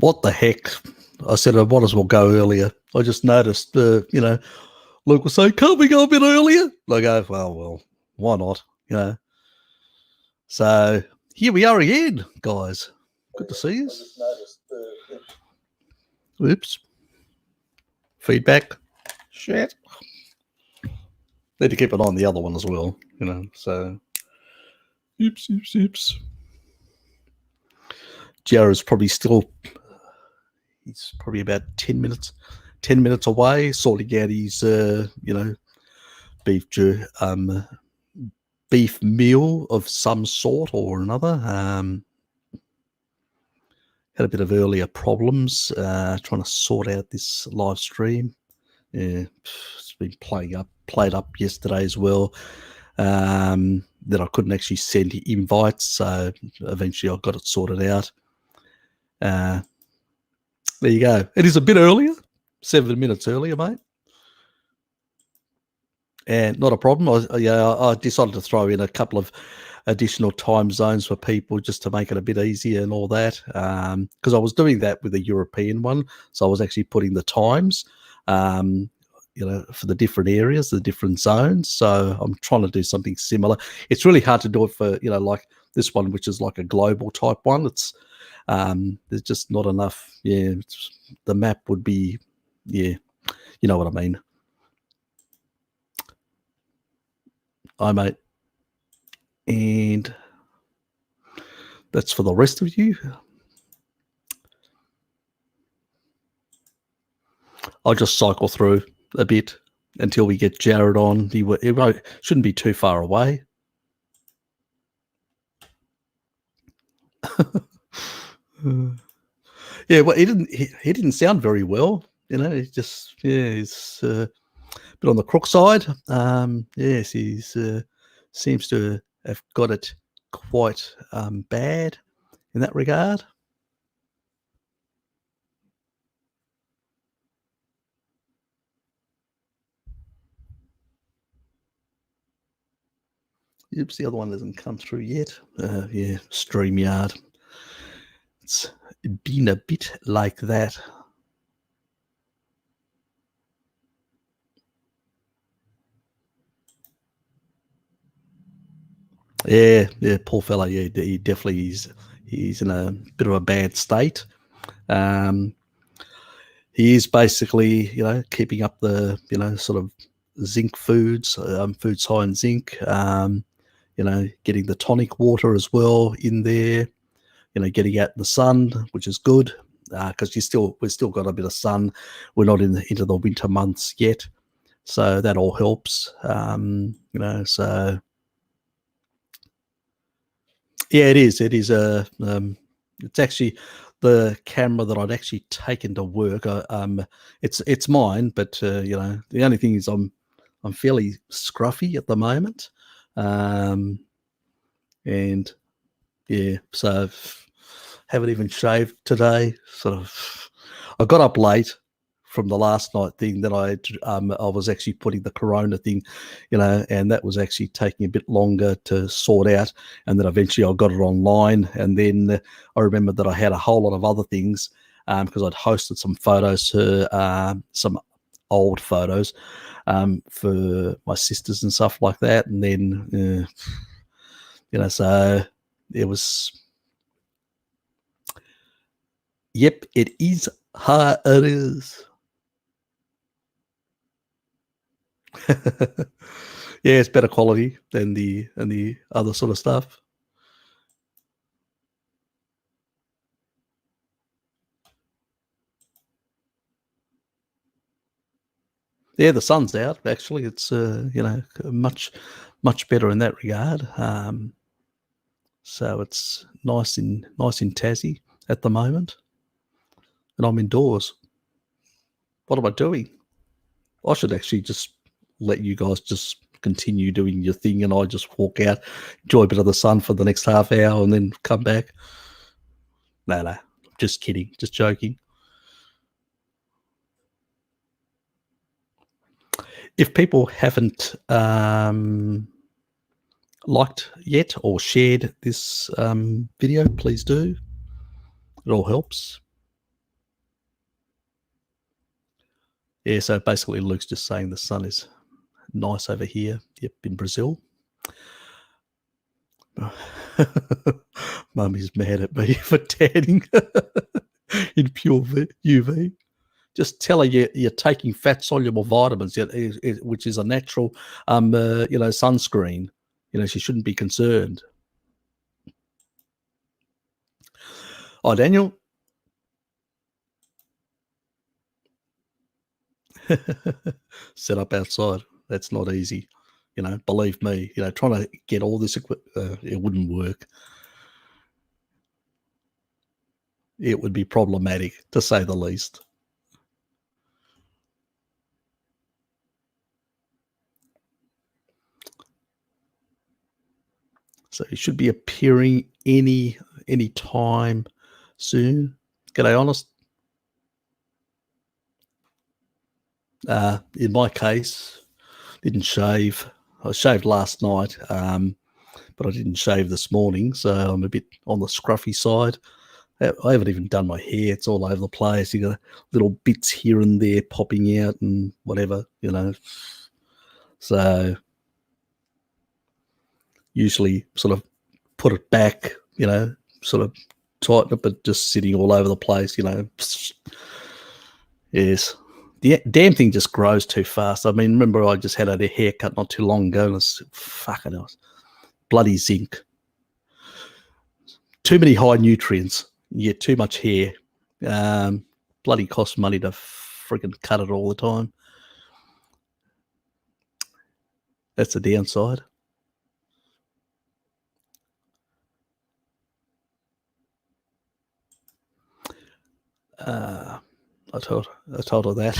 what the heck? I said I might as well go earlier. I just noticed, Luke was saying, can't we go a bit earlier? I go, well, why not? So here we are again, guys. Good to see you. Oops. Feedback. Shit. Need to keep an eye on the other one as well, so. Oops. Jared's probably he's probably about 10 minutes away, sorting out his, beef meal of some sort or another. Had a bit of earlier problems trying to sort out this live stream. Yeah, it's been played up yesterday as well. That I couldn't actually send invites, so eventually I got it sorted out. There you go. It is a bit earlier, 7 minutes earlier, mate. And not a problem. I decided to throw in a couple of additional time zones for people just to make it a bit easier and all that. Because I was doing that with the European one, so I was actually putting the times, for the different areas, the different zones. So I'm trying to do something similar. It's really hard to do it for like this one, which is like a global type one. It's there's just not enough. Yeah, the map would be. Yeah, you know what I mean. Hi, mate. And that's for the rest of you. I'll just cycle through a bit until we get Jared on. He shouldn't be too far away. Yeah, well, he didn't sound very well. He's just he's a bit on the crook side. Yes, he's seems to have got it quite bad in that regard. Oops, the other one hasn't come through yet. Yeah, StreamYard. It's been a bit like that. Yeah, poor fella. Yeah, he definitely he's in a bit of a bad state. He is basically, keeping up the, sort of zinc foods, foods high in zinc. Getting the tonic water as well in there. Getting out in the sun, which is good because we've still got a bit of sun. We're not into the winter months yet, so that all helps. So yeah, it is. It is it's actually the camera that I'd actually taken to work. It's mine, but the only thing is I'm fairly scruffy at the moment, and yeah, so haven't even shaved today. Sort of, I got up late from the last night thing. Then I was actually putting the Corona thing, and that was actually taking a bit longer to sort out. And then eventually I got it online. And then I remembered that I had a whole lot of other things because I'd hosted some photos to some old photos for my sisters and stuff like that. And then, so it was. Yep, it is how it is. Yeah, it's better quality than the other sort of stuff. Yeah, the sun's out. Actually, it's much better in that regard. So it's nice in Tassie at the moment, and I'm indoors. What am I doing? I should actually just let you guys just continue doing your thing, and I just walk out, enjoy a bit of the sun for the next half hour, and then come back. No, just kidding, just joking. If people haven't liked yet or shared this video, please do. It all helps. Yeah, so basically Luke's just saying the sun is nice over here. Yep, in Brazil. Mummy's mad at me for tanning in pure UV. Just tell her you're taking fat-soluble vitamins, which is a natural, sunscreen. She shouldn't be concerned. Oh, Daniel. Set up outside. That's not easy. Believe me, trying to get all this equipment, it wouldn't work. It would be problematic, to say the least. So it should be appearing any time soon. G'day, Honest. In my case, didn't shave. I shaved last night, but I didn't shave this morning, so I'm a bit on the scruffy side. I haven't even done my hair. It's all over the place. You got little bits here and there popping out and whatever, So usually sort of put it back, sort of tighten it, but just sitting all over the place, Yes. The damn thing just grows too fast. I mean, remember I just had a haircut not too long ago, and it's fucking else. Bloody zinc. Too many high nutrients. You get too much hair. Bloody costs money to freaking cut it all the time. That's the downside. I told her that.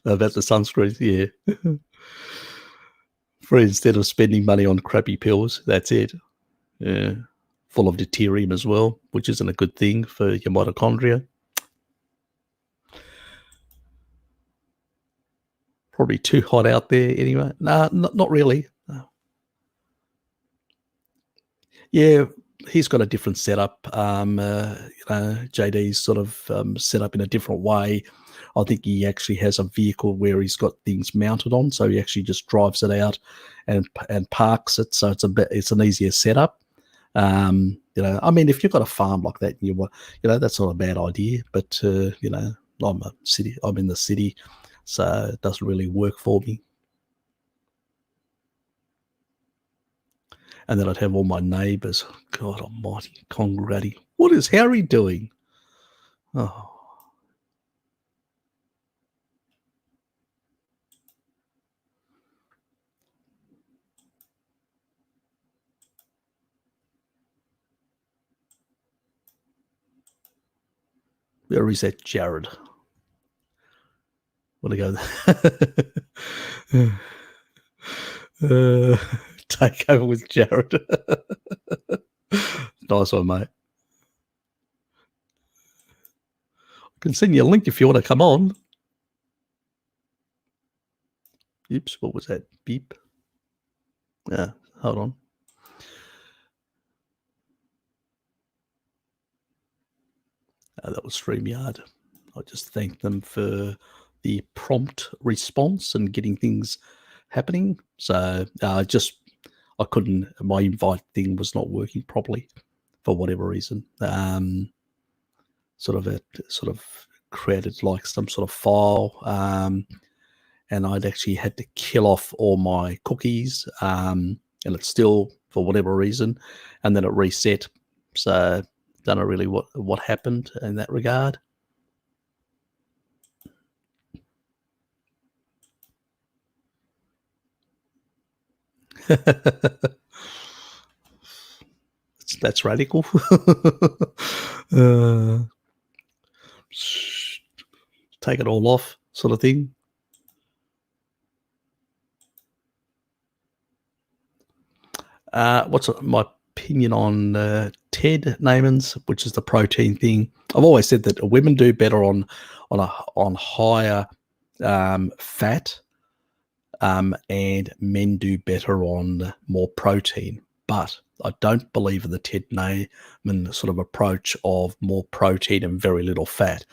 About the sunscreen, yeah. For instead of spending money on crappy pills, that's it. Yeah. Full of deuterium as well, which isn't a good thing for your mitochondria. Probably too hot out there anyway. Nah, not really. No. Yeah, he's got a different setup. JD's sort of set up in a different way. I think he actually has a vehicle where he's got things mounted on, so he actually just drives it out and parks it. So it's an easier setup. I mean, if you've got a farm like that, that's not a bad idea. But I'm in the city, so it doesn't really work for me. And then I'd have all my neighbours, God almighty, congregating. What is Harry doing? Oh. Where is that Jared? Want to go? Take over with Jared. Nice one, mate. I can send you a link if you want to come on. Oops, what was that? Beep. Yeah, hold on. That was StreamYard. I just thanked them for the prompt response and getting things happening. So I couldn't, my invite thing was not working properly for whatever reason. Sort of created like some sort of file, and I'd actually had to kill off all my cookies, and it's still, for whatever reason, and then it reset. So don't know really what happened in that regard. That's radical. Take it all off, sort of thing. What's my opinion on TED Namens, which is the protein thing? I've always said that women do better on higher fat, and men do better on more protein. But I don't believe in the TED Naiman sort of approach of more protein and very little fat.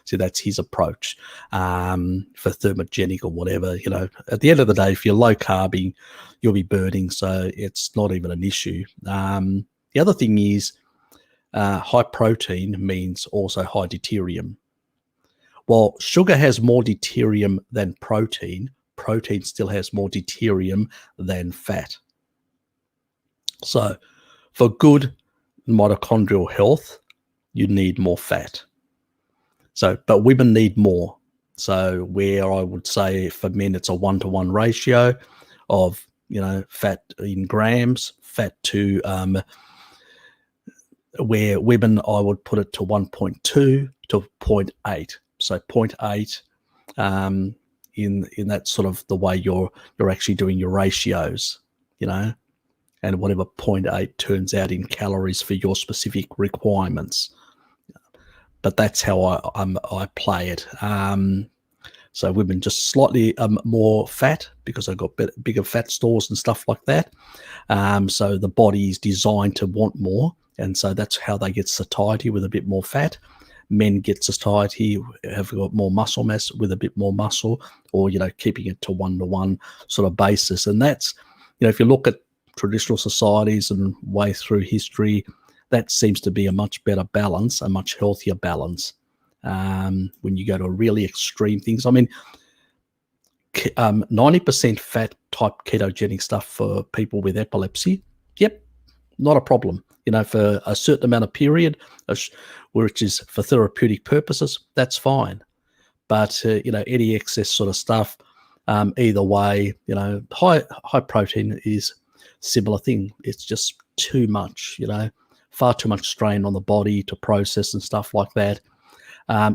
So that's his approach for thermogenic or whatever. At the end of the day, if you're low carbing, you'll be burning, so it's not even an issue. The other thing is high protein means also high deuterium. While sugar has more deuterium than protein, protein still has more deuterium than fat. So for good mitochondrial health, you need more fat. But women need more. So where I would say for men, it's a 1-to-1 ratio of, fat in grams, fat to, where women, I would put it to 1.2 to 0.8. So 0.8 in that sort of the way you're actually doing your ratios, and whatever 0.8 turns out in calories for your specific requirements. But that's how I play it. So women just slightly more fat because I've got bigger fat stores and stuff like that. So the body is designed to want more, and so that's how they get satiety with a bit more fat. Men get satiety, have got more muscle mass with a bit more muscle, or keeping it to 1-to-1 sort of basis. And that's, if you look at traditional societies and way through history, that seems to be a much better balance, a much healthier balance. When you go to really extreme things, 90% fat type ketogenic stuff for people with epilepsy, yep, not a problem. For a certain amount of period, which is for therapeutic purposes, that's fine. But any excess sort of stuff, either way, high protein is similar thing. It's just too much, far too much strain on the body to process and stuff like that.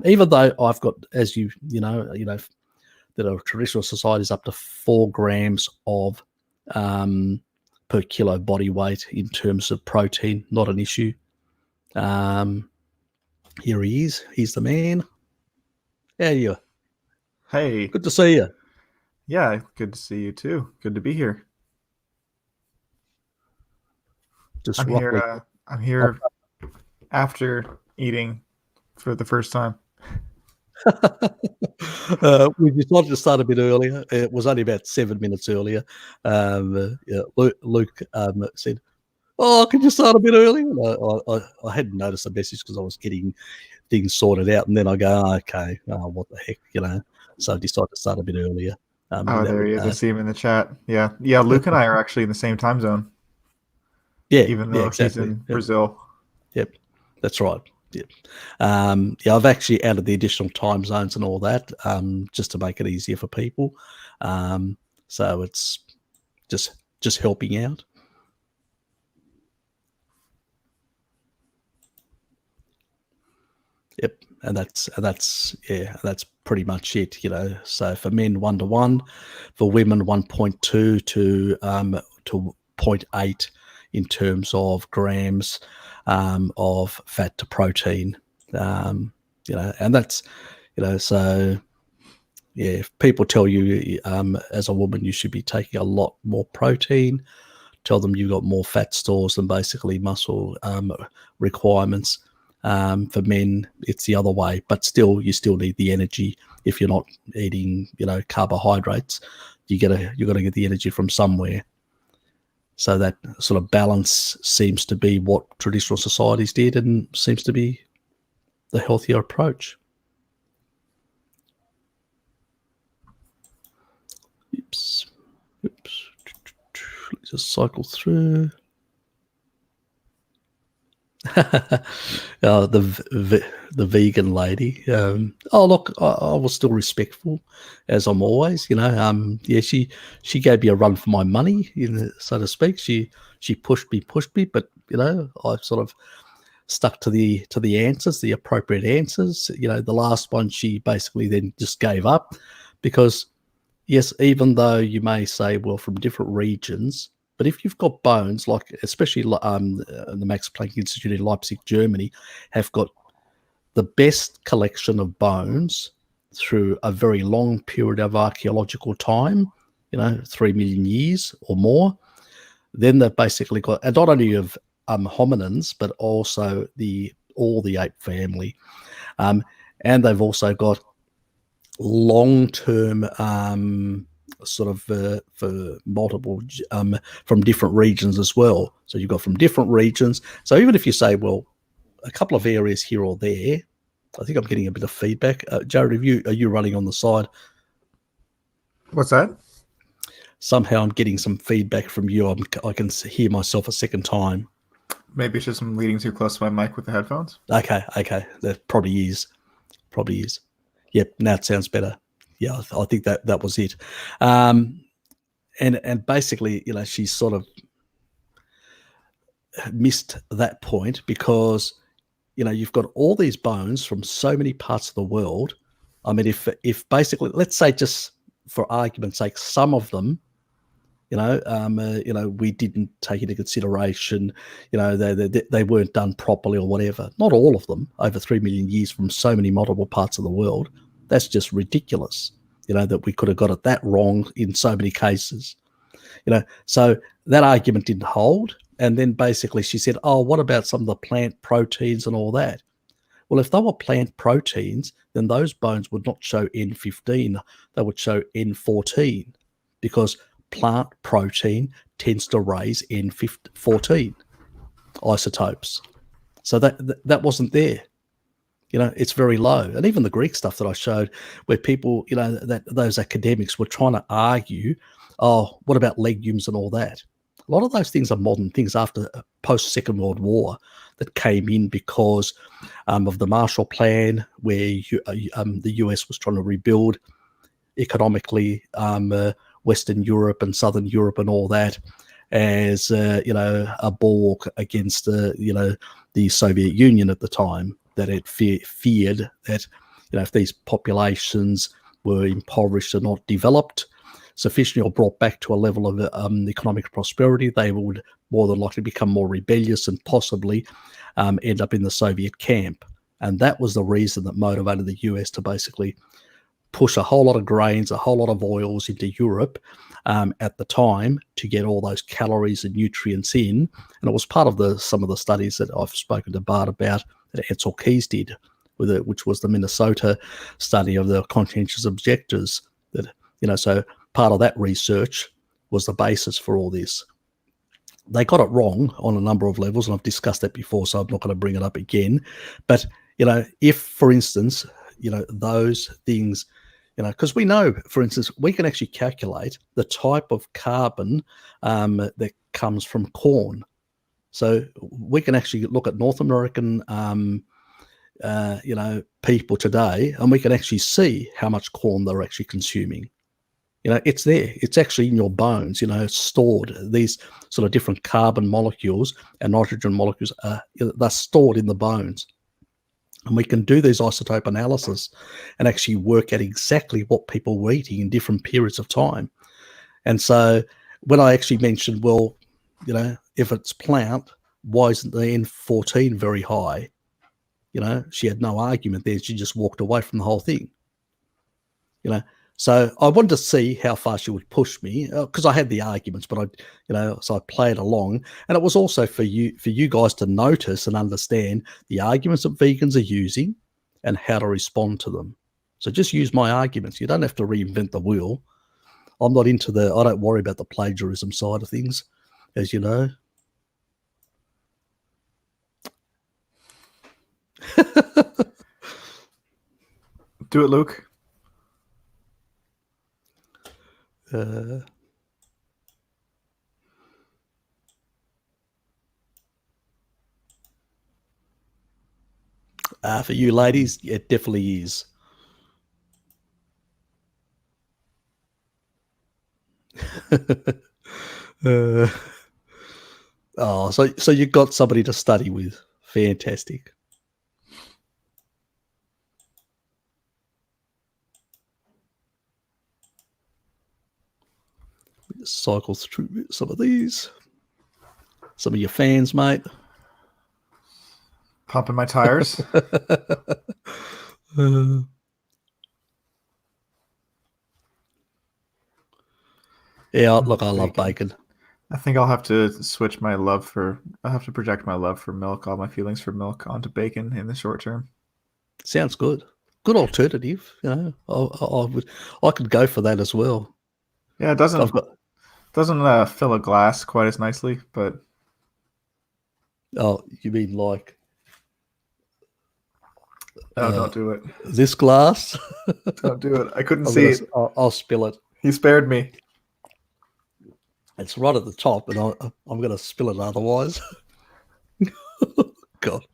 Even though I've got, as that are traditional societies up to 4 grams of per kilo body weight in terms of protein, not an issue. Here he is. He's the man. How are you? Hey. Good to see you. Yeah, good to see you too. Good to be here. Just I'm here after eating for the first time. We decided to start a bit earlier. It was only about 7 minutes earlier. Luke said, "Oh, can you start a bit earlier?" I hadn't noticed the message because I was getting things sorted out, and then I go, "Okay, what the heck," So I decided to start a bit earlier. There he is. I see him in the chat. Yeah. Luke and I are actually in the same time zone. Yeah, even though he's in Brazil. Yep, that's right. Yep. I've actually added the additional time zones and all that, just to make it easier for people. So it's just helping out. Yep, and that's pretty much it. So for men 1-to-1, for women 1.2 to 0.8 in terms of grams of fat to protein. And that's so. Yeah, if people tell you as a woman you should be taking a lot more protein, tell them you've got more fat stores than basically muscle requirements. For men, it's the other way, but still, you still need the energy. If you're not eating, carbohydrates, you got to get the energy from somewhere. So that sort of balance seems to be what traditional societies did, and seems to be the healthier approach. Oops. Let's just cycle through. The vegan lady. Look, I was still respectful, as I'm always. She gave me a run for my money, so to speak. She pushed me, but I sort of stuck to the answers, the appropriate answers. The last one, she basically then just gave up, because yes, even though you may say, well, from different regions, but if you've got bones, like especially the Max Planck Institute in Leipzig, Germany, have got the best collection of bones through a very long period of archaeological time, 3 million years or more, then they've basically got, and not only of hominins, but also all the ape family. and they've also got long-term sort of for multiple from different regions as well. So you've got from different regions. So even if you say, well, a couple of areas here or there, I think I'm getting a bit of feedback. Jared, are you running on the side? What's that? Somehow I'm getting some feedback from you. I can hear myself a second time. Maybe it's just I'm leaning too close to my mic with the headphones. Okay. That probably is. Yep, now it sounds better. Yeah, I think that was it. And basically, she sort of missed that point because, you've got all these bones from so many parts of the world. I mean, if basically, let's say just for argument's sake, some of them, we didn't take into consideration, they weren't done properly or whatever. Not all of them, over 3 million years from so many multiple parts of the world. That's just ridiculous, that we could have got it that wrong in so many cases. So that argument didn't hold. And then basically she said, oh, what about some of the plant proteins and all that? Well, if they were plant proteins, then those bones would not show N15. They would show N14 because plant protein tends to raise N14 isotopes. So that wasn't there. It's very low. And even the Greek stuff that I showed where people, that those academics were trying to argue, oh, what about legumes and all that? A lot of those things are modern things after post-Second World War that came in because of the Marshall Plan, where the US was trying to rebuild economically Western Europe and Southern Europe and all that as, a bulwark against, the Soviet Union at the time, that it feared that, if these populations were impoverished and not developed sufficiently or brought back to a level of economic prosperity, they would more than likely become more rebellious and possibly end up in the Soviet camp. And that was the reason that motivated the US to basically push a whole lot of grains, a whole lot of oils into Europe at the time to get all those calories and nutrients in. And it was part of some of the studies that I've spoken to Bart about that Edsel Keys did, which was the Minnesota study of the conscientious objectors. So part of that research was the basis for all this. They got it wrong on a number of levels, and I've discussed that before, so I'm not going to bring it up again. But, if, for instance, those things, because we know, for instance, we can actually calculate the type of carbon that comes from corn. So we can actually look at North American, people today, and we can actually see how much corn they're actually consuming. It's there. It's actually in your bones, stored. These sort of different carbon molecules and nitrogen molecules, they're stored in the bones. And we can do these isotope analysis and actually work out exactly what people were eating in different periods of time. And so when I actually mentioned, well, if it's plant, why isn't the N14 very high? She had no argument there. She just walked away from the whole thing. So I wanted to see how far she would push me because I had the arguments, but so I played along. And it was also for you guys to notice and understand the arguments that vegans are using and how to respond to them. So just use my arguments. You don't have to reinvent the wheel. I'm not into I don't worry about the plagiarism side of things, as you know. Do it, Luke. For you ladies, it definitely is. So you got somebody to study with. Fantastic. Just cycle through some of these. Some of your fans, mate. Pumping my tires. Yeah, look, I love bacon. I think I'll have to switch my love for. I have to project my love for milk, all my feelings for milk, onto bacon in the short term. Sounds good. good alternative. I could go for that as well. Yeah, it doesn't fill a glass quite as nicely, but you mean like? No, don't do it. This glass? Don't do it. I couldn't see it. I'll spill it. He spared me. It's right at the top, and I'm going to spill it otherwise. God,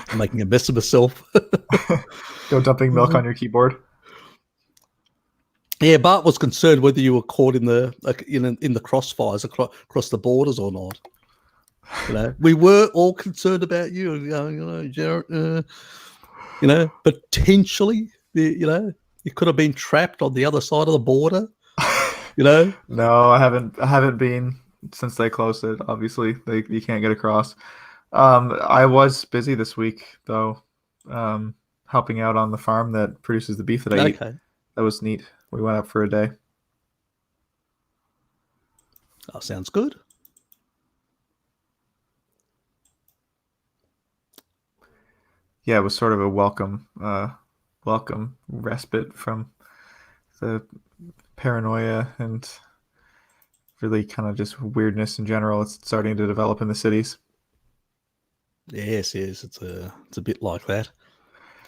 I'm making a mess of myself. Go dumping milk on your keyboard. Yeah, Bart was concerned whether you were caught in the crossfires across the borders or not. We were all concerned about you. Jared, potentially, you could have been trapped on the other side of the border. No, I haven't been since they closed it. Obviously, you can't get across. I was busy this week though, helping out on the farm that produces the beef that I eat. That was neat. We went up for a day. Oh, sounds good. Yeah, it was sort of a welcome respite from the paranoia and really kind of just weirdness in general. It's starting to develop in the cities. Yes, it's a bit like that.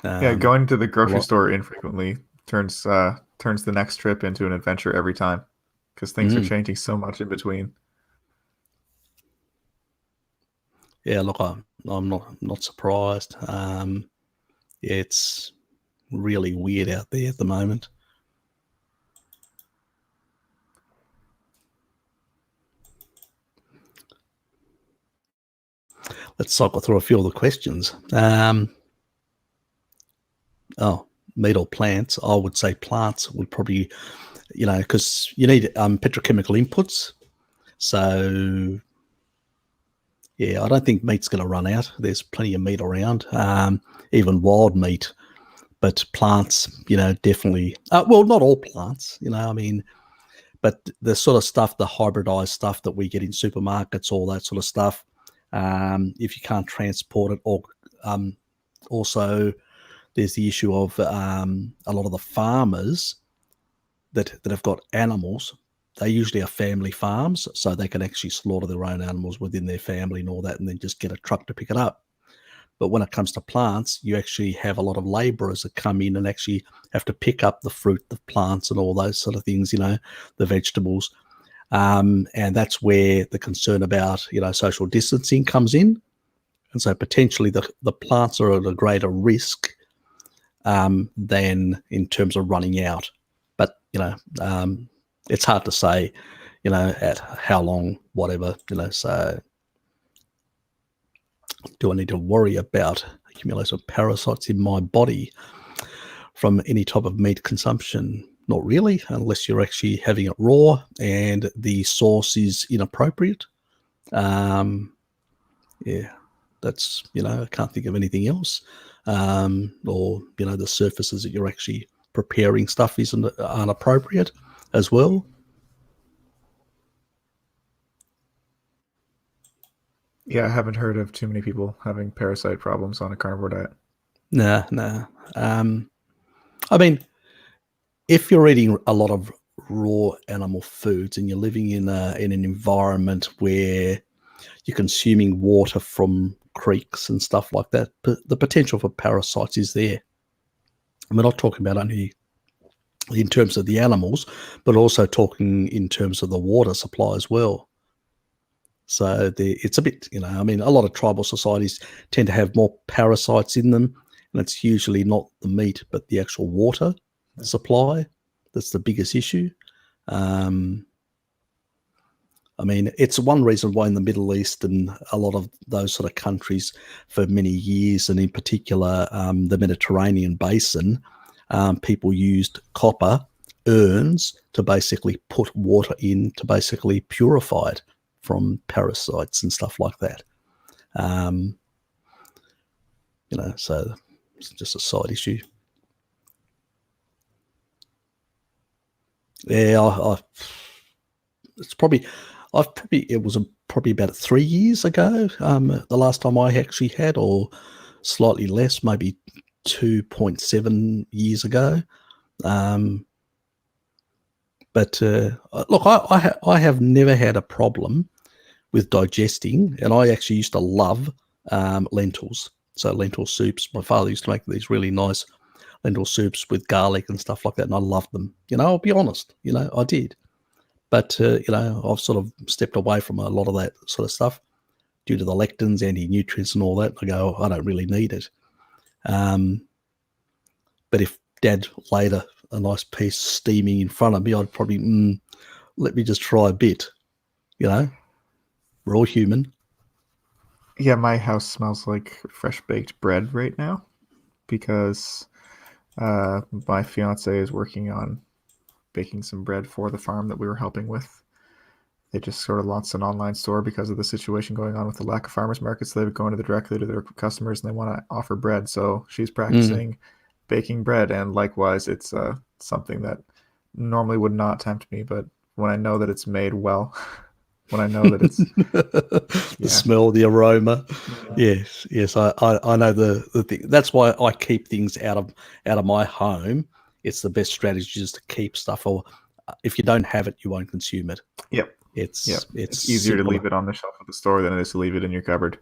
Yeah, going to the grocery store infrequently turns the next trip into an adventure every time, because things are changing so much in between. Yeah, look, I'm not surprised. It's really weird out there at the moment. Let's cycle through a few of the questions. Meat or plants? I would say plants would probably, because you need petrochemical inputs. So, yeah, I don't think meat's going to run out. There's plenty of meat around, even wild meat. But plants, definitely. Well, not all plants, but the sort of stuff, the hybridized stuff that we get in supermarkets, all that sort of stuff. If you can't transport it, or also there's the issue of a lot of the farmers that have got animals. They usually are family farms, so they can actually slaughter their own animals within their family and all that, and then just get a truck to pick it up. But when it comes to plants, you actually have a lot of laborers that come in and actually have to pick up the fruit, the plants, and all those sort of things, the vegetables. And that's where the concern about, social distancing comes in. And so potentially the plants are at a greater risk than in terms of running out. But, it's hard to say, at how long, whatever, so do I need to worry about accumulation of parasites in my body from any type of meat consumption? Not really, unless you're actually having it raw and the source is inappropriate. Yeah, that's, I can't think of anything else. Or, the surfaces that you're actually preparing stuff aren't appropriate as well. Yeah, I haven't heard of too many people having parasite problems on a carnivore diet. No. I mean, if you're eating a lot of raw animal foods and you're living in an environment where you're consuming water from creeks and stuff like that, the potential for parasites is there. And we're not talking about only in terms of the animals, but also talking in terms of the water supply as well. So it's a bit, a lot of tribal societies tend to have more parasites in them, and it's usually not the meat, but the actual water supply that's the biggest issue. It's one reason why in the Middle East and a lot of those sort of countries for many years, and in particular the Mediterranean basin, people used copper urns to basically put water in to basically purify it from parasites and stuff like that. So it's just a side issue. Yeah, it was probably about 3 years ago, the last time I actually had, or slightly less, maybe 2.7 years ago. But look, I have never had a problem with digesting, and I actually used to love lentils. So lentil soups. My father used to make these really nice lentil soups with garlic and stuff like that, and I loved them. I'll be honest, I did. But, I've sort of stepped away from a lot of that sort of stuff due to the lectins, anti-nutrients and all that. I go, I don't really need it. But if Dad laid a nice piece steaming in front of me, I'd probably, let me just try a bit. We're all human. Yeah, my house smells like fresh baked bread right now because my fiance is working on baking some bread for the farm that we were helping with. They just sort of launched an online store because of the situation going on with the lack of farmers markets. So they're going directly to their customers and they want to offer bread. So she's practicing baking bread, and likewise, it's something that normally would not tempt me, but when I know that it's made well, when I know that it's the smell, the aroma, yes, I know the thing. That's why I keep things out of my home. It's the best strategy just to keep stuff, or if you don't have it, you won't consume it. Yep. It's easier to leave it on the shelf of the store than it is to leave it in your cupboard.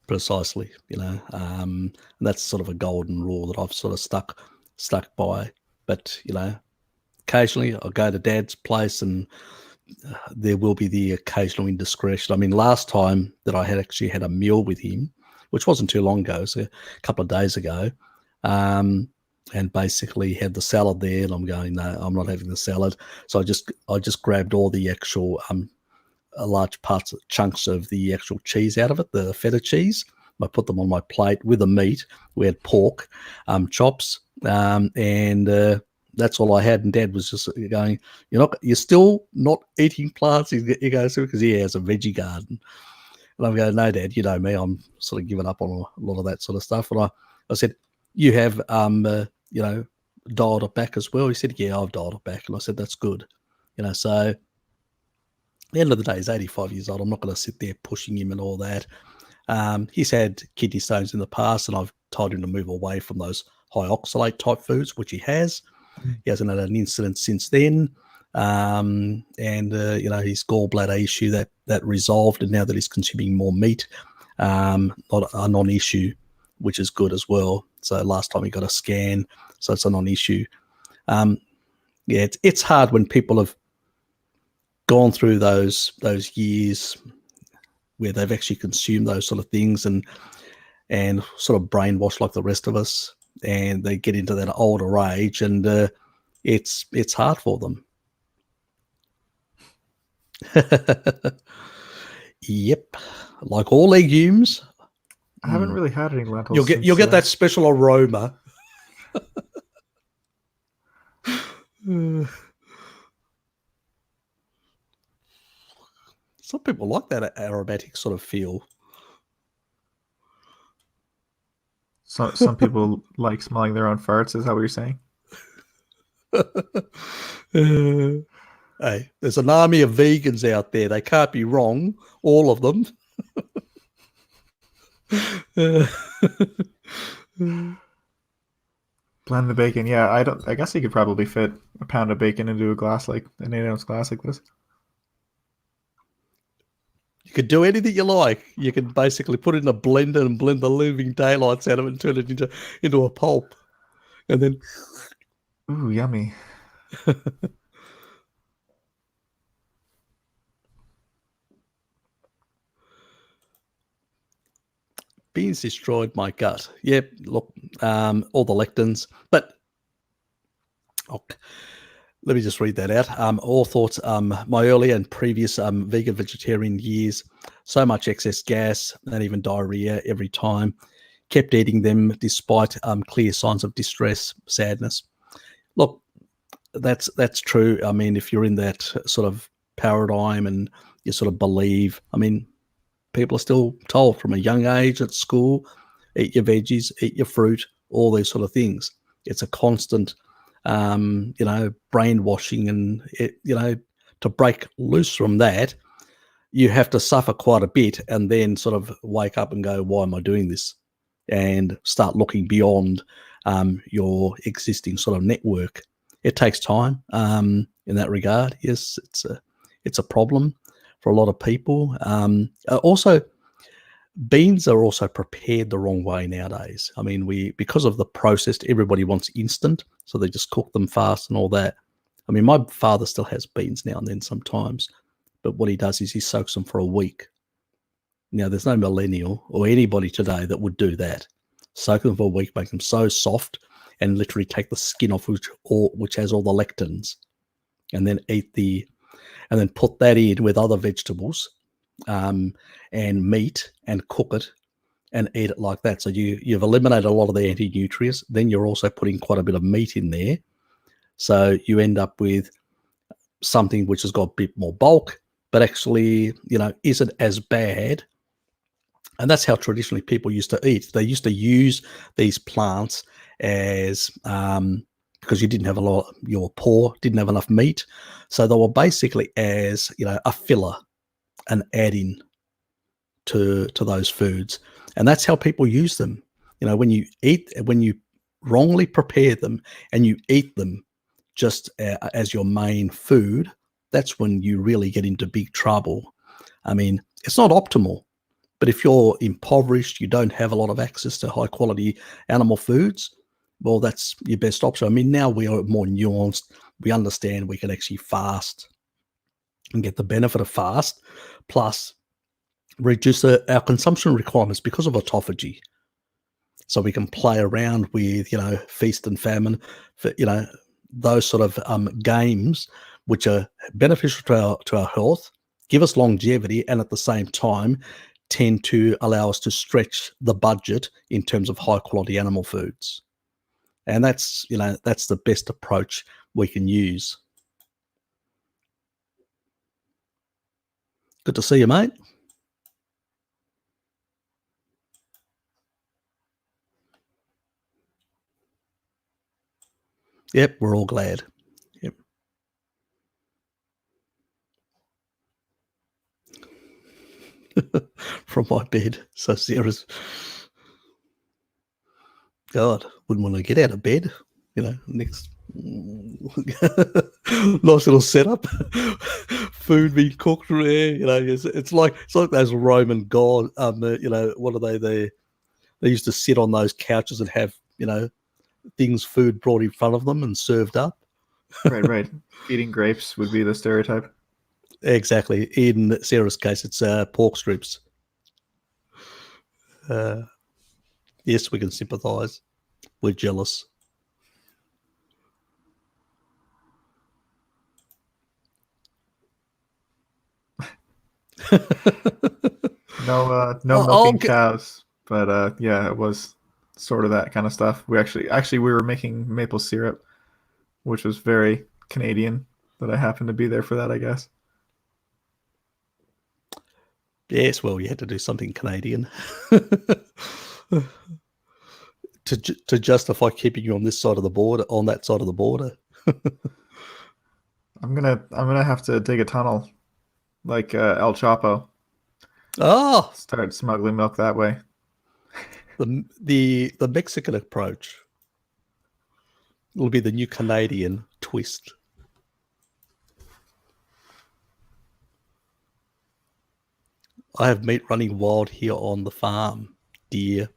Precisely, and that's sort of a golden rule that I've sort of stuck by. But occasionally I'll go to Dad's place, and there will be the occasional indiscretion. I mean, last time that I had actually had a meal with him, which wasn't too long ago, so a couple of days ago, and basically had the salad there, and I'm going, no, I'm not having the salad. So I just grabbed all the actual large chunks of the actual cheese out of it, the feta cheese. I put them on my plate with the meat. We had pork, chops, and that's all I had. And Dad was just going, you're still not eating plants. He goes, because he has a veggie garden. And I'm going, no, Dad, you know me. I'm sort of giving up on a lot of that sort of stuff. And I said, you have, dialed it back as well. He said, yeah, I've dialed it back. And I said, that's good. So at the end of the day, he's 85 years old. I'm not going to sit there pushing him and all that. He's had kidney stones in the past, and I've told him to move away from those high oxalate type foods, which he has. He hasn't had an incident since then. And his gallbladder issue that resolved, and now that he's consuming more meat, not a non-issue, which is good as well. So last time he got a scan, so it's a non-issue. It's hard when people have gone through those years where they've actually consumed those sort of things and sort of brainwashed like the rest of us, and they get into that older age, and it's hard for them. Yep, like all legumes. I haven't really had any lentils. You'll get that special aroma. Some people like that aromatic sort of feel. So some people like smelling their own farts. Is that what you're saying? Hey, there's an army of vegans out there. They can't be wrong, all of them. Blend the bacon. Yeah, I guess you could probably fit a pound of bacon into a glass, like an 8-ounce glass like this. You could do anything you like. You can basically put it in a blender and blend the living daylights out of it and turn it into a pulp. And then... Ooh, yummy. Beans destroyed my gut. Yep, look, all the lectins. But let me just read that out. All thoughts, my earlier and previous vegan vegetarian years, so much excess gas and even diarrhea every time. Kept eating them despite clear signs of distress, sadness. Look, that's true. I mean, if you're in that sort of paradigm and you sort of believe, I mean, people are still told from a young age at school, eat your veggies, eat your fruit, all these sort of things. It's a constant, brainwashing, and to break loose from that, you have to suffer quite a bit and then sort of wake up and go, why am I doing this? And start looking beyond your existing sort of network. It takes time in that regard. Yes, it's a problem for a lot of people. Also, beans are also prepared the wrong way nowadays. I mean, because of the processed, everybody wants instant, so they just cook them fast and all that. I mean, my father still has beans now and then sometimes, but what he does is he soaks them for a week. Now, there's no millennial or anybody today that would do that. Soak them for a week, make them so soft, and literally take the skin off, which has all the lectins, and then and then put that in with other vegetables and meat and cook it and eat it like that. So you've eliminated a lot of the anti-nutrients. Then you're also putting quite a bit of meat in there. So you end up with something which has got a bit more bulk, but actually, isn't as bad. And that's how traditionally people used to eat. They used to use these plants as because you were poor, didn't have enough meat. So they were basically as, a filler, an add-in to those foods. And that's how people use them. When you wrongly prepare them and you eat them just as your main food, that's when you really get into big trouble. I mean, it's not optimal, but if you're impoverished, you don't have a lot of access to high quality animal foods, well, that's your best option. I mean, now we are more nuanced. We understand we can actually fast and get the benefit of fast, plus reduce our consumption requirements because of autophagy. So we can play around with, feast and famine, for, those sort of games, which are beneficial to our health, give us longevity, and at the same time tend to allow us to stretch the budget in terms of high quality animal foods. And that's the best approach we can use. Good to see you, mate. Yep, we're all glad. Yep. From my bed. So Sarah's, God, wouldn't want to get out of bed, next nice little setup, food being cooked there, it's like those Roman gods, what are they used to sit on those couches and have, food brought in front of them and served up. Right. Eating grapes would be the stereotype. Exactly. In Sarah's case, it's pork strips. Yes, we can sympathize. We're jealous. No milking cows, but yeah, it was sort of that kind of stuff. We were making maple syrup, which was very Canadian, that I happened to be there for that, I guess. Yes, well, you had to do something Canadian to justify keeping you on this side of the border, on that side of the border. I'm gonna have to dig a tunnel, like El Chapo. Oh, start smuggling milk that way. The Mexican approach will be the new Canadian twist. I have meat running wild here on the farm: deer,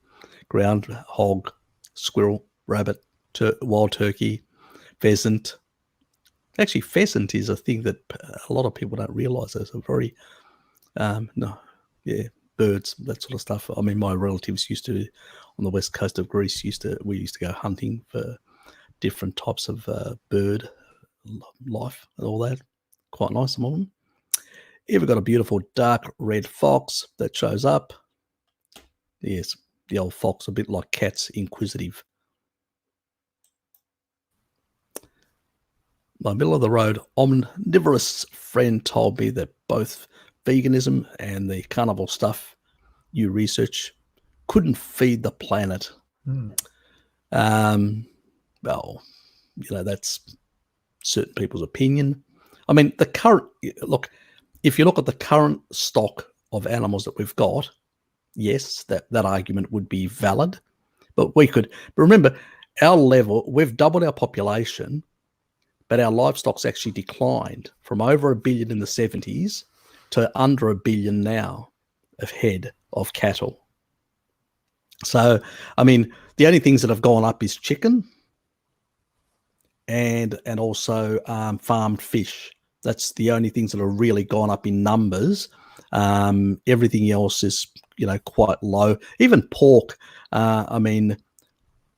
groundhog, squirrel, rabbit, wild turkey, pheasant. Actually, pheasant is a thing that a lot of people don't realize. It's a very birds, that sort of stuff. I mean, my relatives used to, on the west coast of Greece, we used to go hunting for different types of bird life and all that. Quite nice, some of them. Here we've got a beautiful dark red fox that shows up. Yes, the old fox, a bit like cats, inquisitive. My middle of the road omnivorous friend told me that both veganism and the carnivore stuff you research couldn't feed the planet. Well, that's certain people's opinion. I mean, if you look at the current stock of animals that we've got, yes, that argument would be valid. But remember, our level, we've doubled our population, but our livestock's actually declined from over 1 billion in the 70s to under 1 billion now of head of cattle. So, I mean, the only things that have gone up is chicken and also farmed fish. That's the only things that have really gone up in numbers. Everything else is, quite low. Even pork.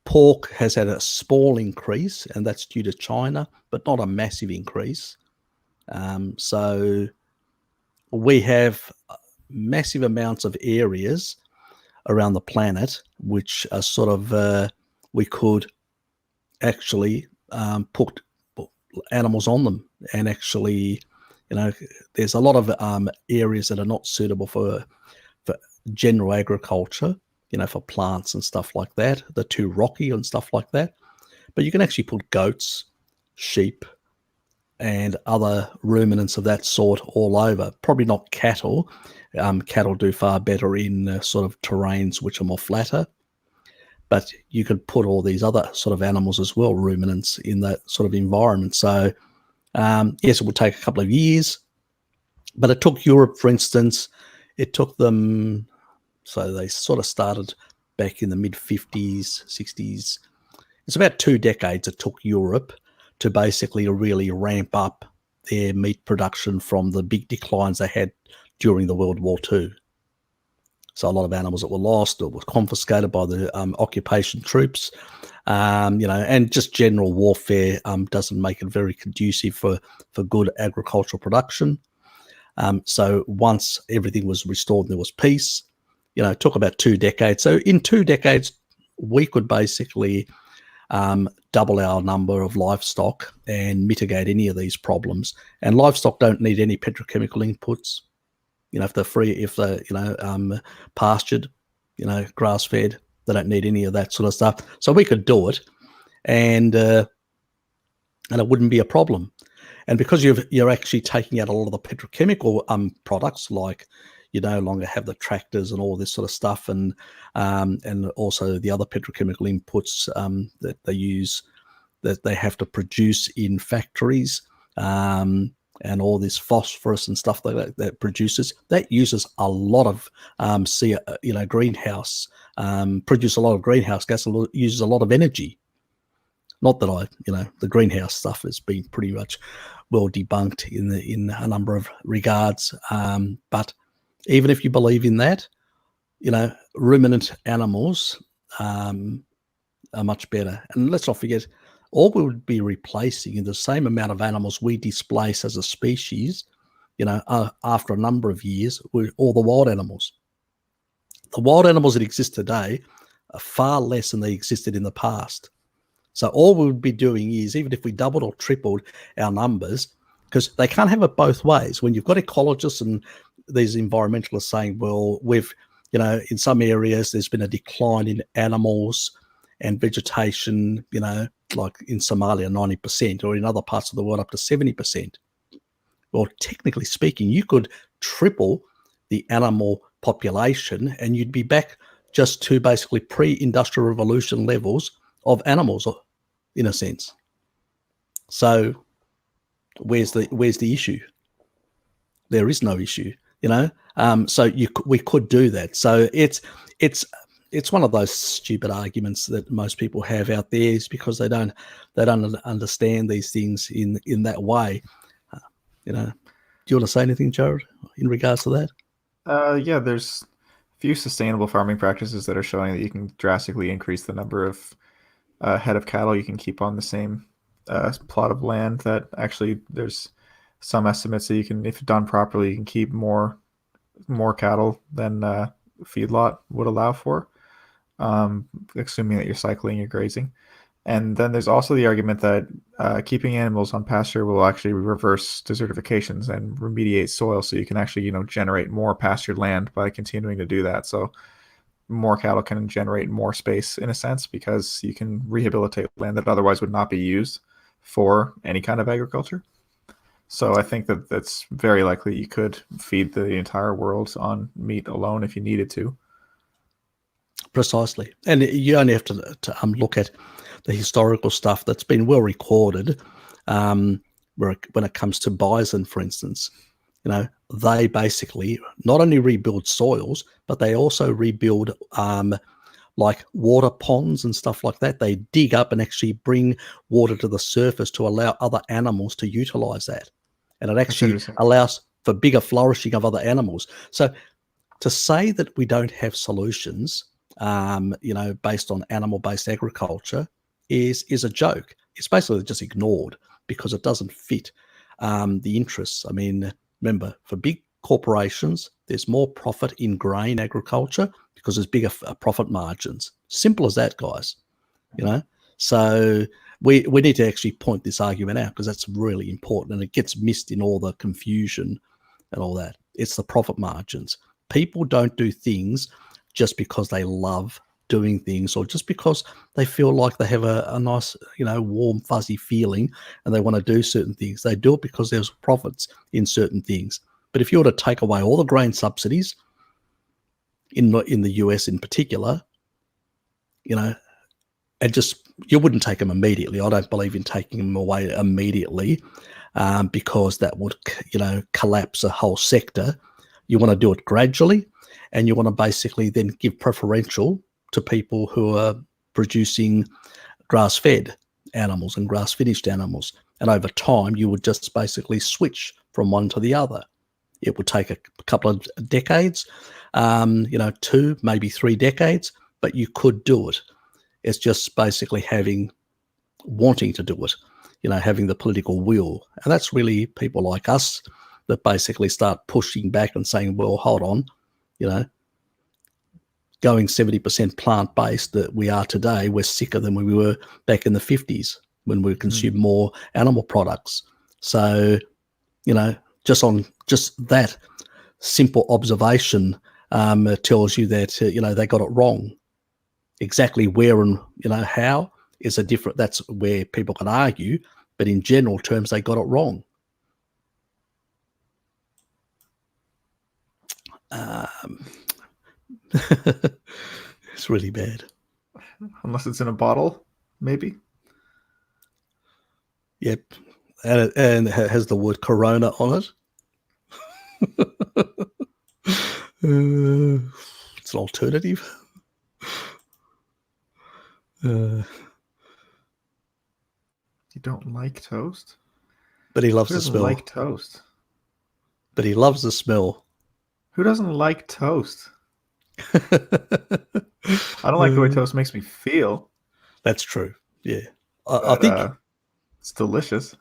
Pork has had a small increase, and that's due to China, but not a massive increase. So we have massive amounts of areas around the planet which are sort of we could actually put animals on them, and actually, there's a lot of areas that are not suitable for general agriculture, for plants and stuff like that. They're too rocky and stuff like that. But you can actually put goats, sheep, and other ruminants of that sort all over. Probably not cattle. Cattle do far better in sort of terrains which are more flatter. But you could put all these other sort of animals as well, ruminants, in that sort of environment. So, yes, it would take a couple of years. But it took Europe, for instance, it took them... So they sort of started back in the mid-50s, 60s. It's about 2 decades it took Europe to basically really ramp up their meat production from the big declines they had during the World War II. So a lot of animals that were lost or were confiscated by the occupation troops, and just general warfare doesn't make it very conducive for good agricultural production. So once everything was restored and there was peace, it took about 2 decades. So in 2 decades, we could basically double our number of livestock and mitigate any of these problems. And livestock don't need any petrochemical inputs. If they're free, if they're pastured, grass-fed, they don't need any of that sort of stuff. So we could do it, and it wouldn't be a problem. And because you're actually taking out a lot of the petrochemical products, like you no longer have the tractors and all this sort of stuff, and also the other petrochemical inputs that they use, that they have to produce in factories, and all this phosphorus and stuff like that produces, that uses a lot of greenhouse, produce a lot of greenhouse gas, uses a lot of energy. Not that the greenhouse stuff has been pretty much well debunked in a number of regards, but even if you believe in that, ruminant animals are much better. And let's not forget, all we would be replacing is the same amount of animals we displace as a species, after a number of years, with all the wild animals. The wild animals that exist today are far less than they existed in the past. So all we would be doing is, even if we doubled or tripled our numbers, because they can't have it both ways. When you've got ecologists and these environmentalists saying, well, in some areas there's been a decline in animals and vegetation, like in Somalia, 90%, or in other parts of the world up to 70%. Well, technically speaking, you could triple the animal population and you'd be back just to basically pre-industrial revolution levels of animals, in a sense. So where's the issue? There is no issue, so we could do that. So it's one of those stupid arguments that most people have out there, is because they don't understand these things in that way. Do you want to say anything, Jared, in regards to that? Yeah, there's a few sustainable farming practices that are showing that you can drastically increase the number of head of cattle you can keep on the same plot of land. That actually, there's some estimates that you can, if done properly, you can keep more cattle than feedlot would allow for, assuming that you're cycling, you're grazing. And then there's also the argument that keeping animals on pasture will actually reverse desertifications and remediate soil, so you can actually generate more pastured land by continuing to do that. So more cattle can generate more space, in a sense, because you can rehabilitate land that otherwise would not be used for any kind of agriculture. So I think that that's very likely you could feed the entire world on meat alone if you needed to. Precisely. And you only have to look at the historical stuff that's been well recorded, when it comes to bison, for instance. They basically not only rebuild soils, but they also rebuild like water ponds and stuff like that. They dig up and actually bring water to the surface to allow other animals to utilize that. And it actually allows for bigger flourishing of other animals. So to say that we don't have solutions, based on animal-based agriculture is a joke. It's basically just ignored because it doesn't fit the interests. I mean, remember, for big corporations, there's more profit in grain agriculture because there's bigger profit margins. Simple as that, guys. So we need to actually point this argument out because that's really important, and it gets missed in all the confusion and all that. It's the profit margins. People don't do things just because they love doing things or just because they feel like they have a nice, warm, fuzzy feeling and they want to do certain things. They do it because there's profits in certain things. But if you were to take away all the grain subsidies in the US in particular, and just, you wouldn't take them immediately. I don't believe in taking them away immediately because that would, collapse a whole sector. You want to do it gradually, and you want to basically then give preferential to people who are producing grass-fed animals and grass-finished animals. And over time, you would just basically switch from one to the other. It would take a couple of decades, 2, maybe 3 decades, but you could do it. It's just basically wanting to do it, having the political will. And that's really people like us that basically start pushing back and saying, well, hold on, going 70% plant-based that we are today, we're sicker than we were back in the 50s when we consumed more animal products. So, just that simple observation tells you that, they got it wrong. Exactly where and, how is a different, that's where people can argue, but in general terms, they got it wrong. It's really bad. Unless it's in a bottle, maybe. Yep. And it has the word Corona on it. It's an alternative. You don't like toast? But he loves the smell. Like toast? But he loves the smell. Who doesn't like toast? I don't like the way toast makes me feel. That's true. Yeah. I think it's delicious.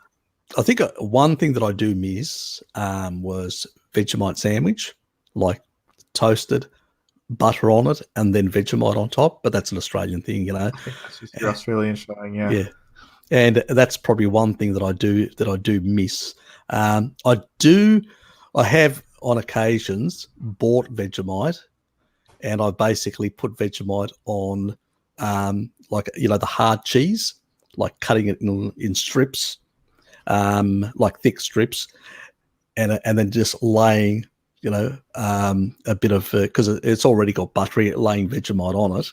I think one thing that I do miss was Vegemite sandwich, like toasted, butter on it, and then Vegemite on top. But that's an Australian thing, I think that's just your Australian showing, yeah. Yeah. And that's probably one thing that I do miss. I have on occasions bought Vegemite, and I basically put Vegemite on the hard cheese, like cutting it in strips, like thick strips, and then just laying a bit of because it's already got buttery, laying Vegemite on it.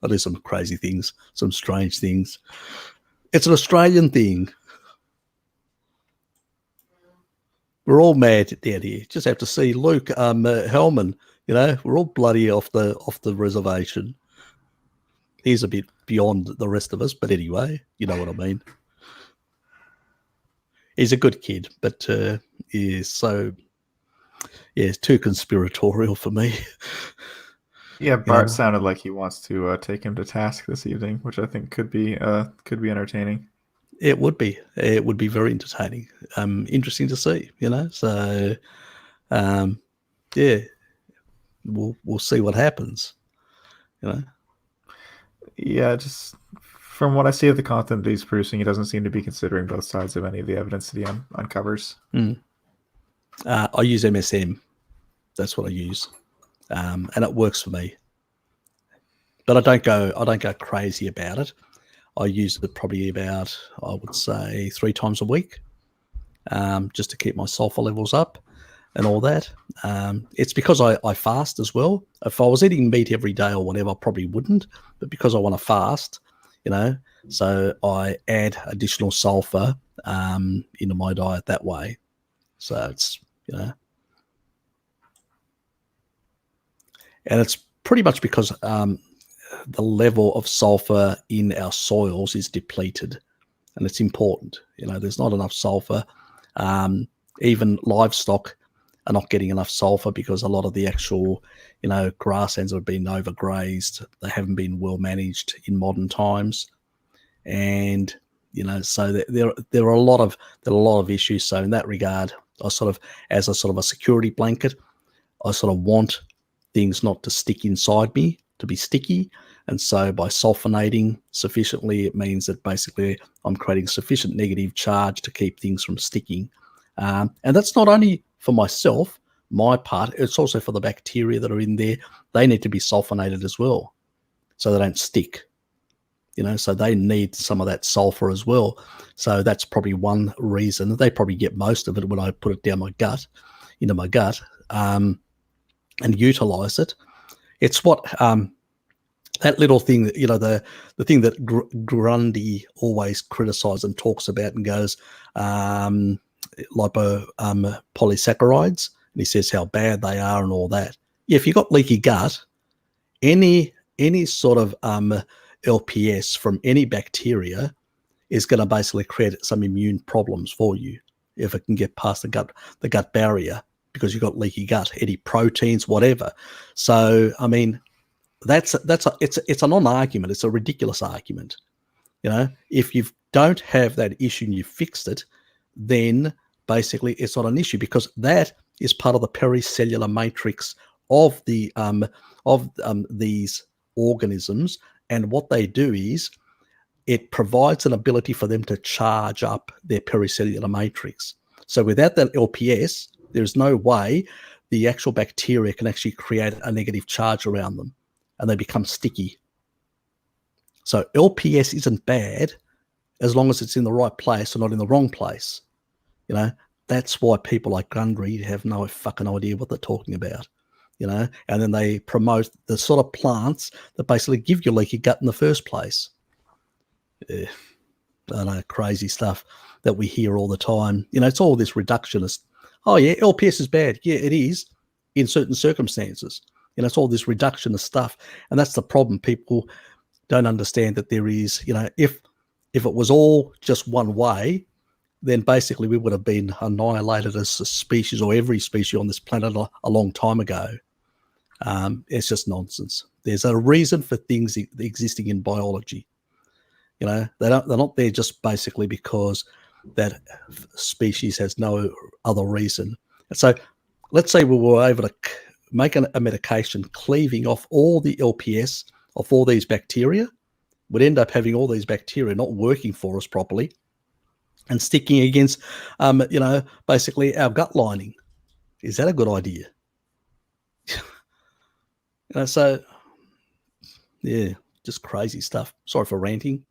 I do some crazy things, some strange things. It's an Australian thing. We're all mad down here. Just have to see Luke Hellman. We're all bloody off the reservation. He's a bit beyond the rest of us, but anyway, you know what I mean. He's a good kid, but he's too conspiratorial for me. Yeah, Bart sounded like he wants to take him to task this evening, which I think could be entertaining. It would be. It would be very entertaining. Interesting to see, So, we'll see what happens, Yeah, just from what I see of the content that he's producing, he doesn't seem to be considering both sides of any of the evidence that he uncovers. I use MSM. That's what I use, and it works for me. But I don't go crazy about it. I use it probably about, I would say, 3 times a week, just to keep my sulfur levels up. and all that. It's because I fast as well. If I was eating meat every day or whatever, I probably wouldn't. But because I want to fast, so I add additional sulfur into my diet that way. So it's, and it's pretty much because the level of sulfur in our soils is depleted, and it's important. There's not enough sulfur. Even livestock are not getting enough sulfur because a lot of the actual, grasslands have been overgrazed. They haven't been well managed in modern times, and so there are a lot of issues. So in that regard, I sort of, as a sort of a security blanket, I sort of want things not to stick inside me, to be sticky. And so by sulfonating sufficiently, it means that basically I'm creating sufficient negative charge to keep things from sticking. And that's not only for myself, my part, it's also for the bacteria that are in there. They need to be sulfonated as well, so they don't stick. So they need some of that sulfur as well. So that's probably one reason. They probably get most of it when I put it down into my gut, and utilize it. It's what that little thing that, the thing that Grundy always criticizes and talks about and goes, polysaccharides, and he says how bad they are and all that. Yeah, if you've got leaky gut, any sort of LPS from any bacteria is going to basically create some immune problems for you if it can get past the gut barrier, because you've got leaky gut, any proteins, whatever. So I mean, it's a non-argument. It's a ridiculous argument. If you don't have that issue and you fixed it, then basically it's not an issue, because that is part of the pericellular matrix of the these organisms. And what they do is it provides an ability for them to charge up their pericellular matrix. So without that LPS, there's no way the actual bacteria can actually create a negative charge around them, and they become sticky. So LPS isn't bad as long as it's in the right place or not in the wrong place. That's why people like Gundry have no fucking idea what they're talking about. And then they promote the sort of plants that basically give you leaky gut in the first place. I don't know, crazy stuff that we hear all the time. It's all this reductionist. Oh yeah, LPS is bad. Yeah, it is in certain circumstances. It's all this reductionist stuff, and that's the problem. People don't understand that there is, if it was all just one way, then basically we would have been annihilated as a species, or every species on this planet, a long time ago. It's just nonsense. There's a reason for things existing in biology. They're not there just basically because that species has no other reason. And so let's say we were able to make a medication cleaving off all the LPS of all these bacteria. We'd end up having all these bacteria not working for us properly and sticking against, basically our gut lining. Is that a good idea? So, yeah, just crazy stuff. Sorry for ranting.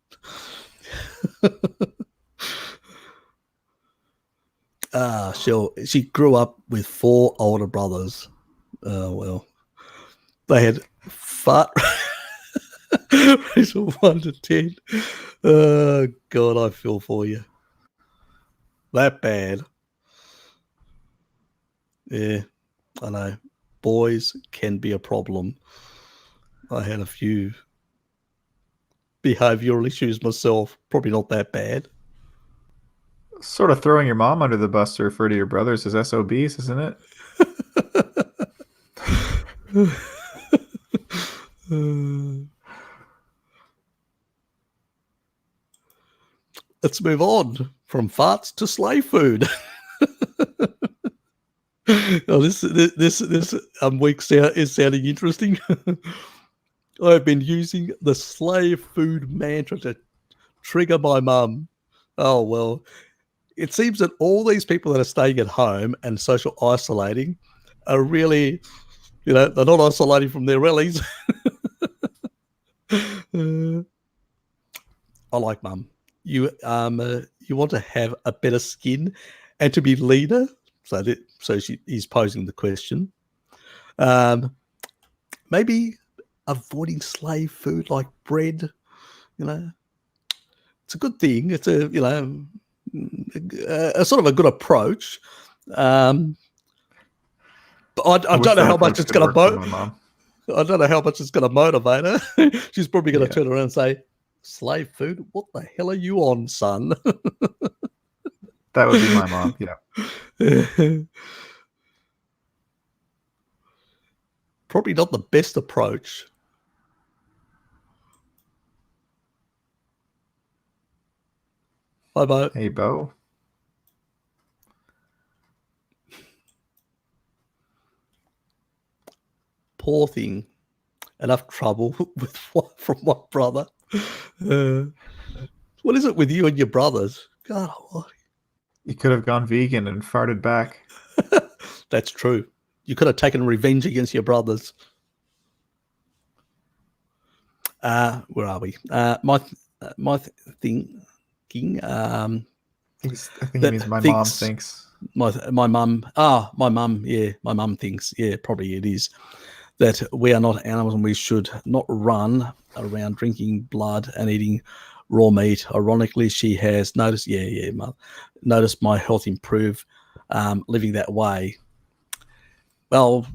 She grew up with 4 older brothers. Well, they had fart rates of 1 to 10. Oh, God, I feel for you. That bad. Yeah, I know. Boys can be a problem. I had a few behavioral issues myself. Probably not that bad. Sort of throwing your mom under the bus to refer to your brothers as SOBs, isn't it? Let's move on from farts to slave food. Oh, this week is sounding interesting. I've been using the slave food mantra to trigger my mum. Oh, well, it seems that all these people that are staying at home and social isolating are really, they're not isolating from their rallies. I like mum. You want to have a better skin and to be leaner, he's posing the question. Maybe avoiding slave food like bread, it's a good thing. It's a sort of a good approach. But I don't know how much it's going to I don't know how much it's going to motivate her. She's probably going to turn around and say, "Slave food? What the hell are you on, son?" That would be my mom. Yeah. Probably not the best approach. Hi, Bo. Hey, Bo. Poor thing. Enough trouble from my brother. What is it with you and your brothers? God, you could have gone vegan and farted back. That's true. You could have taken revenge against your brothers. Where are we? My thinking. I think he means my mom thinks. My mum. My mum. Yeah, my mum thinks. Yeah, probably it is that we are not animals and we should not run around drinking blood and eating raw meat. Ironically, she has noticed. Noticed my health improve living that way. Well,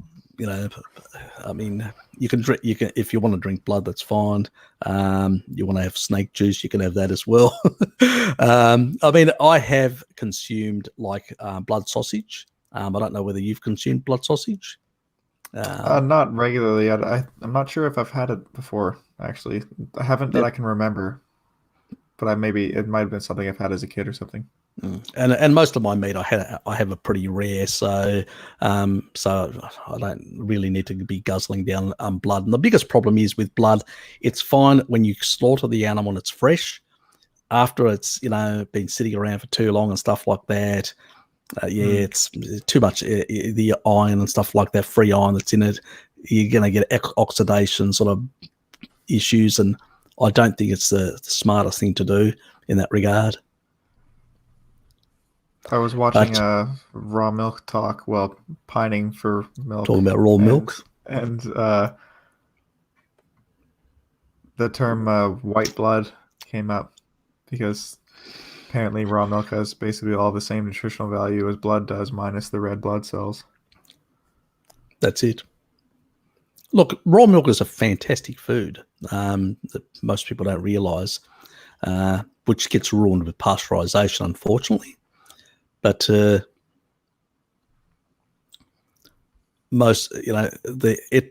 I mean, you can drink. You can, if you want to drink blood, that's fine. You want to have snake juice, you can have that as well. I mean, I have consumed like blood sausage. I don't know whether you've consumed blood sausage. Not regularly. I'm not sure if I've had it before. Actually, I haven't that I can remember. But it might have been something I've had as a kid or something. And most of my meat I have a pretty rare, so I don't really need to be guzzling down blood. And the biggest problem is with blood, it's fine when you slaughter the animal and it's fresh. After it's been sitting around for too long and stuff like that, it's too much the iron and stuff like that, free iron that's in it. You're going to get oxidation sort of issues, and I don't think it's the smartest thing to do in that regard. I was watching a raw milk talk, pining for milk. Talking about raw milk. And the term white blood came up because apparently raw milk has basically all the same nutritional value as blood does, minus the red blood cells. That's it. Look, raw milk is a fantastic food that most people don't realise, which gets ruined with pasteurisation, unfortunately. But it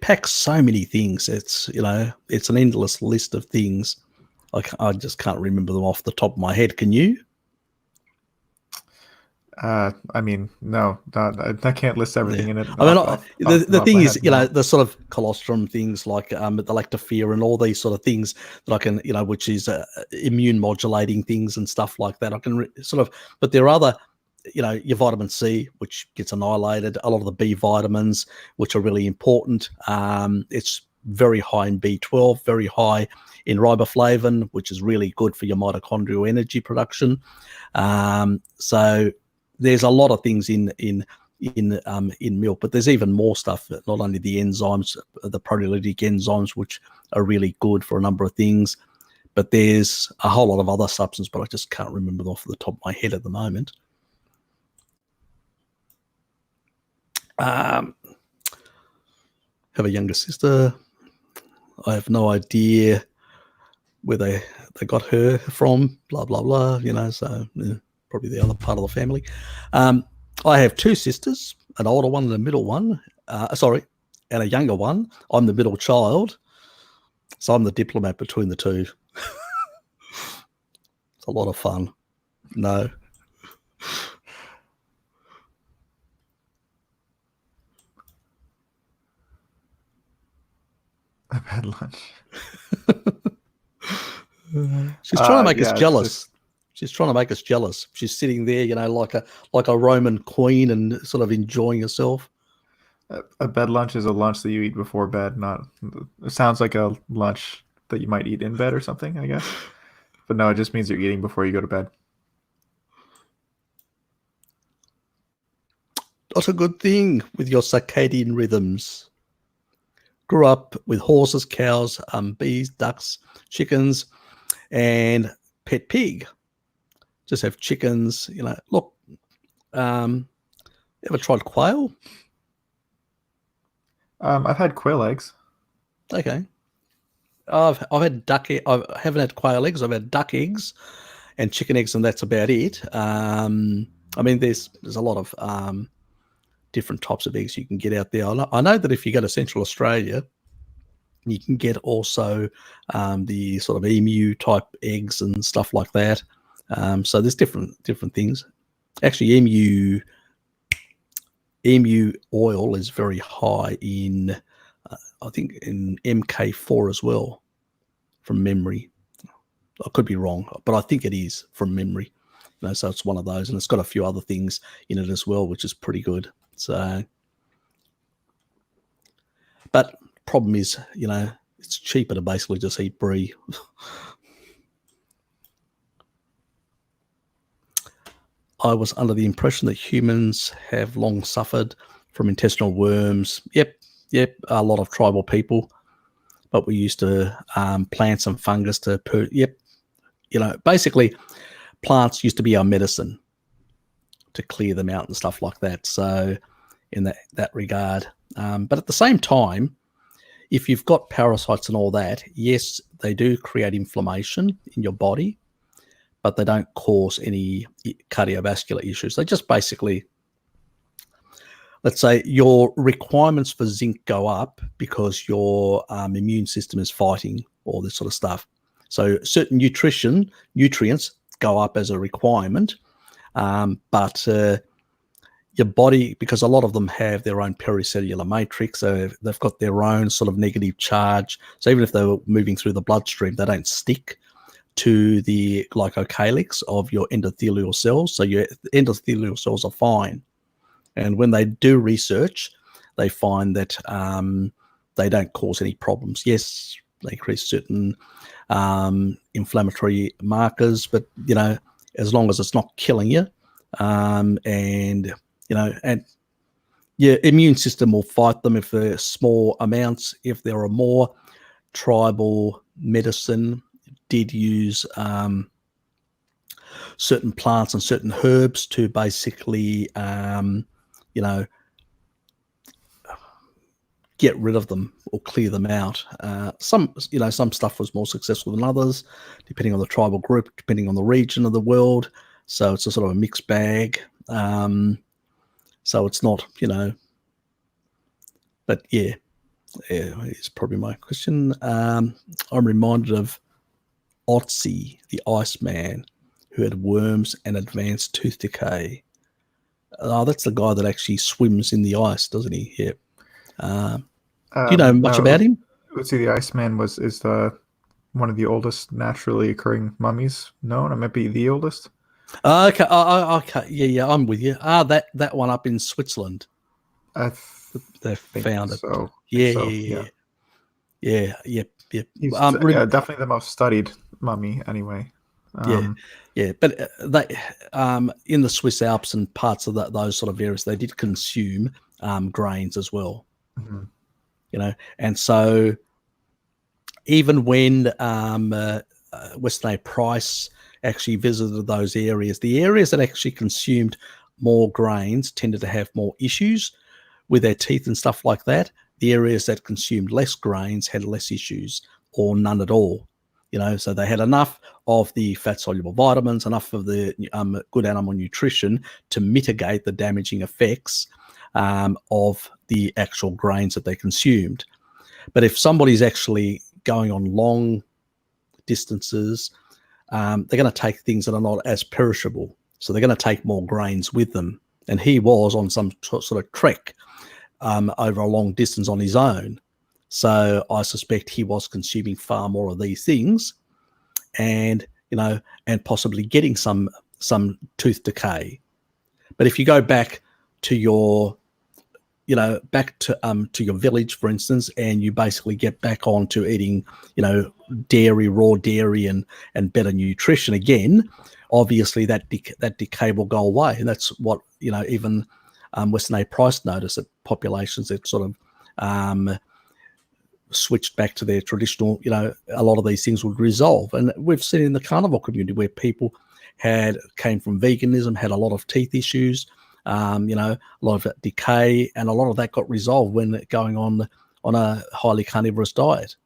packs so many things. It's it's an endless list of things. I just can't remember them off the top of my head. Can you? I mean, no, I can't list everything in it. The thing is, the sort of colostrum things like the lactoferrin and all these sort of things that I can, which is immune modulating things and stuff like that. I can but there are other, your vitamin C, which gets annihilated. A lot of the B vitamins, which are really important. It's very high in B12, very high in riboflavin, which is really good for your mitochondrial energy production. So there's a lot of things in milk, but there's even more stuff. Not only the enzymes, the proteolytic enzymes, which are really good for a number of things, but there's a whole lot of other substances, but I just can't remember them off the top of my head at the moment. Have a younger sister. I have no idea where they got her from. Blah blah blah. So. Yeah. Probably the other part of the family. I have two sisters, an older one and a middle one. And a younger one. I'm the middle child, so I'm the diplomat between the two. It's a lot of fun. No. I've had lunch. She's trying to make us jealous. She's trying to make us jealous. She's sitting there, like a Roman queen and sort of enjoying herself. A bed lunch is a lunch that you eat before bed. It sounds like a lunch that you might eat in bed or something, I guess. But no, it just means you're eating before you go to bed. not a good thing with your circadian rhythms. Grew up with horses, cows, bees, ducks, chickens, and pet pig. Just have chickens, look, ever tried quail? I've had quail eggs. Okay. I've had I haven't had quail eggs. I've had duck eggs and chicken eggs, and that's about it. I mean, there's a lot of different types of eggs you can get out there. I know that if you go to Central Australia, you can get also the sort of emu type eggs and stuff like that. So there's different things. Actually, emu oil is very high in, I think, in MK4 as well, from memory. I could be wrong, but I think it is from memory. So it's one of those, and it's got a few other things in it as well, which is pretty good. So, but problem is, it's cheaper to basically just eat brie. I was under the impression that humans have long suffered from intestinal worms. Yep, a lot of tribal people. But we used to plant some fungus to basically plants used to be our medicine to clear them out and stuff like that. So in that regard. But at the same time, if you've got parasites and all that, yes, they do create inflammation in your body, but they don't cause any cardiovascular issues. They just basically, let's say your requirements for zinc go up because your immune system is fighting all this sort of stuff. So certain nutrients go up as a requirement, but your body, because a lot of them have their own pericellular matrix, so they've got their own sort of negative charge. So even if they were moving through the bloodstream, they don't stick to the glycocalyx of your endothelial cells. So your endothelial cells are fine. And when they do research, they find that they don't cause any problems. Yes, they increase certain inflammatory markers, but, as long as it's not killing you, and your immune system will fight them if they're small amounts. If there are more, tribal medicine did use certain plants and certain herbs to basically, get rid of them or clear them out. Some stuff was more successful than others, depending on the tribal group, depending on the region of the world. So it's a sort of a mixed bag. So it's not, but yeah, it's probably my question. I'm reminded of Otzi, the Iceman, who had worms and advanced tooth decay. Oh, that's the guy that actually swims in the ice, doesn't he? Yeah. Do you know much about him? Let's see. The Iceman is one of the oldest naturally occurring mummies known. It might be the oldest. Okay. Okay. Yeah. I'm with you. That one up in Switzerland. They found it. So. Yeah. He's definitely the most studied mummy, anyway. Yeah. But they in the Swiss Alps and parts of those sort of areas, they did consume grains as well. Mm-hmm. And so even when Weston A. Price actually visited those areas, the areas that actually consumed more grains tended to have more issues with their teeth and stuff like that. The areas that consumed less grains had less issues or none at all. So they had enough of the fat-soluble vitamins, enough of the good animal nutrition to mitigate the damaging effects of the actual grains that they consumed. But if somebody's actually going on long distances, they're going to take things that are not as perishable. So they're going to take more grains with them. And he was on some sort of trek over a long distance on his own. So I suspect he was consuming far more of these things and possibly getting some tooth decay. But if you go back to your your village, for instance, and you basically get back on to eating, dairy, raw dairy and better nutrition again, obviously that decay will go away. And that's what, even Western A. Price noticed that populations that sort of switched back to their traditional, a lot of these things would resolve. And we've seen in the carnivore community where people came from veganism, had a lot of teeth issues, a lot of decay, and a lot of that got resolved when going on a highly carnivorous diet.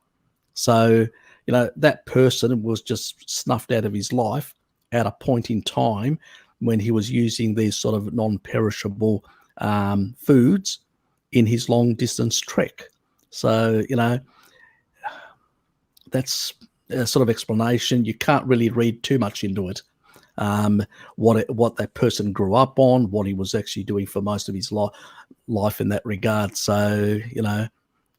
So, that person was just snuffed out of his life at a point in time when he was using these sort of non-perishable foods in his long-distance trek. So, that's a sort of explanation. You can't really read too much into it. What that person grew up on, what he was actually doing for most of his life in that regard. So,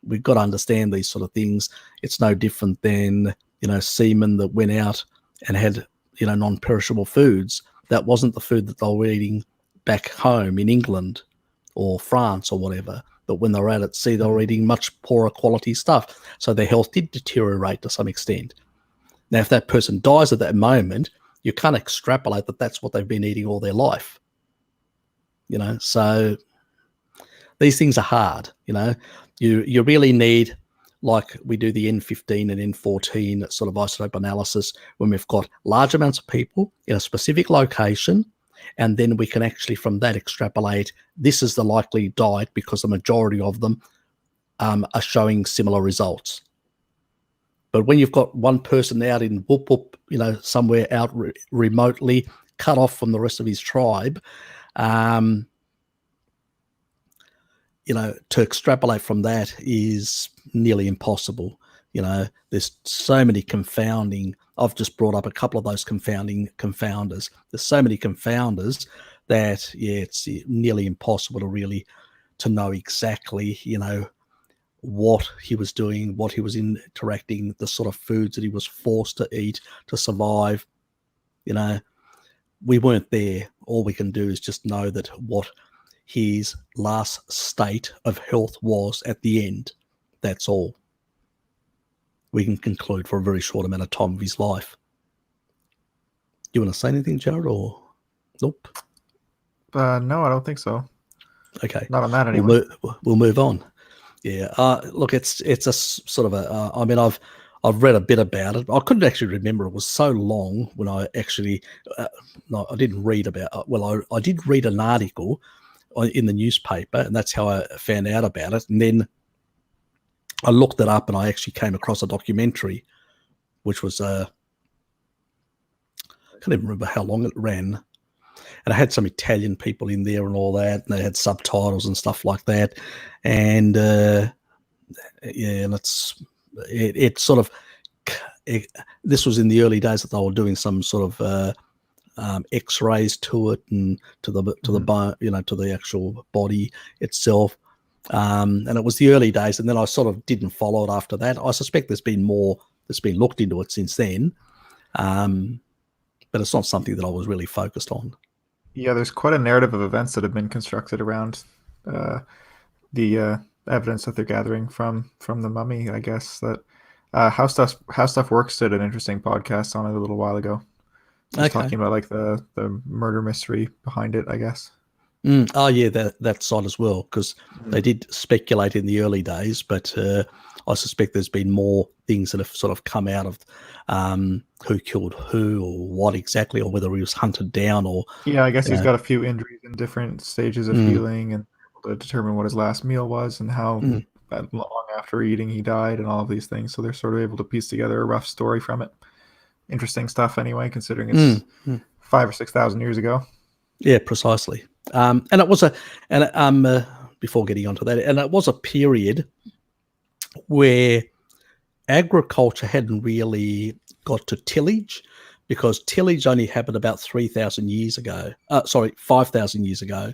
we've got to understand these sort of things. It's no different than, seamen that went out and had, non-perishable foods. That wasn't the food that they were eating back home in England or France or whatever. But when they were out at sea, they were eating much poorer quality stuff. So their health did deteriorate to some extent. Now, if that person dies at that moment, you can't extrapolate that that's what they've been eating all their life. So these things are hard. You really need, like we do the N15 and N14 sort of isotope analysis when we've got large amounts of people in a specific location, and then we can actually from that extrapolate this is the likely diet because the majority of them are showing similar results. But when you've got one person out in whoop whoop, somewhere out remotely, cut off from the rest of his tribe, to extrapolate from that is nearly impossible. There's so many confounding. I've just brought up a couple of those confounders. There's so many confounders that, it's nearly impossible to know exactly, what he was doing, what he was interacting, the sort of foods that he was forced to eat to survive. We weren't there. All we can do is just know that what his last state of health was at the end. That's all we can conclude for a very short amount of time of his life. You want to say anything, Jared, or nope? No, I don't think so. Okay. Not on that anyway. We'll move on. Yeah. Look, it's a sort of a, I've read a bit about it. I couldn't actually remember. It was so long when I actually, no, I didn't read about, I did read an article in the newspaper, and that's how I found out about it. And then I looked it up and I actually came across a documentary, which was, I can't even remember how long it ran. And I had some Italian people in there and all that, and they had subtitles and stuff like that. And and it sort of, this was in the early days that they were doing some sort of X-rays to it and to the bone, to the actual body itself. And it was the early days, and then I sort of didn't follow it after that. I suspect there's been more that's been looked into it since then, but it's not something that I was really focused on. Yeah, there's quite a narrative of events that have been constructed around the evidence that they're gathering from the mummy. I guess that How Stuff Works did an interesting podcast on it a little while ago. Just talking about like the murder mystery behind it, I guess. Oh yeah, that side as well, because they did speculate in the early days, but I suspect there's been more things that have sort of come out of who killed who or what exactly, or whether he was hunted down or. Yeah, I guess he's got a few injuries in different stages of healing, and to determine what his last meal was and how long after eating he died and all of these things. So they're sort of able to piece together a rough story from it. Interesting stuff anyway, considering it's 5,000 or 6,000 years ago. Yeah, precisely. And it was before getting onto that, and it was a period where agriculture hadn't really got to tillage, because tillage only happened about 3,000 years ago. 5,000 years ago.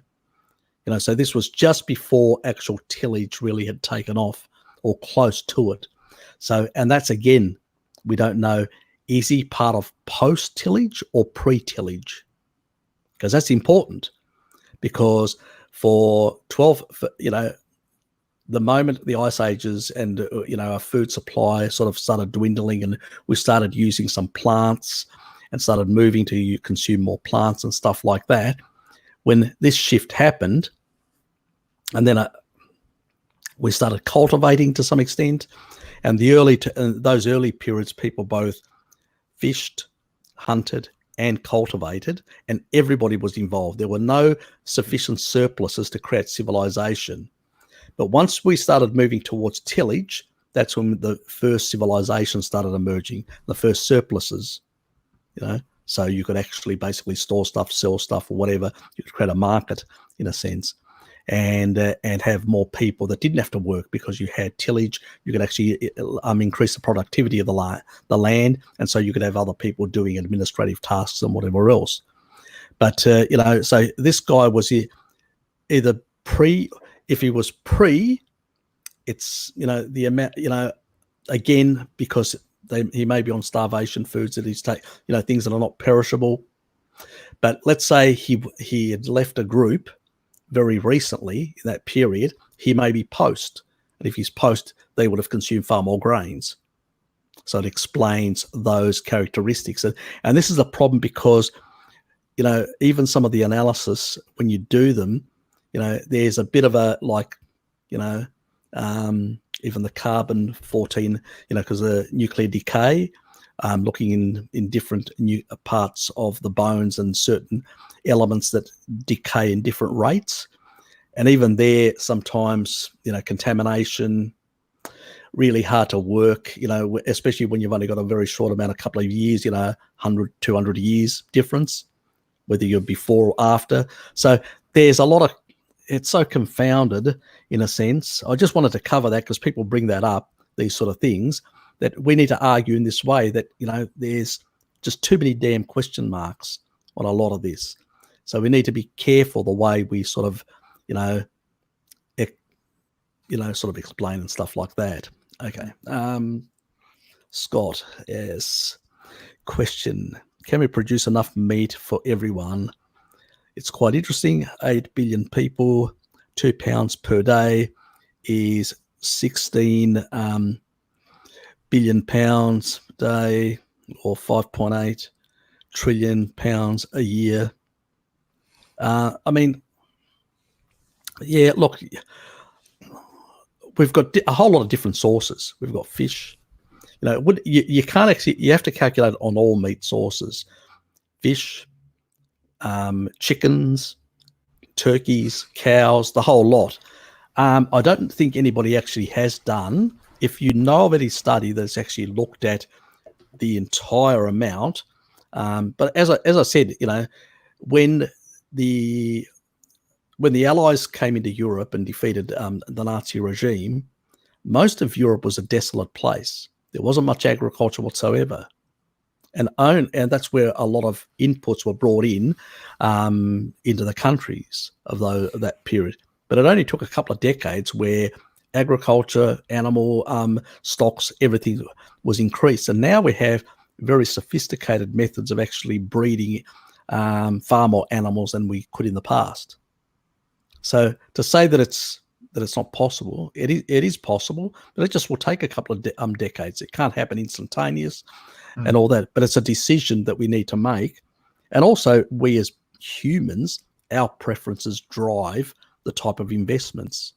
So this was just before actual tillage really had taken off, or close to it. So, and that's again, we don't know, is he part of post-tillage or pre-tillage? Because that's important, because for the moment the ice ages and our food supply sort of started dwindling, and we started using some plants and started moving to consume more plants and stuff like that, when this shift happened, And then we started cultivating to some extent. And those early periods, people both fished, hunted, and cultivated, and everybody was involved. There were no sufficient surpluses to create civilization. But once we started moving towards tillage, that's when the first civilization started emerging, the first surpluses, so you could actually basically store stuff, sell stuff, or whatever. You could create a market in a sense, and have more people that didn't have to work because you had tillage. You could actually increase the productivity of the land, and so you could have other people doing administrative tasks and whatever else. But so this guy was either if he was it's the amount, again, because he may be on starvation foods that he's things that are not perishable. But let's say he had left a group very recently in that period, he may be post. And if he's post, they would have consumed far more grains. So it explains those characteristics. And this is a problem because, even some of the analysis, when you do them, there's a bit of a even the carbon 14, because the nuclear decay, looking in different parts of the bones and certain elements that decay in different rates. And even there, sometimes, contamination, really hard to work, especially when you've only got a very short amount, a couple of years, 100, 200 years difference, whether you're before or after. So there's a lot of, it's so confounded in a sense. I just wanted to cover that because people bring that up, these sort of things, that we need to argue in this way that, there's just too many damn question marks on a lot of this. So we need to be careful the way we sort of, sort of explain and stuff like that. Okay. Scott, yes. Question. Can we produce enough meat for everyone? It's quite interesting. 8 billion people, 2 pounds per day is 16 billion pounds a day, or 5.8 trillion pounds a year. Look, we've got a whole lot of different sources. We've got fish. You can't actually, you have to calculate on all meat sources. Fish, chickens, turkeys, cows, the whole lot. I don't think anybody actually has done, if you know of any study that's actually looked at the entire amount. But as I said, when the Allies came into Europe and defeated the Nazi regime, most of Europe was a desolate place. There wasn't much agriculture whatsoever. And that's where a lot of inputs were brought in into the countries of that period. But it only took a couple of decades where agriculture, animal stocks, everything was increased. And now we have very sophisticated methods of actually breeding far more animals than we could in the past. So to say that it's not possible, it is possible, but it just will take a couple of decades. It can't happen instantaneous. And all that, but it's a decision that we need to make. And also, we as humans, our preferences drive the type of investments.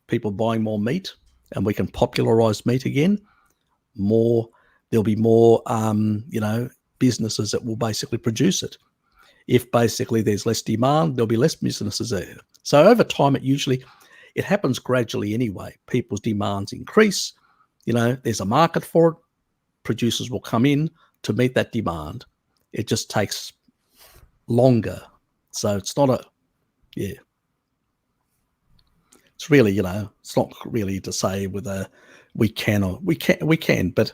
People buying more meat, and we can popularize meat again. There'll be more, businesses that will basically produce it. If basically there's less demand, there'll be less businesses there. So over time, it happens gradually anyway. People's demands increase. There's a market for it. Producers will come in to meet that demand. It just takes longer. So it's not it's really, it's not really to say whether we can or we can, but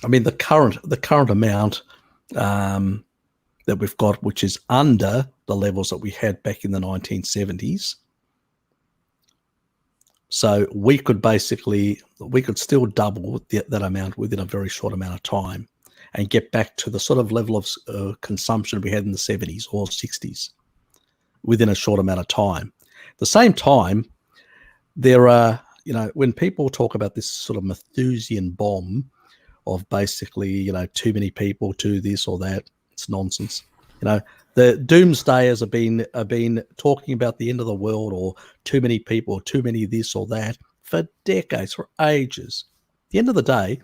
the current amount that we've got, which is under the levels that we had back in the 1970s. So we could still double that amount within a very short amount of time and get back to the sort of level of consumption we had in the 70s or 60s within a short amount of time. At the same time, there are, when people talk about this sort of Malthusian bomb of basically, too many people, too this or that, it's nonsense. You know, the doomsdayers have been talking about the end of the world or too many people or too many this or that for decades, for ages. At the end of the day,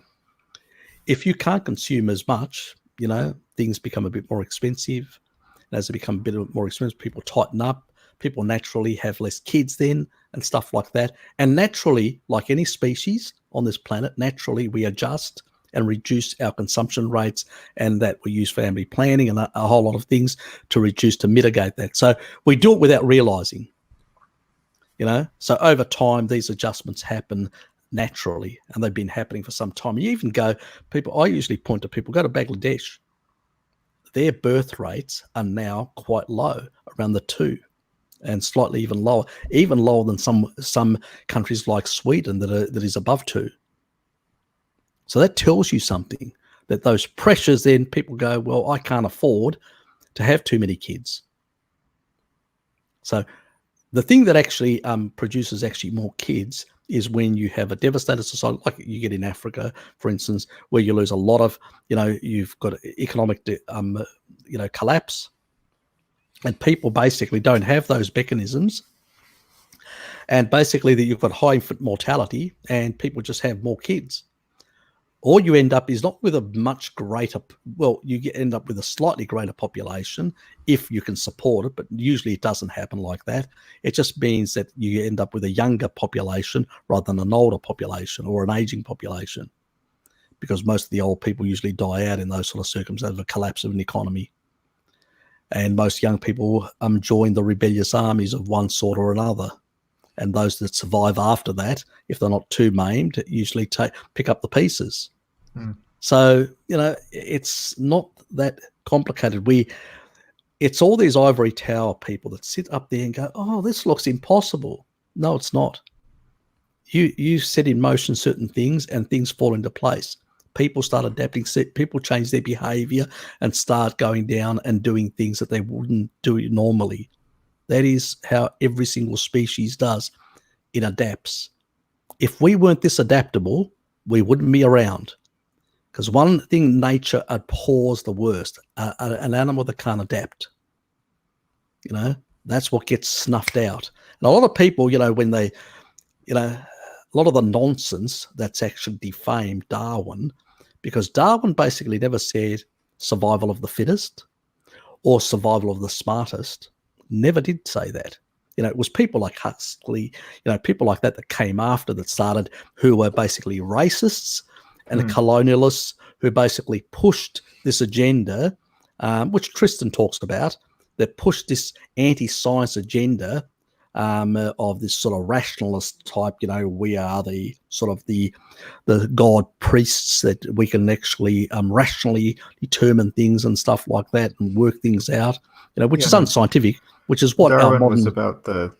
if you can't consume as much, you know, things become a bit more expensive. And as they become a bit more expensive, people tighten up. People naturally have less kids then and stuff like that. And naturally, like any species on this planet, naturally we adjust and reduce our consumption rates, and that we use family planning and a whole lot of things to reduce, to mitigate that. So we do it without realizing, you know. So over time, these adjustments happen naturally, and they've been happening for some time. You even go, I usually point to people, go to Bangladesh. Their birth rates are now quite low, around the 2, and slightly even lower than some countries like Sweden that is above 2. So that tells you something, that those pressures, then people go, well, I can't afford to have too many kids. So the thing that actually produces actually more kids is when you have a devastated society, like you get in Africa, for instance, where you lose a lot of, you know, you've got economic, collapse, and people basically don't have those mechanisms. And basically that you've got high infant mortality and people just have more kids. All you end up is not with a much greater, end up with a slightly greater population if you can support it, but usually it doesn't happen like that. It just means that you end up with a younger population rather than an older population or an aging population, because most of the old people usually die out in those sort of circumstances of a collapse of an economy. And most young people join the rebellious armies of one sort or another. And those that survive after that, if they're not too maimed, usually pick up the pieces. So, you know, it's not that complicated. It's all these ivory tower people that sit up there and go, oh, this looks impossible. No, it's not. You set in motion certain things and things fall into place. People start adapting, people change their behavior and start going down and doing things that they wouldn't do normally. That is how every single species does. It adapts. If we weren't this adaptable, we wouldn't be around. Because one thing nature abhors the worst, an animal that can't adapt. You know, that's what gets snuffed out. And a lot of people, you know, when they, you know, a lot of the nonsense that's actually defamed Darwin, because Darwin basically never said survival of the fittest or survival of the smartest. Never did say that. You know, it was people like Huxley, you know, people like that came after, that started, who were basically racists and the colonialists, who basically pushed this agenda, which Tristan talks about, that pushed this anti-science agenda of this sort of rationalist type. You know, we are the sort of the god priests, that we can actually rationally determine things and stuff like that and work things out, you know, which is unscientific. Which is what Darwin was about, the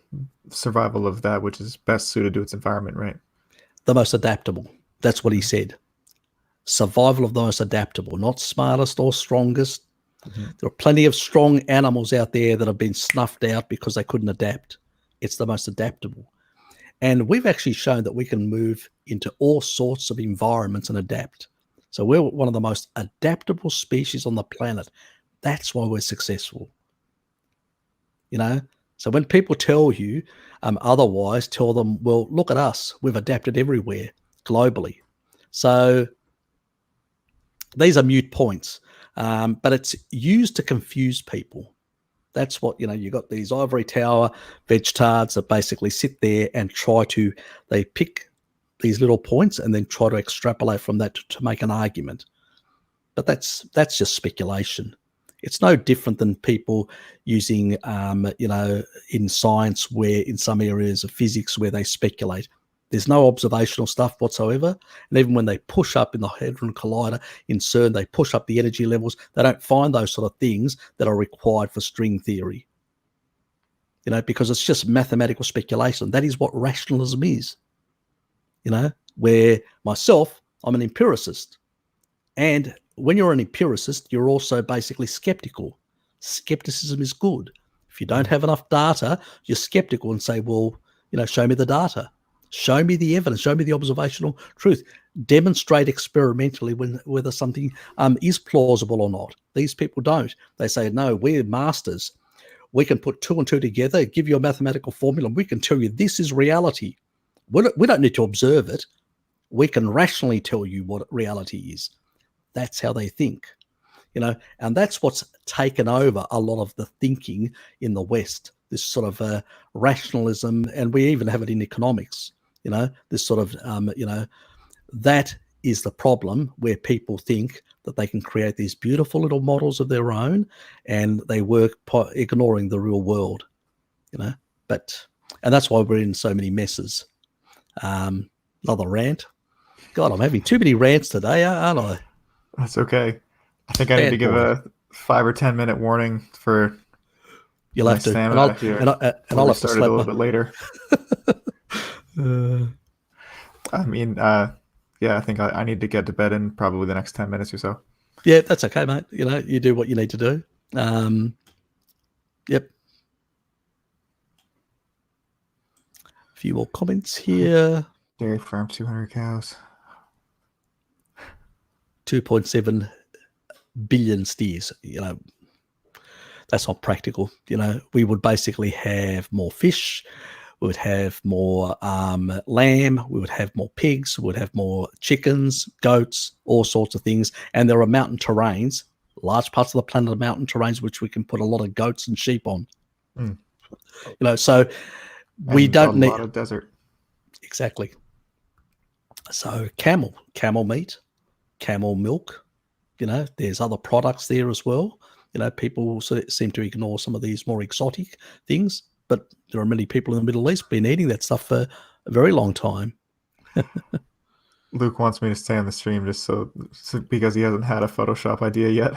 survival of that which is best suited to its environment, right? The most adaptable. That's what he said. Survival of the most adaptable, not smartest or strongest. There are plenty of strong animals out there that have been snuffed out because they couldn't adapt. It's the most adaptable. And we've actually shown that we can move into all sorts of environments and adapt. So we're one of the most adaptable species on the planet. That's why we're successful. You know, so when people tell you otherwise, tell them, well, look at us. We've adapted everywhere globally. So these are moot points, but it's used to confuse people. That's what, you know, you got these ivory tower vegetards that basically sit there and they pick these little points and then try to extrapolate from that to make an argument. But that's just speculation. It's no different than people using, you know, in science, where in some areas of physics where they speculate. There's no observational stuff whatsoever. And even when they push up in the Hadron Collider in CERN, they push up the energy levels, they don't find those sort of things that are required for string theory. You know, because it's just mathematical speculation. That is what rationalism is. You know, where myself, I'm an empiricist. And when you're an empiricist, you're also basically skeptical. Skepticism is good. If you don't have enough data, you're skeptical and say, well, you know, show me the data. Show me the evidence. Show me the observational truth. Demonstrate experimentally whether something is plausible or not. These people don't. They say, no, we're masters. We can put 2 and 2 together, give you a mathematical formula, and we can tell you this is reality. We don't need to observe it. We can rationally tell you what reality is. That's how they think, and that's what's taken over a lot of the thinking in the West, this sort of rationalism, and we even have it in economics, this sort of, that is the problem, where people think that they can create these beautiful little models of their own and they work ignoring the real world, and that's why we're in so many messes. Another rant. God, I'm having too many rants today, aren't I? That's okay. I think I need to give a 5 or 10 minute warning for you'll have to, and I'll have to start it a little bit later. Yeah, I think I need to get to bed in probably the next 10 minutes or so. Yeah, that's okay, mate. You do what you need to do. Yep. A few more comments here. Dairy farm, 200 cows. 2.7 billion steers. That's not practical. We would basically have more fish. We would have more lamb. We would have more pigs. We would have more chickens, goats, all sorts of things. And there are mountain terrains, large parts of the planet are mountain terrains, which we can put a lot of goats and sheep on. So we don't need a lot of desert. Exactly. So camel meat, camel milk. There's other products there as well. People seem to ignore some of these more exotic things, but there are many people in the Middle East been eating that stuff for a very long time. Luke wants me to stay on the stream just so because he hasn't had a Photoshop idea yet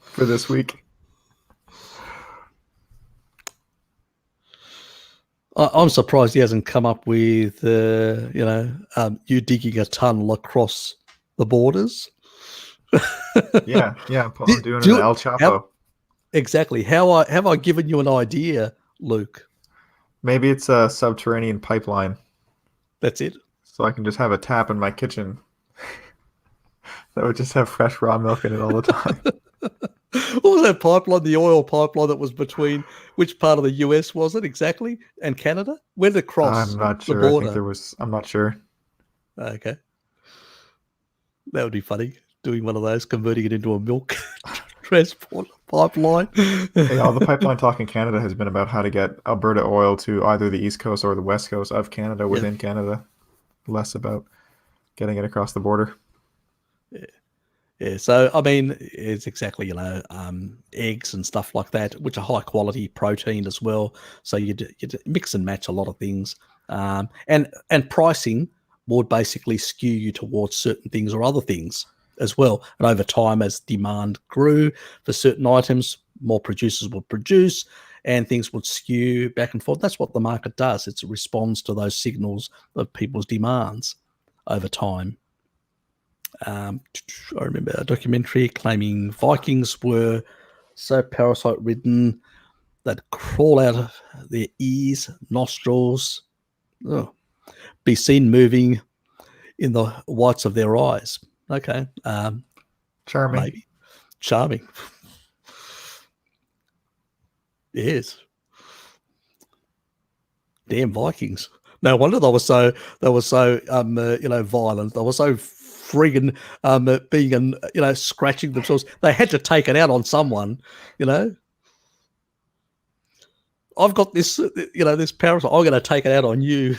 for this week. I'm surprised he hasn't come up with, you digging a tunnel across the borders. yeah. I'm doing an El Chapo. Exactly. Have I given you an idea, Luke? Maybe it's a subterranean pipeline. That's it. So I can just have a tap in my kitchen that would just have fresh raw milk in it all the time. What was that pipeline? The oil pipeline that was between which part of the US was it exactly? And Canada? Where did it cross? I'm not sure. The border? I think I'm not sure. Okay. That would be funny. Doing one of those, converting it into a milk transport pipeline. All the pipeline talk in Canada has been about how to get Alberta oil to either the east coast or the west coast of Canada within Canada. Less about getting it across the border. Yeah. So, I mean, it's exactly, eggs and stuff like that, which are high quality protein as well. So you mix and match a lot of things. And pricing would basically skew you towards certain things or other things as well. And over time, as demand grew for certain items, more producers would produce and things would skew back and forth. That's what the market does. It responds to those signals of people's demands over time. I remember a documentary claiming Vikings were so parasite-ridden that crawl out of their ears, nostrils, be seen moving in the whites of their eyes. Okay. Charming. Maybe. Charming. Yes. Damn Vikings. No wonder they were so violent. They were so friggin' being scratching themselves. They had to take it out on someone, I've got this, this parasite. I'm going to take it out on you.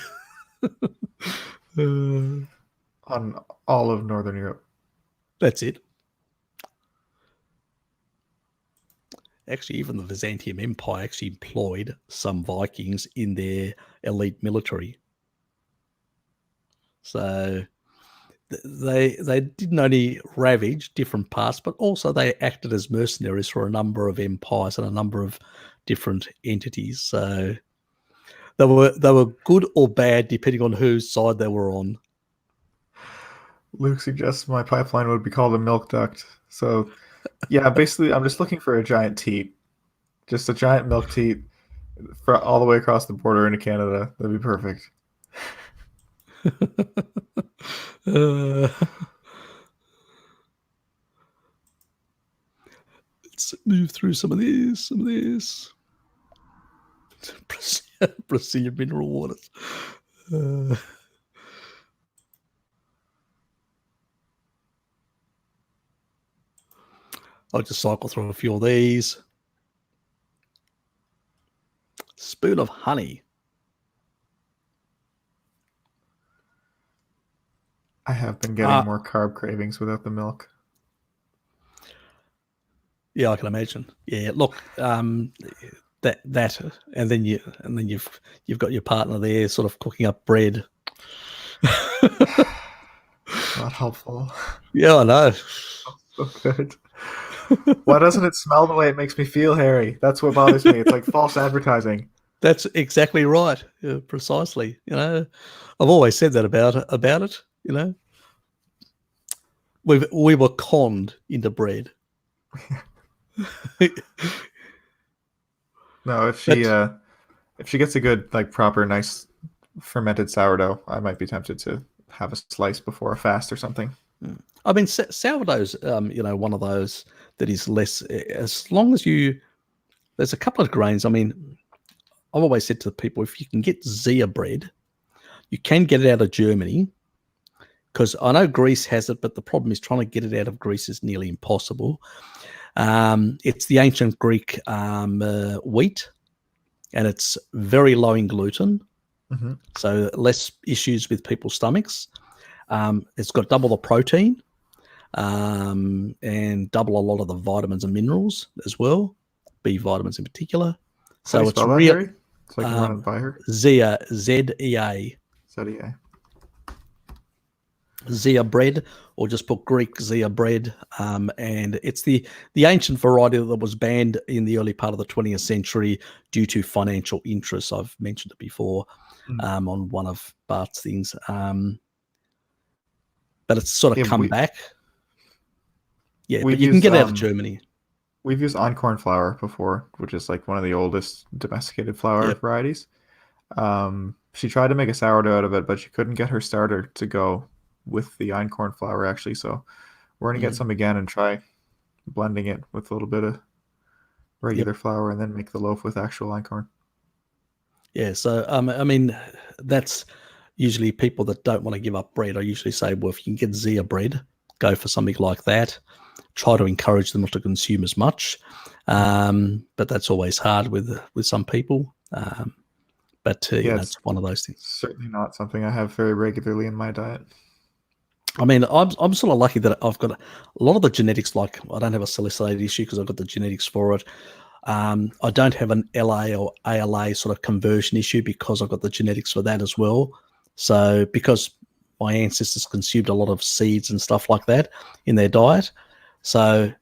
On all of Northern Europe. That's it. Actually, even the Byzantium Empire actually employed some Vikings in their elite military. So they didn't only ravage different parts, but also they acted as mercenaries for a number of empires and a number of different entities. So they were good or bad depending on whose side they were on. Luke suggests my pipeline would be called a milk duct. So, yeah, basically, I'm just looking for a giant teat. Just a giant milk teat for all the way across the border into Canada. That'd be perfect. Let's move through some of this. Brazilian mineral waters. I'll just cycle through a few of these. Spoon of honey. I have been getting more carb cravings without the milk. Yeah, I can imagine. Yeah, look, that, and then you've got your partner there, sort of cooking up bread. Not helpful. Yeah, I know. So good. Why doesn't it smell the way it makes me feel, Harry? That's what bothers me. It's like false advertising. That's exactly right. Precisely. You know, I've always said that about it. You know, we were conned into bread. No, if she gets a good, like, proper, nice fermented sourdough, I might be tempted to have a slice before a fast or something. I mean, sourdough's, one of those that is less, as long as there's a couple of grains. I mean, I've always said to people, if you can get Zea bread, you can get it out of Germany, because I know Greece has it, but the problem is trying to get it out of Greece is nearly impossible. It's the ancient Greek wheat, and it's very low in gluten, so less issues with people's stomachs. It's got double the protein, and double a lot of the vitamins and minerals as well, B vitamins in particular. So it's real. So I can run it by her. Zea, Z-E-A. Z-E-A. Zea bread, or just put Greek Zea bread, and it's the ancient variety that was banned in the early part of the 20th century due to financial interests. I've mentioned it before on one of Bart's things, but it's sort of come back. Yeah, but you can get it out of Germany. We've used einkorn flour before, which is like one of the oldest domesticated flour varieties. She tried to make a sourdough out of it, but she couldn't get her starter to go with the einkorn flour, actually. So we're going to get some again and try blending it with a little bit of regular flour and then make the loaf with actual einkorn. Yeah, so I mean, that's usually people that don't want to give up bread. I usually say, well, if you can get Zea bread, go for something like that. Try to encourage them not to consume as much, but that's always hard with some people. But it's one of those things. Certainly not something I have very regularly in my diet. I mean, I'm sort of lucky that I've got a lot of the genetics. Like, I don't have a salicylate issue because I've got the genetics for it. I don't have an LA or ALA sort of conversion issue because I've got the genetics for that as well. So because my ancestors consumed a lot of seeds and stuff like that in their diet. So,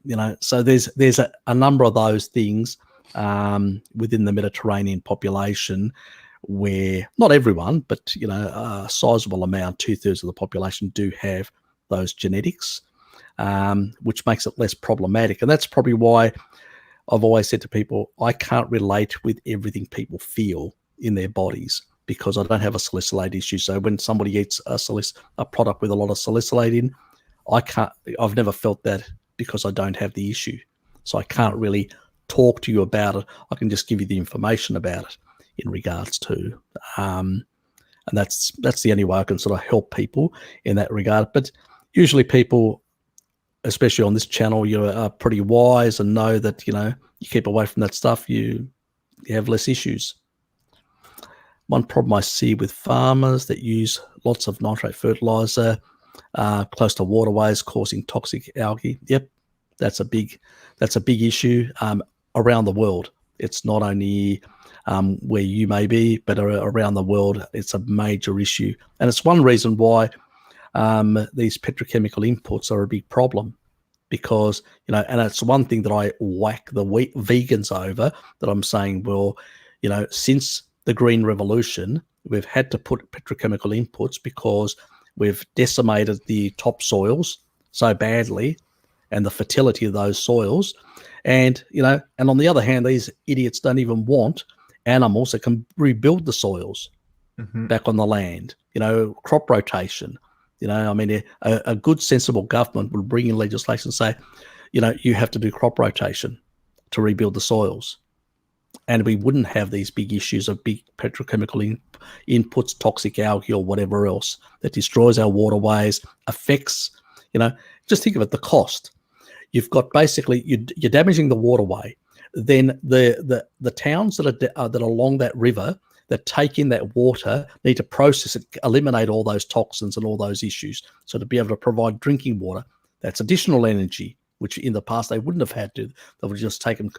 so there's a number of those things within the Mediterranean population where not everyone, but, a sizable amount, 2/3 of the population do have those genetics, which makes it less problematic. And that's probably why I've always said to people, I can't relate with everything people feel in their bodies because I don't have a salicylate issue. So when somebody eats a product with a lot of salicylate in, I've never felt that because I don't have the issue. So I can't really talk to you about it. I can just give you the information about it in regards to, and that's the only way I can sort of help people in that regard. But usually people, especially on this channel, you are pretty wise and know that, you keep away from that stuff, you have less issues. One problem I see with farmers that use lots of nitrate fertilizer close to waterways causing toxic algae. Yep, that's a big issue around the world. It's not only where you may be, but around the world, it's a major issue. And it's one reason why these petrochemical inputs are a big problem, because, and it's one thing that I whack the vegans over, that I'm saying, well, since the Green Revolution, we've had to put petrochemical inputs because we've decimated the topsoils so badly and the fertility of those soils. And, and on the other hand, these idiots don't even want animals that can rebuild the soils. back on the land, crop rotation. I mean, a good, sensible government would bring in legislation and say, you have to do crop rotation to rebuild the soils. And we wouldn't have these big issues of big petrochemical inputs, toxic algae or whatever else that destroys our waterways, affects, just think of it, the cost. You've got basically, you're damaging the waterway. Then the towns that are along that river that take in that water need to process it, eliminate all those toxins and all those issues. So to be able to provide drinking water, that's additional energy, which in the past they wouldn't have had to. They would have just taken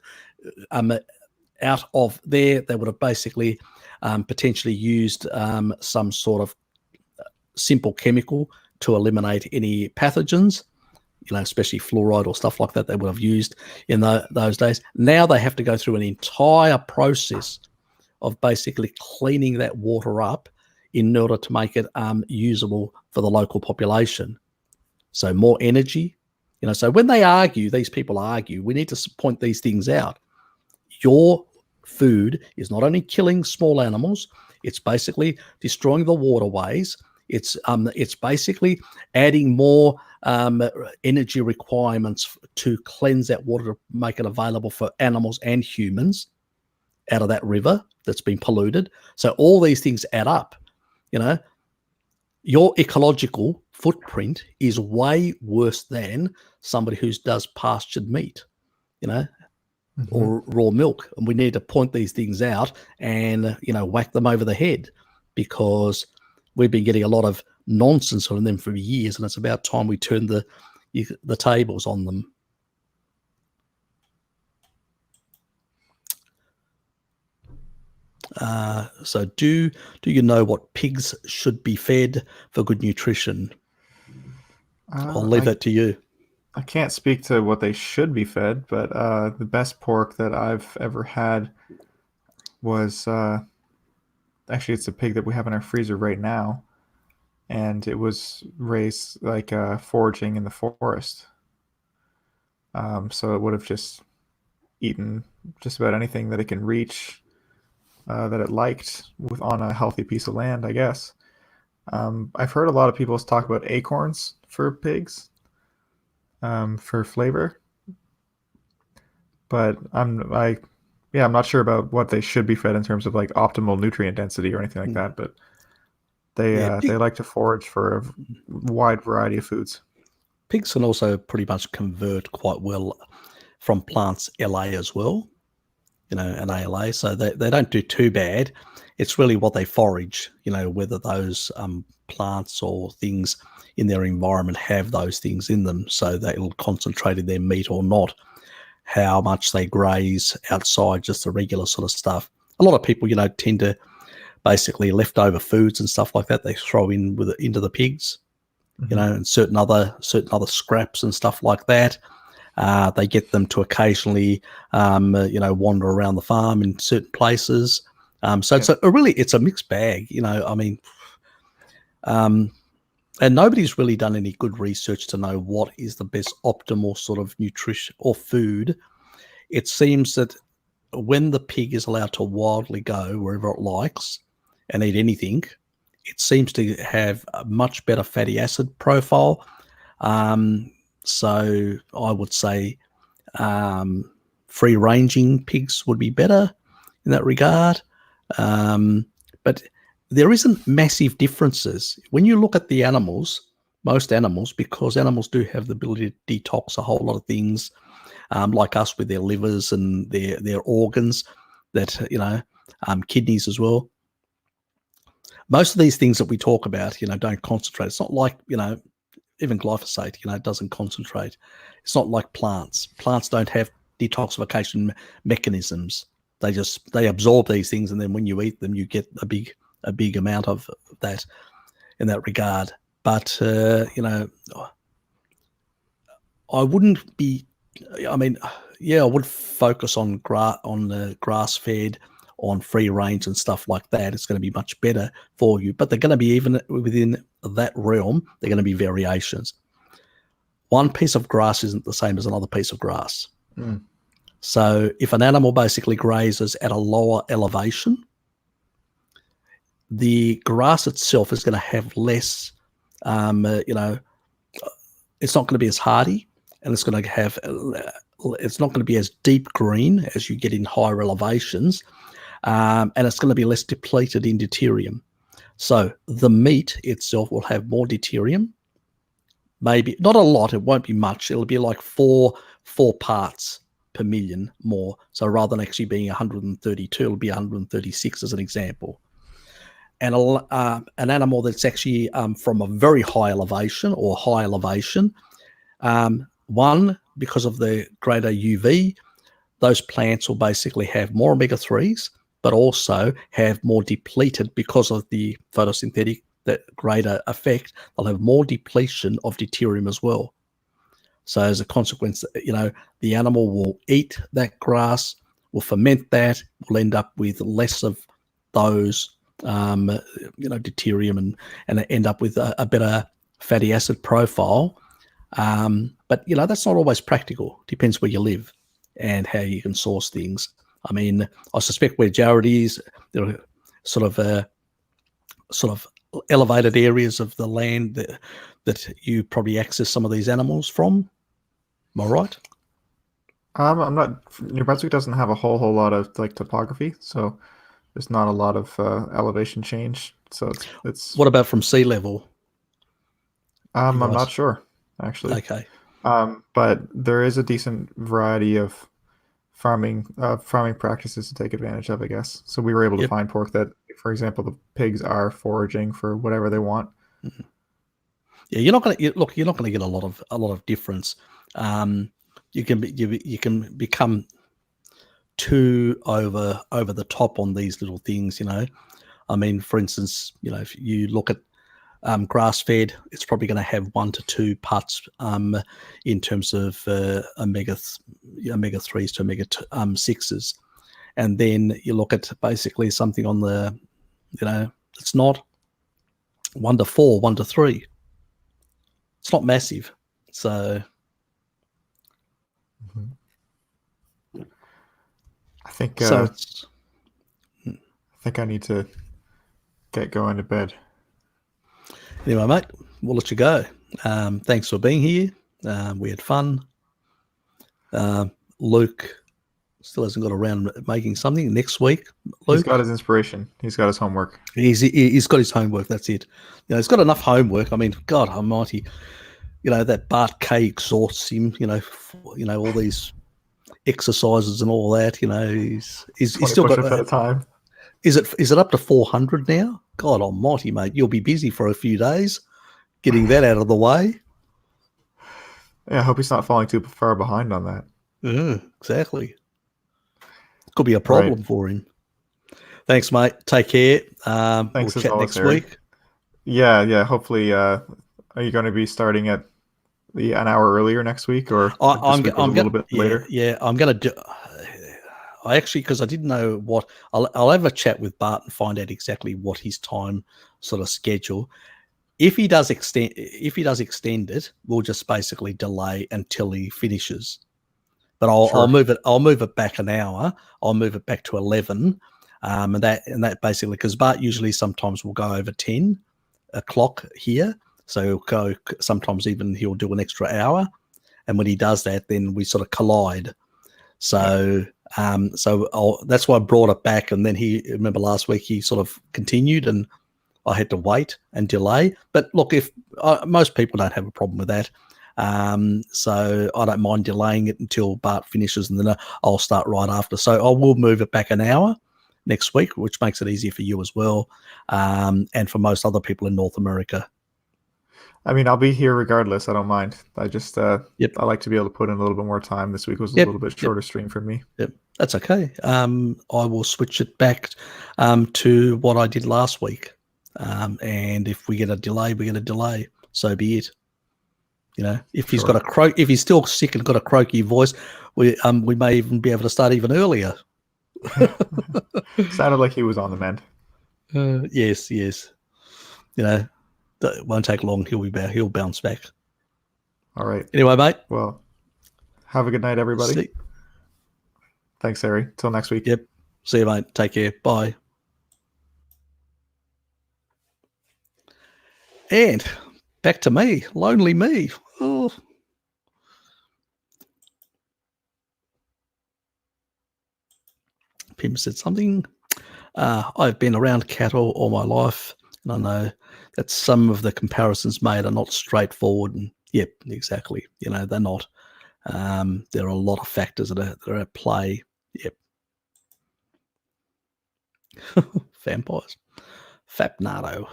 out of there. They would have basically potentially used some sort of simple chemical to eliminate any pathogens, especially fluoride or stuff like that they would have used in those days. Now they have to go through an entire process of basically cleaning that water up in order to make it usable for the local population. So more energy, so when they argue, these people argue, we need to point these things out. Your food is not only killing small animals, it's basically destroying the waterways. It's basically adding more energy requirements to cleanse that water to make it available for animals and humans out of that river that's been polluted. So all these things add up. Your ecological footprint is way worse than somebody who does pastured meat, or raw milk. And we need to point these things out and, whack them over the head, because we've been getting a lot of nonsense on them for years, and it's about time we turn the tables on them. So do you know what pigs should be fed for good nutrition? I'll leave that to you. I can't speak to what they should be fed, but the best pork that I've ever had was actually, it's a pig that we have in our freezer right now, and it was raised like foraging in the forest. So it would have just eaten just about anything that it can reach that it liked on a healthy piece of land, I guess. I've heard a lot of people talk about acorns for pigs for flavor, but I'm not sure about what they should be fed in terms of like optimal nutrient density or anything like that. But they like to forage for a wide variety of foods. Pigs can also pretty much convert quite well from plants LA as well, and ALA, so they don't do too bad. It's really what they forage, whether those plants or things in their environment have those things in them, so they'll concentrate in their meat or not, how much they graze outside, just the regular sort of stuff. A lot of people, tend to basically leftover foods and stuff like that, they throw into the pigs, and certain other scraps and stuff like that. They get them to occasionally, wander around the farm in certain places. So it's a mixed bag, and nobody's really done any good research to know what is the best optimal sort of nutrition or food. It seems that when the pig is allowed to wildly go wherever it likes and eat anything, it seems to have a much better fatty acid profile. So I would say free-ranging pigs would be better in that regard. But there isn't massive differences. When you look at the animals, most animals, because animals do have the ability to detox a whole lot of things, like us with their livers and their organs, that, kidneys as well. Most of these things that we talk about, don't concentrate. It's not like, even glyphosate, it doesn't concentrate. It's not like plants. Plants don't have detoxification mechanisms. They absorb these things, and then when you eat them, you get a big amount of that in that regard. But I wouldn't be. I would focus on the grass-fed, on free range and stuff like that. It's going to be much better for you. But they're going to be, even within that realm, they're going to be variations. One piece of grass isn't the same as another piece of grass. So if an animal basically grazes at a lower elevation, the grass itself is going to have less, it's not going to be as hardy, and it's going to have, it's not going to be as deep green as you get in higher elevations, and it's going to be less depleted in deuterium. So the meat itself will have more deuterium, maybe not a lot, it won't be much, it'll be like four parts per million more. So rather than actually being 132, it'll be 136 as an example. And an animal that's actually from a very high elevation or high elevation, one, because of the greater UV, those plants will basically have more omega-3s, but also have more depleted because of the photosynthetic, that greater effect. They'll have more depletion of deuterium as well. So as a consequence, the animal will eat that grass, will ferment that, will end up with less of those, deuterium, and end up with a better fatty acid profile. But that's not always practical. Depends where you live and how you can source things. I mean, I suspect where Jared is, there are sort of elevated areas of the land that you probably access some of these animals from. Am I right? I'm not. New Brunswick doesn't have a whole lot of topography, so there's not a lot of elevation change. So it's. What about from sea level? I'm not sure, actually. Okay. But there is a decent variety of farming practices to take advantage of, I guess. So we were able to find pork that, for example, the pigs are foraging for whatever they want. Mm-hmm. Yeah, you're not going to get a lot of difference. You can become too over the top on these little things. I mean, for instance, if you look at grass fed, it's probably going to have 1 to 2 parts in terms of omega 3s to omega 6s, and then you look at basically something on the, it's not 1 to 4, 1 to 3. It's not massive, so. I think So I think I need to get going to bed. Anyway, mate, we'll let you go. Thanks for being here. We had fun. Luke still hasn't got around making something next week. Luke, he's got his inspiration. He's got his homework. He's got his homework. That's it. He's got enough homework. I mean, God Almighty, that Bart K exhausts him. All these exercises and all that. He's still got at a time. Is it up to 400 now? God Almighty, mate, you'll be busy for a few days getting that out of the way. Yeah, I hope he's not falling too far behind on that. Yeah, exactly. Could be a problem for him. Thanks, mate. Take care. Thanks, we'll chat next Harry. week. Yeah. Hopefully, are you going to be starting at an hour earlier next week, or I'm a little bit later? Yeah, I'm going to do. I actually, because I didn't know what, I'll have a chat with Bart and find out exactly what his time sort of schedule. If he does extend it, we'll just basically delay until he finishes. But I'll move it back an hour. I'll move it back to 11, and that basically, because Bart usually sometimes will go over 10 o'clock here, so he'll go. Sometimes even he'll do an extra hour, and when he does that, then we sort of collide. So. That's why I brought it back, and then remember last week he sort of continued, and I had to wait and delay. But look, if most people don't have a problem with that, so I don't mind delaying it until Bart finishes, and then I'll start right after. So I will move it back an hour next week, which makes it easier for you as well, and for most other people in North America. I mean, I'll be here regardless. I don't mind. I just, I like to be able to put in a little bit more time. This week was a little bit shorter stream for me. Yep, that's okay. I will switch it back to what I did last week. And if we get a delay, we get a delay. So be it. If he's got if he's still sick and got a croaky voice, we may even be able to start even earlier. Sounded like he was on the mend. Yes. It won't take long. He'll bounce back. All right. Anyway, mate. Well, have a good night, everybody. Thanks, Harry. Till next week. Yep. See you, mate. Take care. Bye. And back to me, lonely me. Oh. Pim said something. I've been around cattle all my life, and I know that some of the comparisons made are not straightforward. And yep, exactly. They're not. There are a lot of factors that are at play. Yep. Vampires. Fapnado.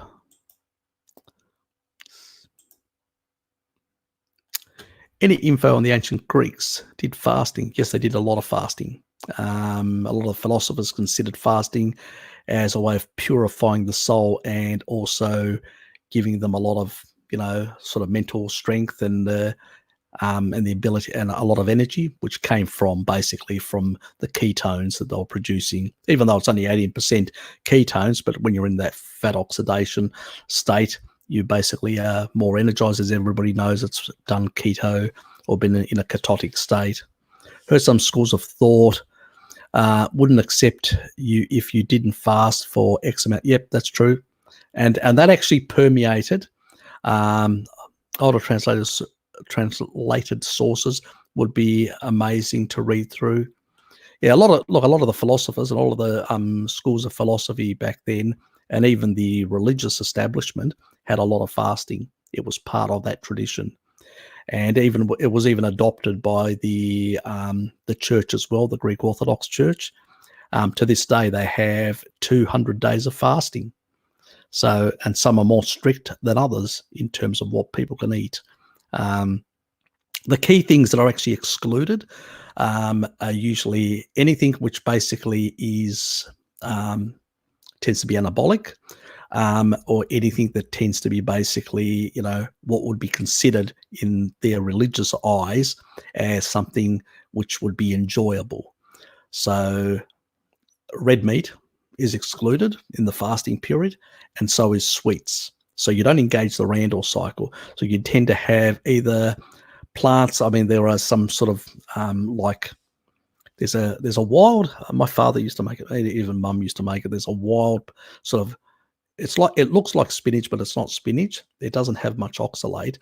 Any info on the ancient Greeks? Did fasting? Yes, they did a lot of fasting. A lot of philosophers considered fasting as a way of purifying the soul and also giving them a lot of, sort of mental strength and the ability and a lot of energy, which came from basically from the ketones that they were producing, even though it's only 18% ketones. But when you're in that fat oxidation state, you basically are more energized, as everybody knows it's done keto or been in a ketotic state. Heard some schools of thought wouldn't accept you if you didn't fast for X amount. Yep, that's true. And that actually permeated. Older translated sources would be amazing to read through. Yeah, a lot of the philosophers and all of the schools of philosophy back then, and even the religious establishment, had a lot of fasting. It was part of that tradition, and it was even adopted by the church as well, the Greek Orthodox Church. To this day, they have 200 days of fasting. So, and some are more strict than others in terms of what people can eat. The key things that are actually excluded are usually anything which basically is tends to be anabolic, or anything that tends to be basically, what would be considered in their religious eyes as something which would be enjoyable. So red meat is excluded in the fasting period, and so is sweets. So you don't engage the Randall cycle. So you tend to have either plants. I mean, there are some sort of like there's a wild. My father used to make it. Even Mum used to make it. There's a wild sort of. It looks like spinach, but it's not spinach. It doesn't have much oxalate,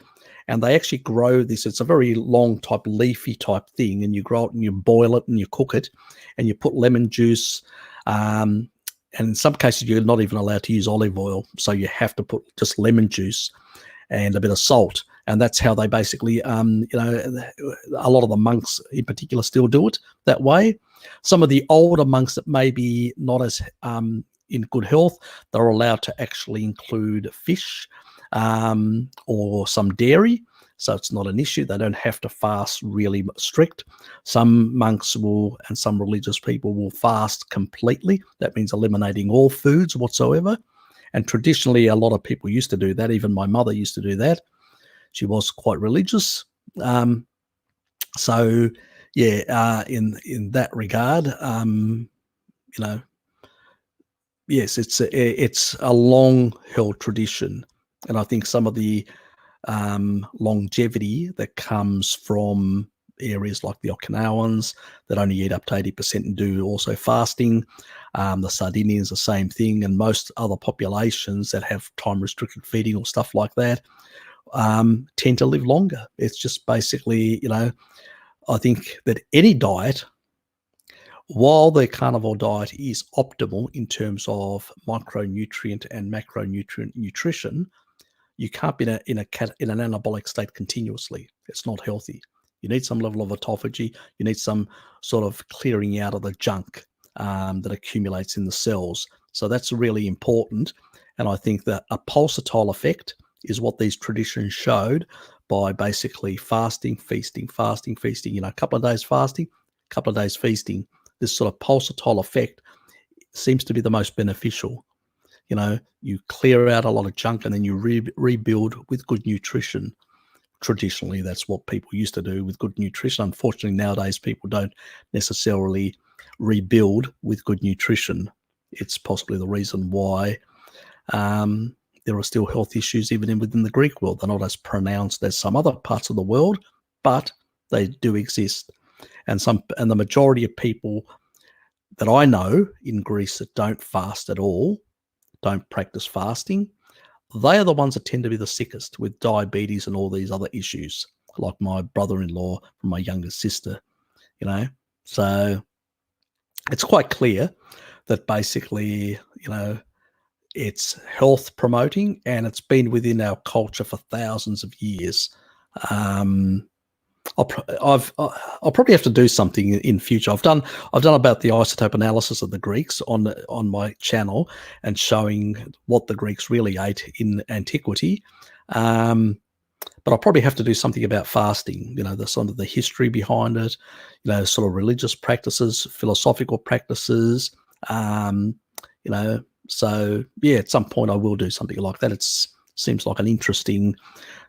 and they actually grow this. It's a very long type, leafy type thing, and you grow it and you boil it and you cook it, and you put lemon juice. And in some cases, you're not even allowed to use olive oil, so you have to put just lemon juice and a bit of salt. And that's how they basically, a lot of the monks in particular still do it that way. Some of the older monks that may be not as in good health, they're allowed to actually include fish or some dairy. So it's not an issue. They don't have to fast really strict. Some monks will, and some religious people will fast completely. That means eliminating all foods whatsoever. And traditionally, a lot of people used to do that. Even my mother used to do that. She was quite religious. So, yeah, in that regard, yes, it's a long-held tradition. And I think some of the longevity that comes from areas like the Okinawans that only eat up to 80% and do also fasting. The Sardinians, the same thing, and most other populations that have time-restricted feeding or stuff like that tend to live longer. It's just basically, I think that any diet, while the carnivore diet is optimal in terms of micronutrient and macronutrient nutrition, you can't be in an anabolic state continuously. It's not healthy. You need some level of autophagy. You need some sort of clearing out of the junk that accumulates in the cells. So that's really important. And I think that a pulsatile effect is what these traditions showed by basically fasting, feasting, a couple of days fasting, a couple of days feasting. This sort of pulsatile effect seems to be the most beneficial. You clear out a lot of junk and then you rebuild with good nutrition. Traditionally, that's what people used to do with good nutrition. Unfortunately, nowadays, people don't necessarily rebuild with good nutrition. It's possibly the reason why there are still health issues even within the Greek world. They're not as pronounced as some other parts of the world, but they do exist. And the majority of people that I know in Greece that don't fast at all, don't practice fasting, they are the ones that tend to be the sickest with diabetes and all these other issues, like my brother-in-law from my younger sister, you know. So it's quite clear that basically, you know, it's health promoting, and it's been within our culture for thousands of years. I'll probably have to do something in future. I've done about the isotope analysis of the Greeks on my channel, and showing what the Greeks really ate in antiquity. But I'll probably have to do something about fasting. You know, the sort of the history behind it. You know, sort of religious practices, philosophical practices. You know, so yeah, at some point I will do something like that. It seems like an interesting.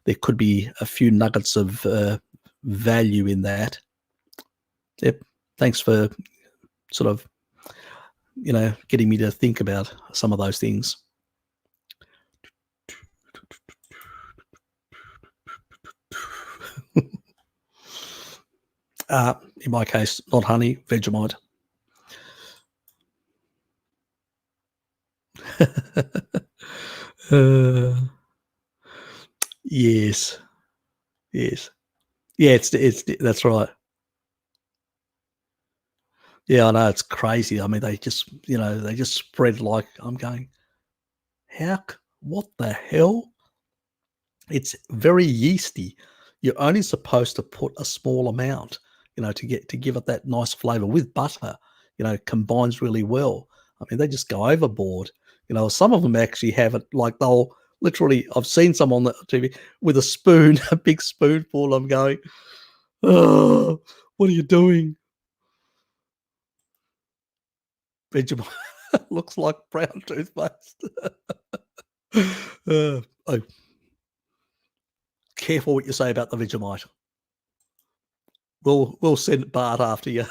There could be a few nuggets of value in that. Yep. Thanks for sort of, you know, getting me to think about some of those things. In my case, not honey, Vegemite. Yes. Yeah, it's that's right. Yeah, I know, it's crazy. I mean, they just, you know, they just spread like, I'm going, what the hell? It's very yeasty. You're only supposed to put a small amount, you know, to give it that nice flavor. With butter, you know, combines really well. I mean, they just go overboard. You know, some of them actually have it like they'll literally, I've seen some on the TV with a spoon, a big spoonful. I'm going, oh, what are you doing? Vegemite looks like brown toothpaste. Oh, careful what you say about the Vegemite. We'll send Bart after you.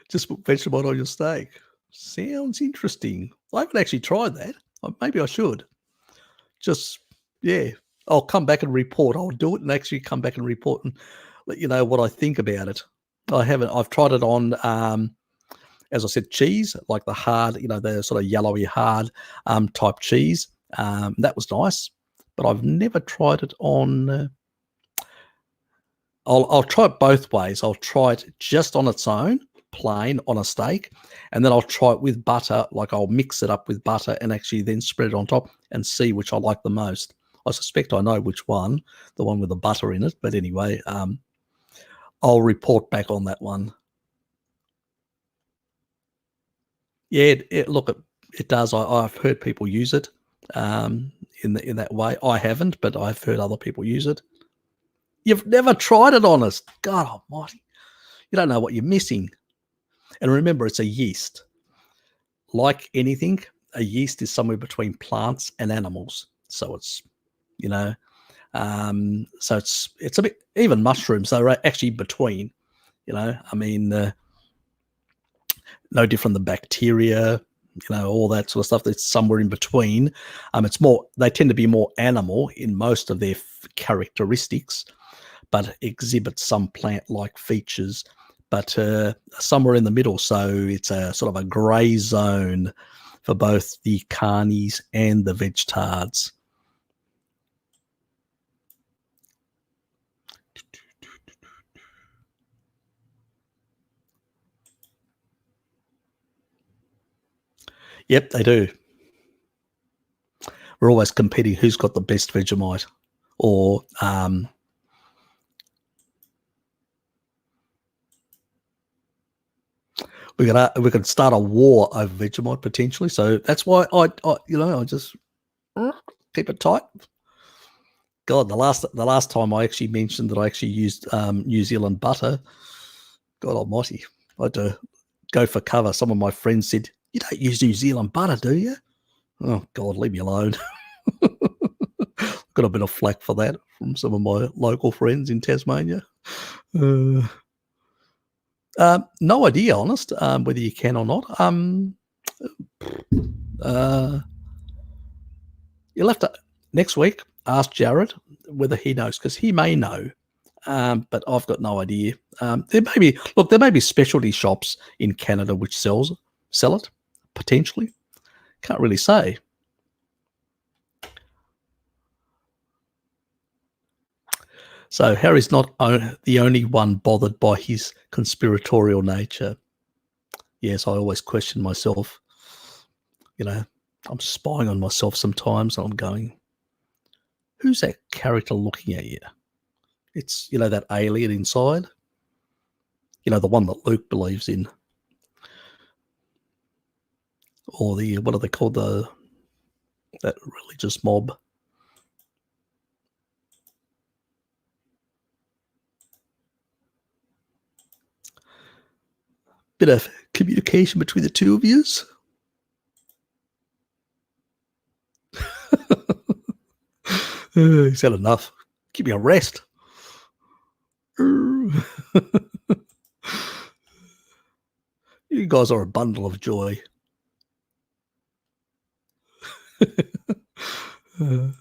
Just put Vegemite on your steak. Sounds interesting. I haven't actually tried that. Maybe I should. Just, yeah. I'll come back and report. I'll do it and actually come back and report and let you know what I think about it. I haven't. I've tried it on, as I said, cheese, like the hard, you know, the sort of yellowy hard type cheese. That was nice, but I've never tried it on. I'll try it both ways. I'll try it just on its own, plain on a steak, and then I'll try it with butter. Like I'll mix it up with butter and actually then spread it on top and see which I like the most. I suspect I know which one, the one with the butter in it. But anyway, I'll report back on that one. Yeah, it does. I've heard people use it in that way. I haven't, but I've heard other people use it. You've never tried it, honest? God almighty. You don't know what you're missing. And remember, it's a yeast. Like anything, a yeast is somewhere between plants and animals. So it's, you know, so it's a bit, even mushrooms, they're actually between, you know, I mean, no different than bacteria, you know, all that sort of stuff. That's somewhere in between. It's more, they tend to be more animal in most of their characteristics, but exhibit some plant-like features, but somewhere in the middle. So it's a sort of a grey zone for both the carnies and the vegetards. Yep, they do. We're always competing who's got the best Vegemite, or we could start a war over Vegemite potentially. So that's why I just keep it tight. God, the last time I actually mentioned that I actually used New Zealand butter, God almighty, I had to go for cover. Some of my friends said, "You don't use New Zealand butter, do you?" Oh God, leave me alone. Got a bit of flack for that from some of my local friends in Tasmania. No idea, honest, whether you can or not. You'll have to. next week, ask Jared whether he knows, because he may know, but I've got no idea. There may be specialty shops in Canada which sell it, potentially. Can't really say. So Harry's not the only one bothered by his conspiratorial nature. Yes, I always question myself. I'm spying on myself sometimes, and I'm going, who's that character looking at you? It's, that alien inside. The one that Luke believes in. Or what are they called? That religious mob. Bit of communication between the two of yous. He's had enough. Give me a rest. You guys are a bundle of joy. Well,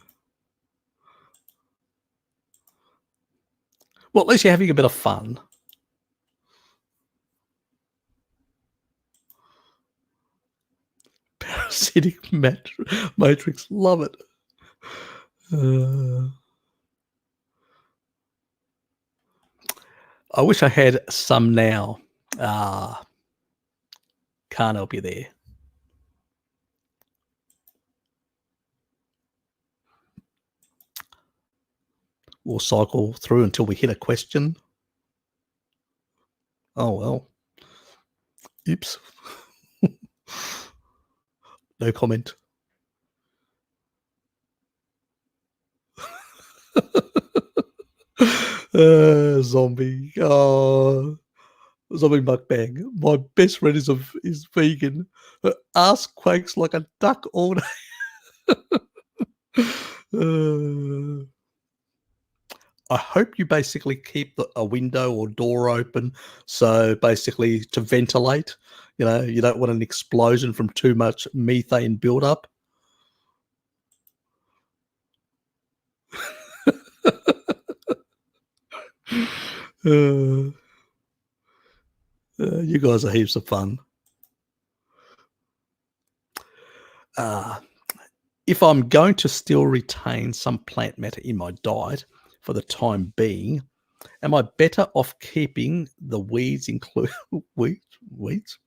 at least you're having a bit of fun. Parasitic matrix, love it. I wish I had some now. Can't help you there. We'll cycle through until we hit a question. Oh, well. Oops. No comment. Zombie. Oh, zombie mukbang. My best friend is vegan. Her ass quakes like a duck all day. I hope you basically keep a window or door open, so basically to ventilate. You don't want an explosion from too much methane buildup. You guys are heaps of fun. If I'm going to still retain some plant matter in my diet for the time being, am I better off keeping the weeds, include weeds?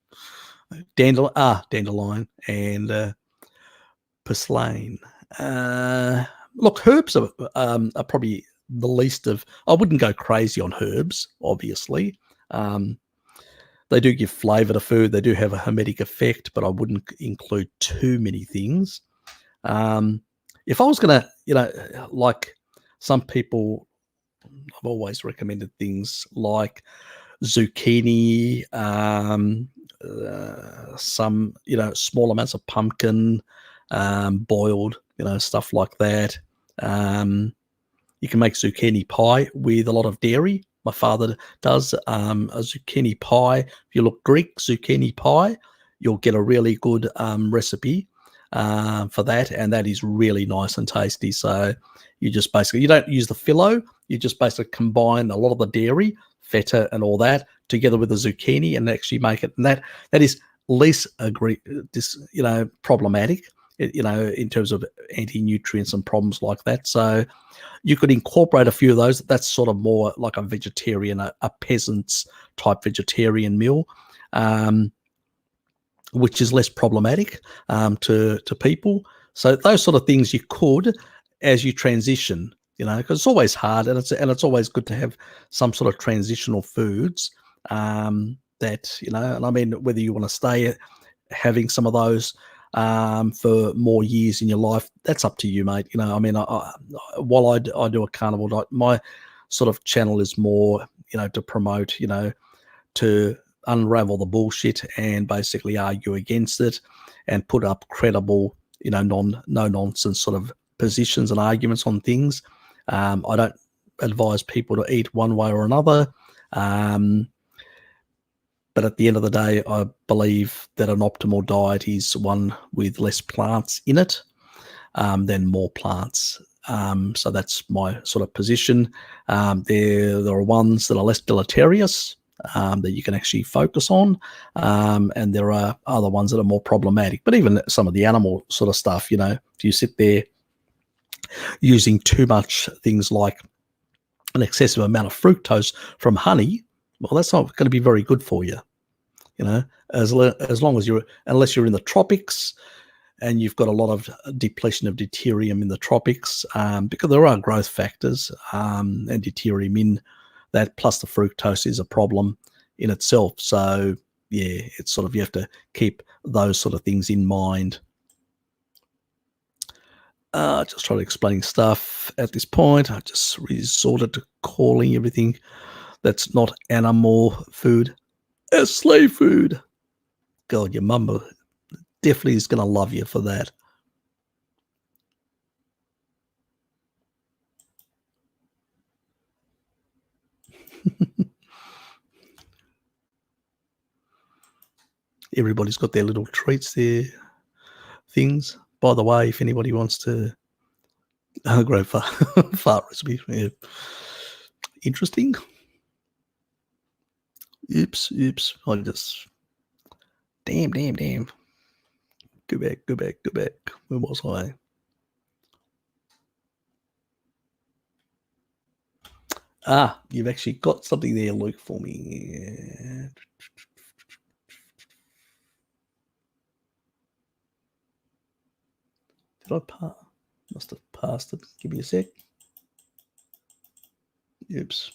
Dandelion and purslane. Look, herbs are probably the least of. I wouldn't go crazy on herbs, obviously. They do give flavour to food. They do have a hermetic effect, but I wouldn't include too many things. If I was going to, like some people, I've always recommended things like zucchini, some, small amounts of pumpkin, boiled, stuff like that. You can make zucchini pie with a lot of dairy. My father does a zucchini pie. If you look Greek zucchini pie, you'll get a really good recipe for that, and that is really nice and tasty. So you just basically, you don't use the phyllo, you just basically combine a lot of the dairy, feta and all that together with the zucchini and actually make it, and that is less problematic, in terms of anti-nutrients and problems like that. So you could incorporate a few of those. That's sort of more like a vegetarian, a peasant's type vegetarian meal, which is less problematic to people. So those sort of things you could, as you transition, because it's always hard, and it's always good to have some sort of transitional foods that, and I mean, whether you want to stay having some of those for more years in your life, that's up to you, mate. I mean, while I do a carnivore diet, my sort of channel is more, to promote, to unravel the bullshit and basically argue against it and put up credible, no nonsense sort of positions and arguments on things. I don't advise people to eat one way or another. But at the end of the day, I believe that an optimal diet is one with less plants in it. than more plants. So that's my sort of position. There are ones that are less deleterious that you can actually focus on, and there are other ones that are more problematic. But even some of the animal sort of stuff, if you sit there using too much things like an excessive amount of fructose from honey, well, that's not going to be very good for you. As long as unless you're in the tropics and you've got a lot of depletion of deuterium in the tropics, because there are growth factors and deuterium in that, plus the fructose is a problem in itself. So yeah, it's sort of, you have to keep those sort of things in mind. Just trying to explain stuff at this point. I just resorted to calling everything that's not animal food as slave food. God, your mum definitely is going to love you for that. Everybody's got their little treats, their things. By the way, if anybody wants to grow fart recipe, yeah. Interesting. Oops. I just damn. Go back. Where was I? You've actually got something there, Luke, for me. Did I pass? Must have passed it. Give me a sec. Oops.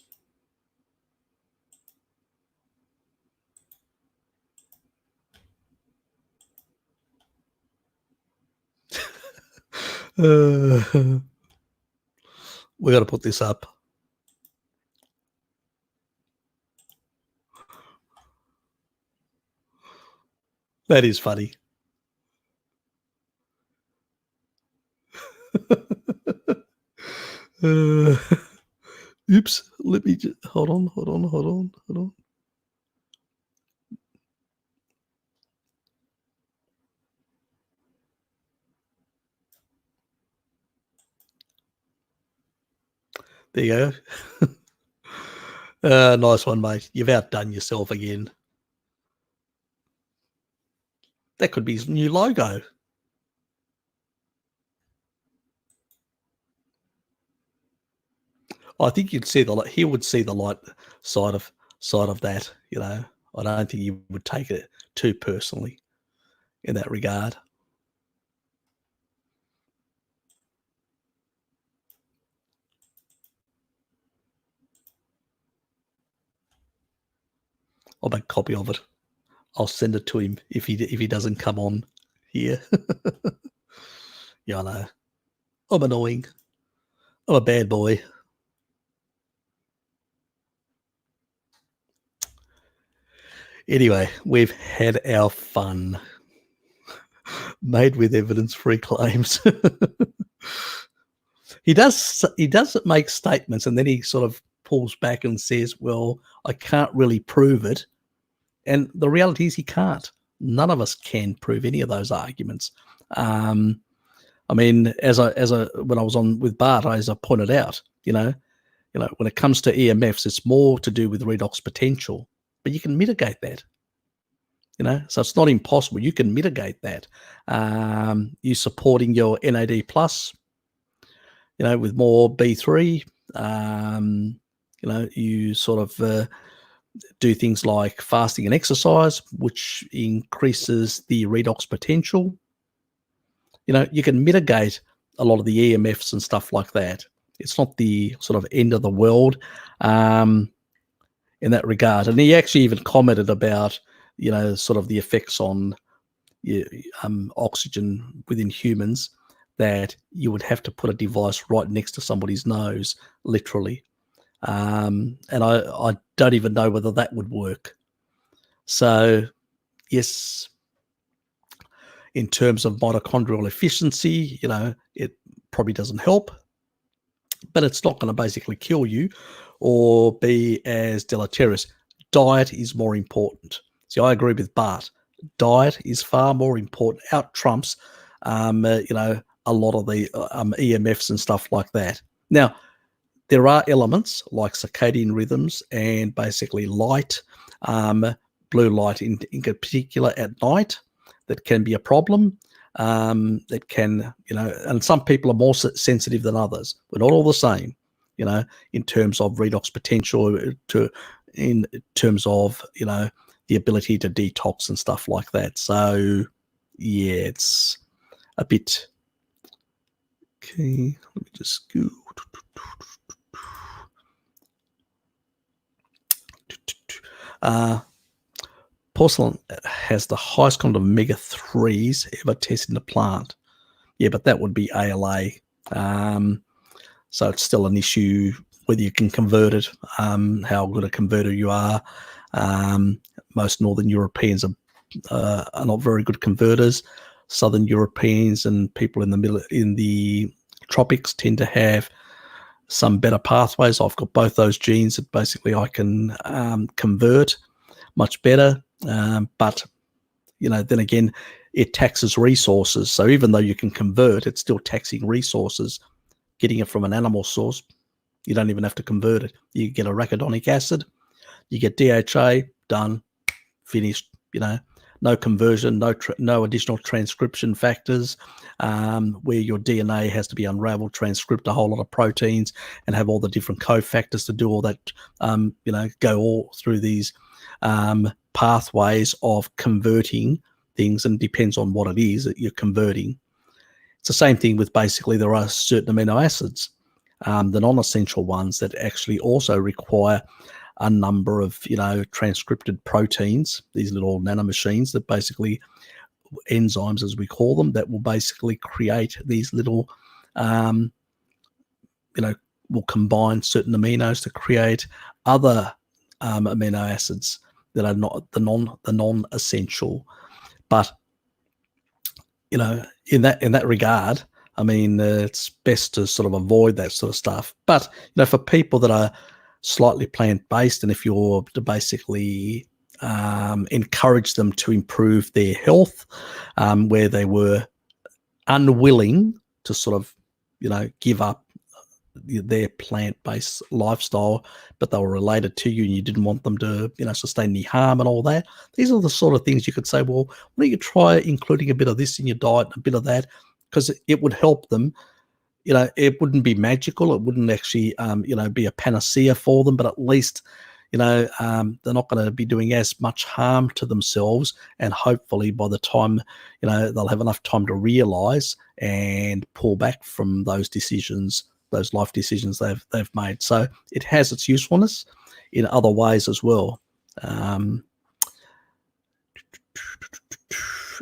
We got to put this up. That is funny. Oops. Let me just hold on. There you go. Nice one, mate. You've outdone yourself again. That could be his new logo. I think he would see the light side of that. I don't think he would take it too personally in that regard. I'll make a copy of it. I'll send it to him if he doesn't come on here. Yeah, I know. I'm annoying. I'm a bad boy. Anyway, we've had our fun. Made with evidence-free claims. He does make statements, and then he sort of pulls back and says, well, I can't really prove it. And the reality is he can't. None of us can prove any of those arguments. I mean, when I was on with Bart, as I pointed out, when it comes to EMFs, it's more to do with redox potential, but you can mitigate that. So it's not impossible. You can mitigate that. You supporting your NAD plus, with more B3. You sort of do things like fasting and exercise, which increases the redox potential. You can mitigate a lot of the EMFs and stuff like that. It's not the sort of end of the world in that regard. And he actually even commented about, sort of the effects on oxygen within humans, that you would have to put a device right next to somebody's nose, literally. And I don't even know whether that would work. So, yes, in terms of mitochondrial efficiency, it probably doesn't help, but it's not going to basically kill you or be as deleterious. Diet is more important. See, I agree with Bart. Diet is far more important. Out trumps, a lot of the EMFs and stuff like that. Now, there are elements like circadian rhythms and basically light, blue light in particular at night, that can be a problem. That can, and some people are more sensitive than others. We're not all the same, in terms of redox potential, in terms of, the ability to detox and stuff like that. So, yeah, it's a bit. Okay, let me just go. Porcelain has the highest content of omega-3s ever tested in a plant. Yeah, but that would be ALA. So it's still an issue whether you can convert it, how good a converter you are. Most Northern Europeans are not very good converters. Southern Europeans and people in the tropics tend to have some better pathways. I've got both those genes that basically I can convert much better. But, then again, it taxes resources. So even though you can convert, it's still taxing resources. Getting it from an animal source, you don't even have to convert it. You get arachidonic acid, you get DHA, done, finished, no conversion, no additional transcription factors, where your DNA has to be unraveled, transcript a whole lot of proteins and have all the different cofactors to do all that, go all through these pathways of converting things, and depends on what it is that you're converting. It's the same thing with basically there are certain amino acids, the non-essential ones that actually also require a number of, transcripted proteins, these little nanomachines that basically, enzymes as we call them, that will basically create these little, will combine certain aminos to create other amino acids that are not the non-essential. But, in that regard, I mean, it's best to sort of avoid that sort of stuff. But, for people that are slightly plant-based, and if you're to basically encourage them to improve their health, where they were unwilling to sort of, give up their plant-based lifestyle, but they were related to you and you didn't want them to, sustain any harm and all that. These are the sort of things you could say, well, why don't you try including a bit of this in your diet and a bit of that, because it would help them. It wouldn't be magical. It wouldn't actually, be a panacea for them, but at least, they're not going to be doing as much harm to themselves. And hopefully by the time, they'll have enough time to realize and pull back from those decisions, those life decisions they've made. So it has its usefulness in other ways as well.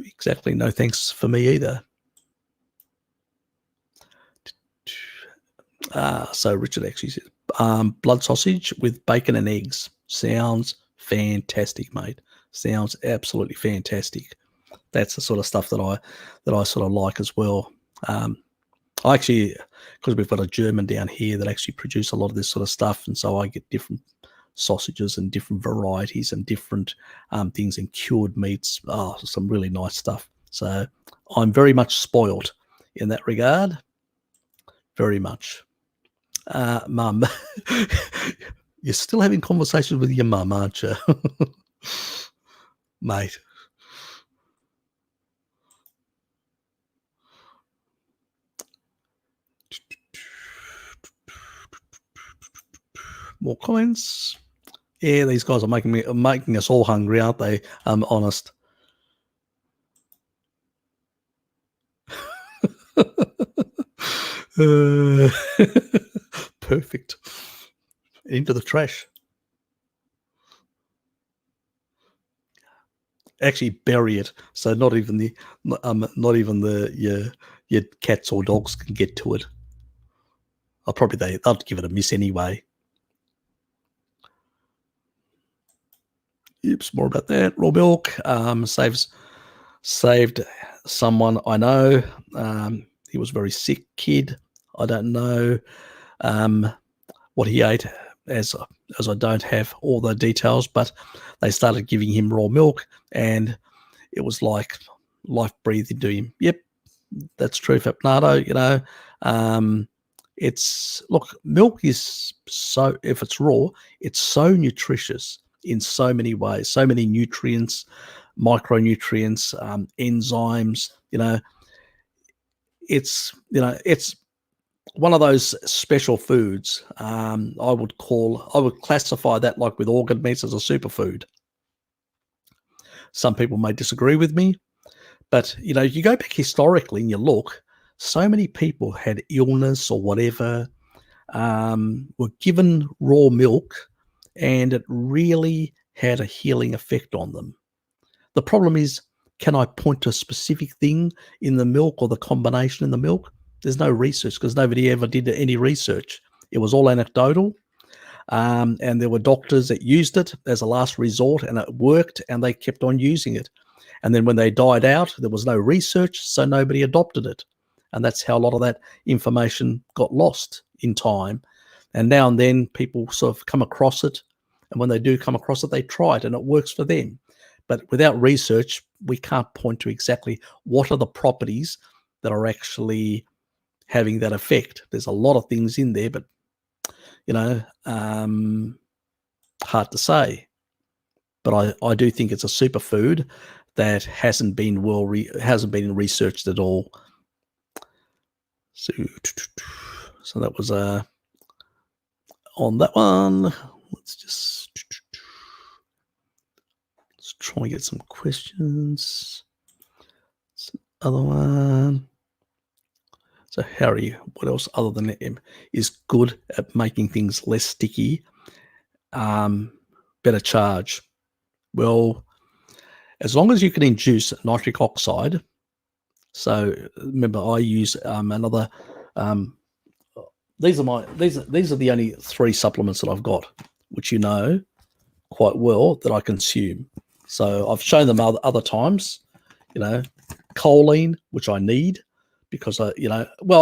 Exactly. No thanks for me either. So Richard actually said, blood sausage with bacon and eggs. Sounds fantastic, mate. Sounds absolutely fantastic. That's the sort of stuff that I sort of like as well. I actually, because we've got a German down here that actually produce a lot of this sort of stuff, and so I get different sausages and different varieties and different things and cured meats. Oh, some really nice stuff. So I'm very much spoiled in that regard. Very much. Mum, you're still having conversations with your mum, aren't you? Mate. More comments. Yeah, these guys are making us all hungry, aren't they? I'm honest. Perfect. Into the trash. Actually bury it, so not even your cats or dogs can get to it. They'll give it a miss anyway. Oops, more about that. Raw milk saved someone I know. He was a very sick kid. I don't know what he ate, as I don't have all the details, but they started giving him raw milk and it was like life breathed into him. Yep, That's true, Fapnado. Look, milk is so, if it's raw, it's so nutritious in so many ways, so many nutrients, micronutrients, enzymes. It's one of those special foods. I would classify that like with organ meats as a superfood. Some people may disagree with me, but you go back historically and you look, so many people had illness or whatever, were given raw milk, and it really had a healing effect on them. The problem is, can I point to a specific thing in the milk or the combination in the milk? There's no research because nobody ever did any research. It was all anecdotal. And there were doctors that used it as a last resort, and it worked, and they kept on using it. And then when they died out, there was no research, so nobody adopted it. And that's how a lot of that information got lost in time. And now and then people sort of come across it, and when they do come across it, they try it, and it works for them. But without research, we can't point to exactly what are the properties that are actually having that effect. There's a lot of things in there, but hard to say. But I do think it's a superfood that hasn't been researched at all. So that was on that one. Let's try and get some questions. Other one. So Harry, what else other than M is good at making things less sticky? Better charge. Well, as long as you can induce nitric oxide. So remember, I use another. These are the only 3 supplements that I've got, which you know quite well that I consume. So I've shown them other times. Choline, which I need. Because I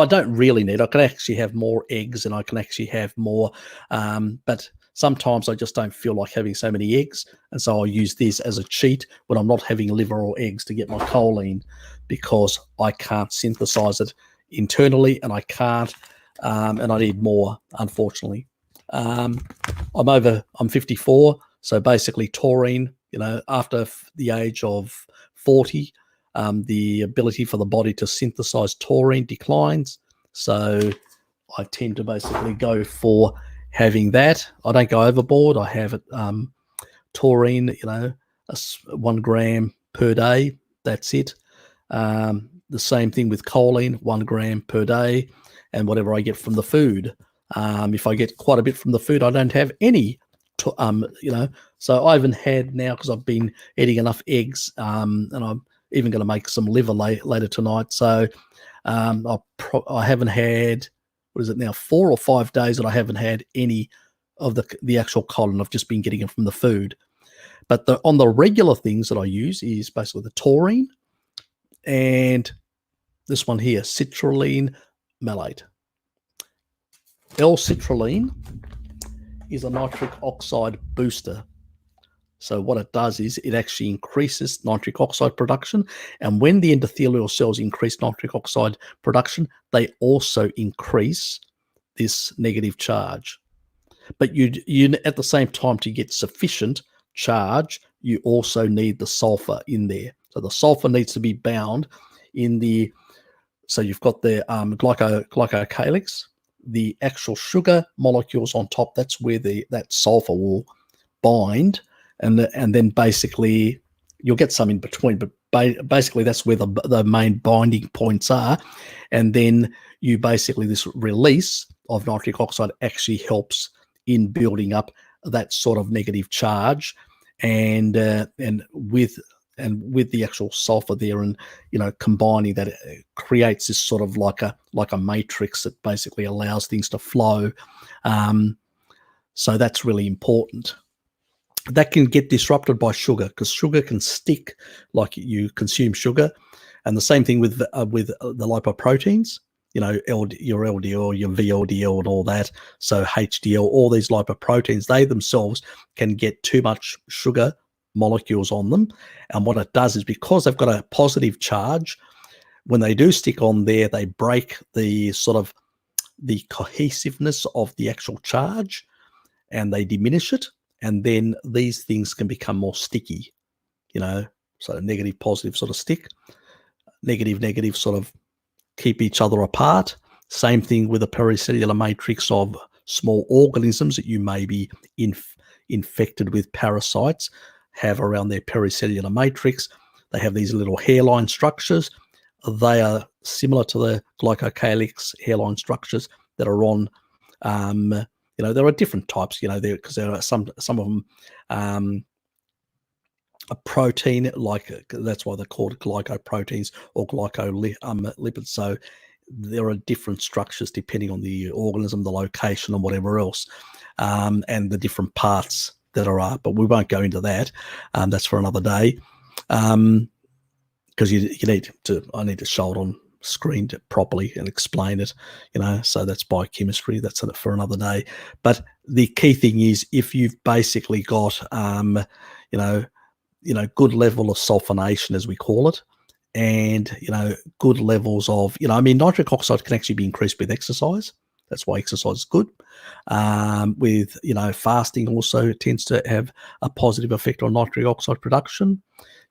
don't really need. I can actually have more eggs, and I can actually have more. But sometimes I just don't feel like having so many eggs, and so I use this as a cheat when I'm not having liver or eggs to get my choline, because I can't synthesize it internally, and I can't, and I need more. Unfortunately, I'm 54, so basically taurine. After the age of 40. The ability for the body to synthesize taurine declines. So I tend to basically go for having that. I don't go overboard. I have it, taurine, 1 gram per day. That's it. The same thing with choline, 1 gram per day, and whatever I get from the food. If I get quite a bit from the food, I don't have any. So I haven't had now, because I've been eating enough eggs, and I'm even going to make some liver later tonight. So I haven't had, what is it now, 4 or 5 days that I haven't had any of the actual choline. I've just been getting it from the food. But on the regular things that I use is basically the taurine and this one here, citrulline malate. L-citrulline is a nitric oxide booster. So what it does is it actually increases nitric oxide production. And when the endothelial cells increase nitric oxide production, they also increase this negative charge. But you at the same time, to get sufficient charge, you also need the sulfur in there. So the sulfur needs to be bound in the, so you've got the glycocalyx, the actual sugar molecules on top. That's where that sulfur will bind. And then basically you'll get some in between, but basically that's where the main binding points are. And then you basically, this release of nitric oxide actually helps in building up that sort of negative charge, and with the actual sulfur there, and combining that, it creates this sort of like a matrix that basically allows things to flow. So that's really important. That can get disrupted by sugar, because sugar can stick like you consume sugar. And the same thing with the lipoproteins, your LDL, your VLDL and all that. So HDL, all these lipoproteins, they themselves can get too much sugar molecules on them. And what it does is, because they've got a positive charge, when they do stick on there, they break the sort of the cohesiveness of the actual charge, and they diminish it, and then these things can become more sticky, so negative, positive sort of stick, negative sort of keep each other apart. Same thing with the pericellular matrix of small organisms that you may be infected with parasites, have around their pericellular matrix. They have these little hairline structures. They are similar to the glycocalyx hairline structures that are on, there are different types, because there are some of them a protein, that's why they're called glycoproteins or glycolipids. So there are different structures depending on the organism, the location, and whatever else, and the different parts that are. But we won't go into that. That's for another day, because I need to show it on screen properly and explain it. So that's biochemistry. That's for another day. But the key thing is, if you've basically got good level of sulfonation, as we call it, and good levels of nitric oxide can actually be increased with exercise. That's why exercise is good. With fasting also tends to have a positive effect on nitric oxide production.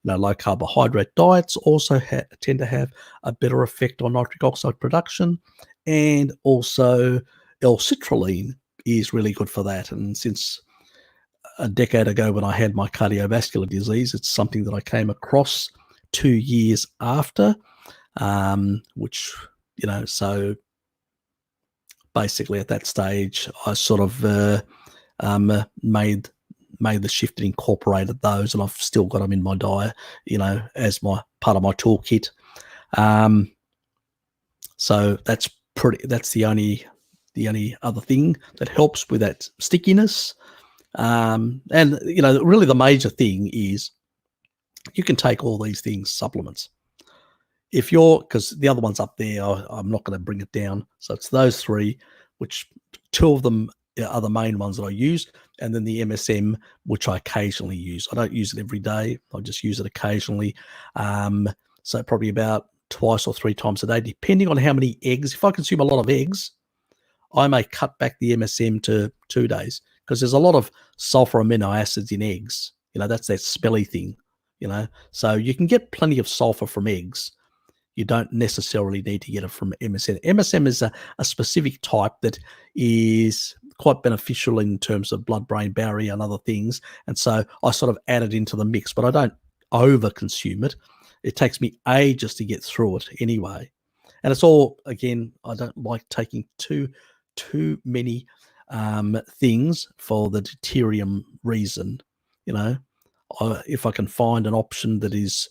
Low carbohydrate diets also tend to have a better effect on nitric oxide production, and also L-citrulline is really good for that. And since a decade ago, when I had my cardiovascular disease, it's something that I came across 2 years after, which, so basically at that stage, I sort of made the shift and incorporated those, and I've still got them in my diet, as my part of my toolkit. So that's the only other thing that helps with that stickiness. And really the major thing is you can take all these things, supplements. Because the other one's up there, I'm not going to bring it down. So it's those three, which two of them are the main ones that I use, and then the MSM, which I occasionally use. I don't use it every day. I just use it occasionally. So probably about twice or three times a day, depending on how many eggs. If I consume a lot of eggs, I may cut back the MSM to 2 days, because there's a lot of sulfur amino acids in eggs. That's that smelly thing, So you can get plenty of sulfur from eggs. You don't necessarily need to get it from MSM. MSM is a specific type that is quite beneficial in terms of blood-brain barrier and other things. And so I sort of add it into the mix, but I don't over-consume it. It takes me ages to get through it anyway. And it's all, again, I don't like taking too many things for the deuterium reason. If I can find an option that is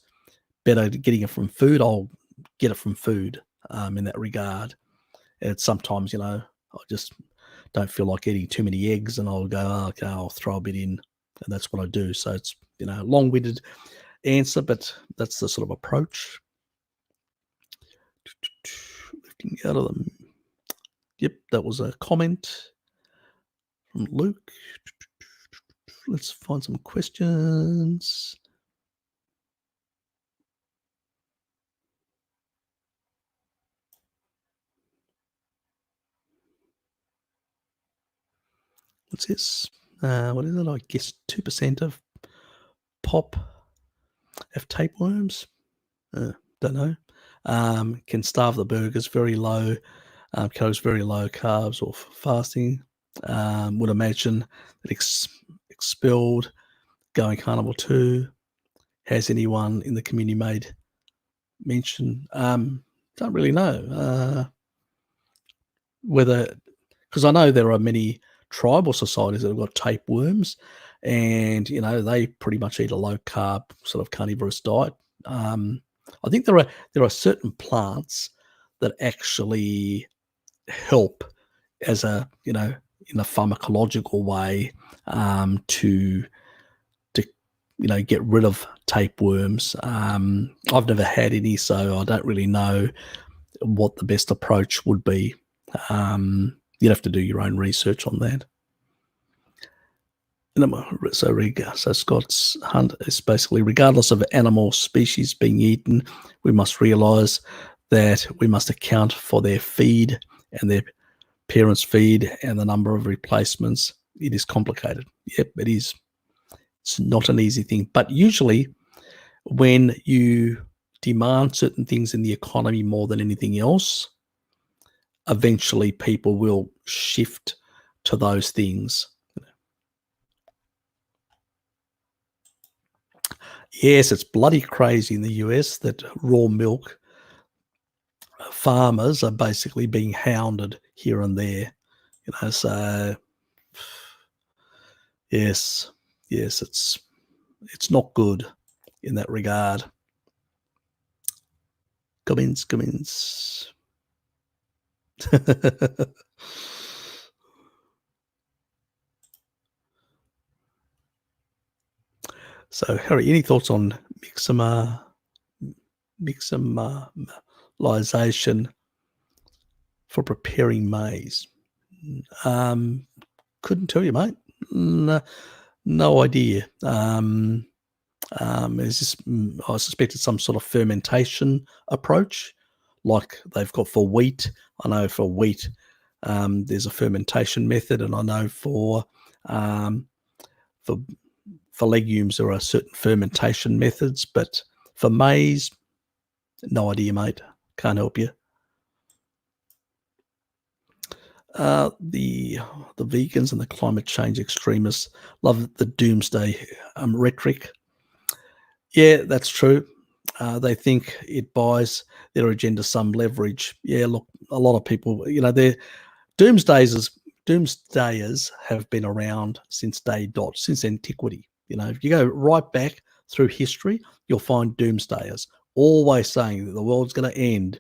better getting it from food, I'll get it from food in that regard. And sometimes, I just don't feel like eating too many eggs, and I'll go, okay, I'll throw a bit in, and that's what I do. So it's, long-winded answer, but that's the sort of approach. Lifting out of them. Yep, that was a comment from Luke. Let's find some questions. What's this? What is it? I guess 2% of pop have tapeworms. Don't know. Can starve the burgers, very low calories, very low carbs, or fasting. Would imagine that expelled, going carnivore too. Has anyone in the community made mention? Don't really know whether, because I know there are many tribal societies that have got tapeworms, and they pretty much eat a low carb sort of carnivorous diet. I think there are certain plants that actually help as a in a pharmacological way to get rid of tapeworms. I've never had any, so I don't really know what the best approach would be. You'd have to do your own research on that. So Scott's hunt is basically, regardless of animal species being eaten, we must realise that we must account for their feed and their parents' feed and the number of replacements. It is complicated. Yep, it is. It's not an easy thing. But usually when you demand certain things in the economy more than anything else, eventually people will shift to those things. Yes, it's bloody crazy in the US that raw milk farmers are basically being hounded here and there. So yes, it's not good in that regard. Comments. So, Harry, any thoughts on miximalization for preparing maize? Couldn't tell you, mate. No idea. Is this, I suspect it's some sort of fermentation approach, like they've got for wheat. I know for wheat, there's a fermentation method, and I know for legumes there are certain fermentation methods, but for maize, no idea, mate. Can't help you. The vegans and the climate change extremists love the doomsday rhetoric. Yeah, that's true. They think it buys their agenda some leverage. Yeah, look, a lot of people, they're doomsdayers have been around since day dot, since antiquity. If you go right back through history, you'll find doomsdayers always saying that the world's going to end,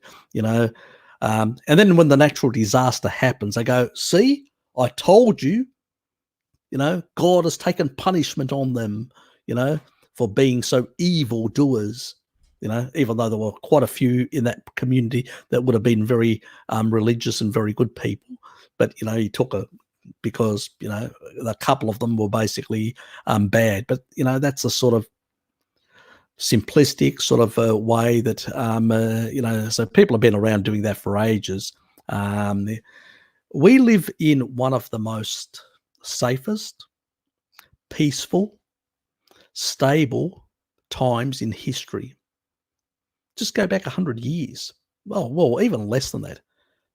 and then when the natural disaster happens, they go, see, I told you, God has taken punishment on them, for being so evil doers, even though there were quite a few in that community that would have been very religious and very good people. But, he took because, a couple of them were basically bad. But, that's a sort of simplistic sort of way that, so people have been around doing that for ages. We live in one of the most safest, peaceful, stable times in history. Just go back 100 years. Well, even less than that.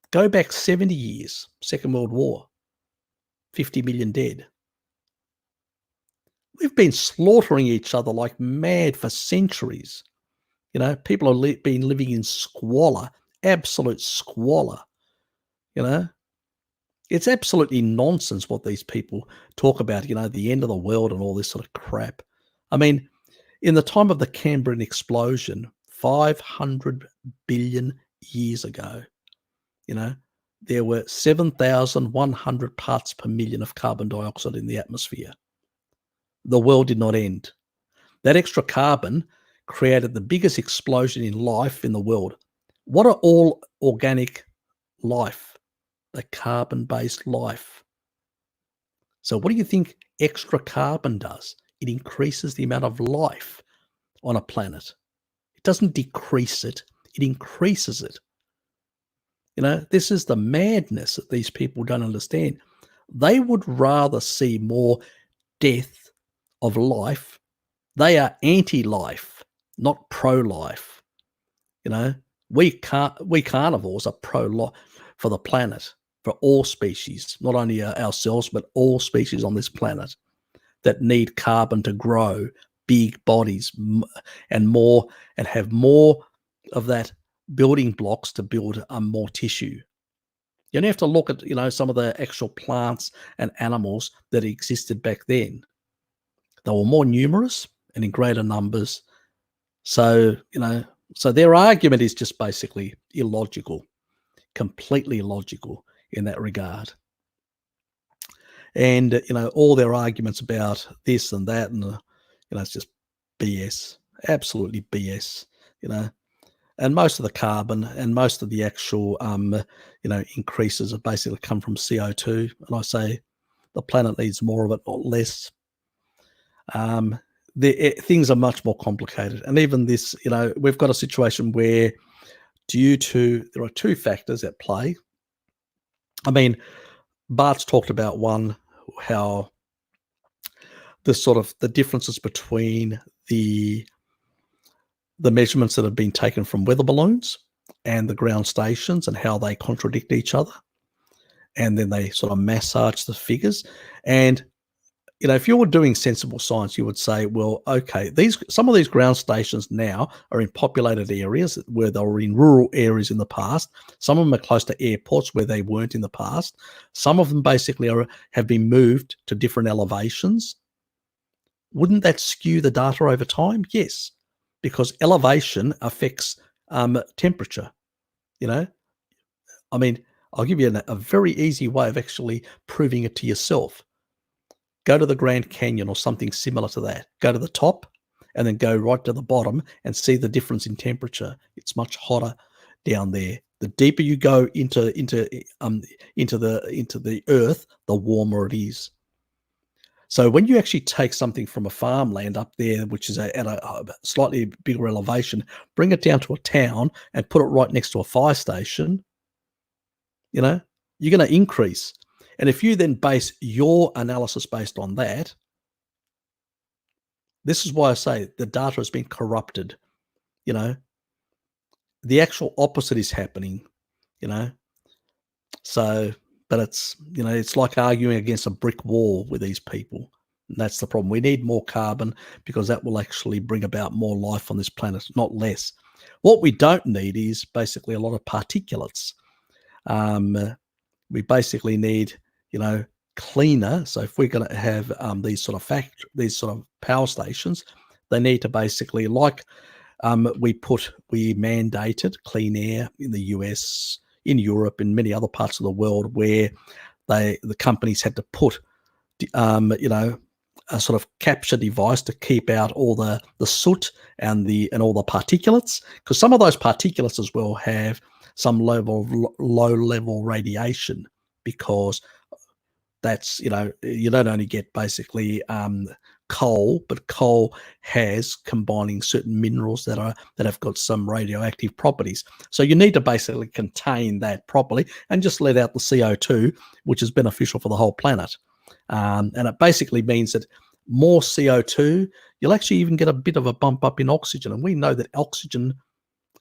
Go back 70 years, Second World War, 50 million dead. We've been slaughtering each other like mad for centuries. People have been living in squalor, absolute squalor. It's absolutely nonsense what these people talk about, the end of the world and all this sort of crap. I mean, in the time of the Cambrian explosion, 500 billion years ago, there were 7,100 parts per million of carbon dioxide in the atmosphere. The world did not end. That extra carbon created the biggest explosion in life in the world. What are all organic life? The carbon-based life. So what do you think extra carbon does? It increases the amount of life on a planet. It doesn't decrease it, it increases it. This is the madness that these people don't understand. They would rather see more death of life. They are anti-life, not pro-life. We carnivores are pro-life for the planet, for all species, not only ourselves, but all species on this planet that need carbon to grow big bodies and more, and have more of that building blocks to build more tissue. You only have to look at, some of the actual plants and animals that existed back then. They were more numerous and in greater numbers. So, so their argument is just basically illogical, completely illogical in that regard. And, all their arguments about this and that, and, it's just BS, absolutely BS, And most of the carbon and most of the actual, increases have basically come from CO2. And I say the planet needs more of it, not less. things are much more complicated. And even this, we've got a situation where there are two factors at play. I mean, Bart's talked about one, how the differences between the measurements that have been taken from weather balloons and the ground stations and how they contradict each other. And then they sort of massage the figures. And, if you were doing sensible science, you would say, well, okay, some of these ground stations now are in populated areas where they were in rural areas in the past. Some of them are close to airports where they weren't in the past. Some of them basically have been moved to different elevations. Wouldn't that skew the data over time? Yes, because elevation affects temperature. I mean, I'll give you a very easy way of actually proving it to yourself. Go to the Grand Canyon or something similar to that. Go to the top and then go right to the bottom and see the difference in temperature. It's much hotter down there. The deeper you go into the earth, the warmer it is. So when you actually take something from a farmland up there, which is at a slightly bigger elevation, bring it down to a town and put it right next to a fire station, you're going to increase. And if you then base your analysis based on that, this is why I say the data has been corrupted. The actual opposite is happening, So, but it's like arguing against a brick wall with these people. And that's the problem. We need more carbon because that will actually bring about more life on this planet, not less. What we don't need is basically a lot of particulates. We basically need, cleaner. So if we're going to have these sort of power stations, they need to basically, like we mandated clean air in the US, in Europe, in many other parts of the world, where the companies had to put, a sort of capture device to keep out all the soot and all the particulates, because some of those particulates as well have some level of low level radiation, because that's, you don't only get basically coal, but coal has combining certain minerals that have got some radioactive properties. So you need to basically contain that properly and just let out the CO2, which is beneficial for the whole planet. And it basically means that more CO2, you'll actually even get a bit of a bump up in oxygen. And we know that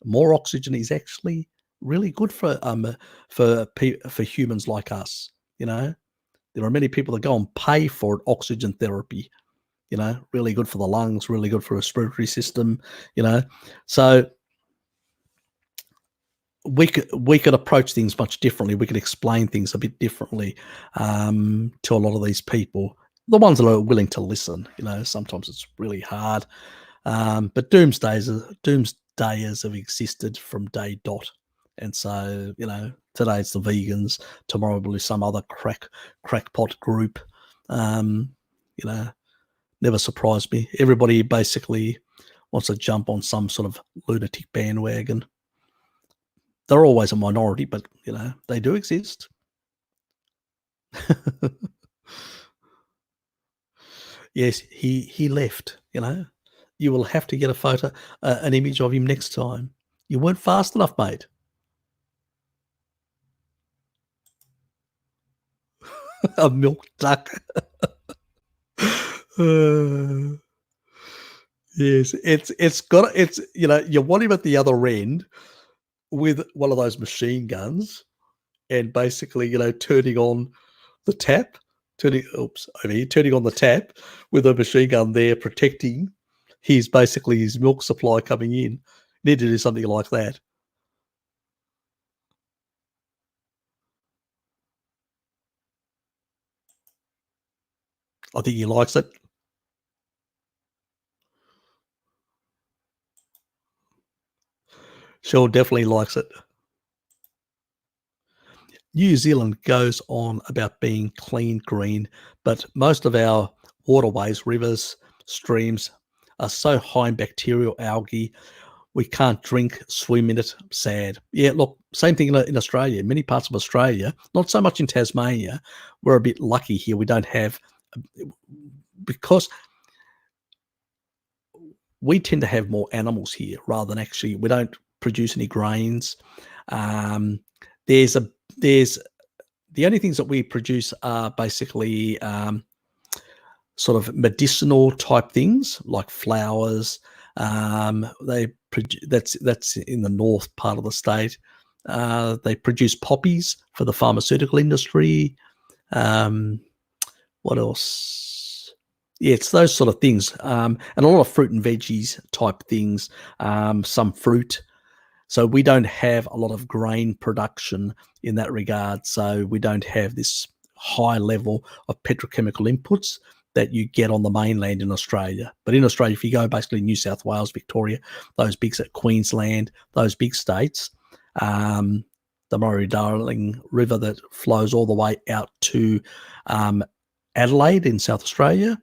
more oxygen is actually really good for humans like us. There are many people that go and pay for oxygen therapy. Really good for the lungs, really good for the respiratory system. So we could approach things much differently. We could explain things a bit differently to a lot of these people, the ones that are willing to listen. Sometimes it's really hard, but doomsdayers have existed from day dot. And so, today it's the vegans, tomorrow will be some other crackpot group. Never surprised me. Everybody basically wants to jump on some sort of lunatic bandwagon. They're always a minority, but they do exist. Yes, he left. You will have to get a photo, an image of him next time. You weren't fast enough, mate. A milk duck. Yes, it's you want him at the other end with one of those machine guns and basically turning on the tap, turning on the tap with a machine gun there protecting his milk supply coming in. Need to do something like that. I think he likes it. Sean definitely likes it. New Zealand goes on about being clean green, but most of our waterways, rivers, streams are so high in bacterial algae, we can't drink, swim in it. Sad. Yeah, look, same thing in Australia. Many parts of Australia, not so much in Tasmania. We're a bit lucky here. We don't have, because we tend to have more animals here rather than actually, we don't produce any grains. There's the only things that we produce are basically sort of medicinal type things like flowers. That's in the north part of the state. They produce poppies for the pharmaceutical industry. What else? Yeah, it's those sort of things. And a lot of fruit and veggies type things, some fruit. So we don't have a lot of grain production in that regard. So we don't have this high level of petrochemical inputs that you get on the mainland in Australia. But in Australia, if you go basically New South Wales, Victoria, those big, Queensland, those big states, the Murray-Darling River that flows all the way out to Adelaide in South Australia.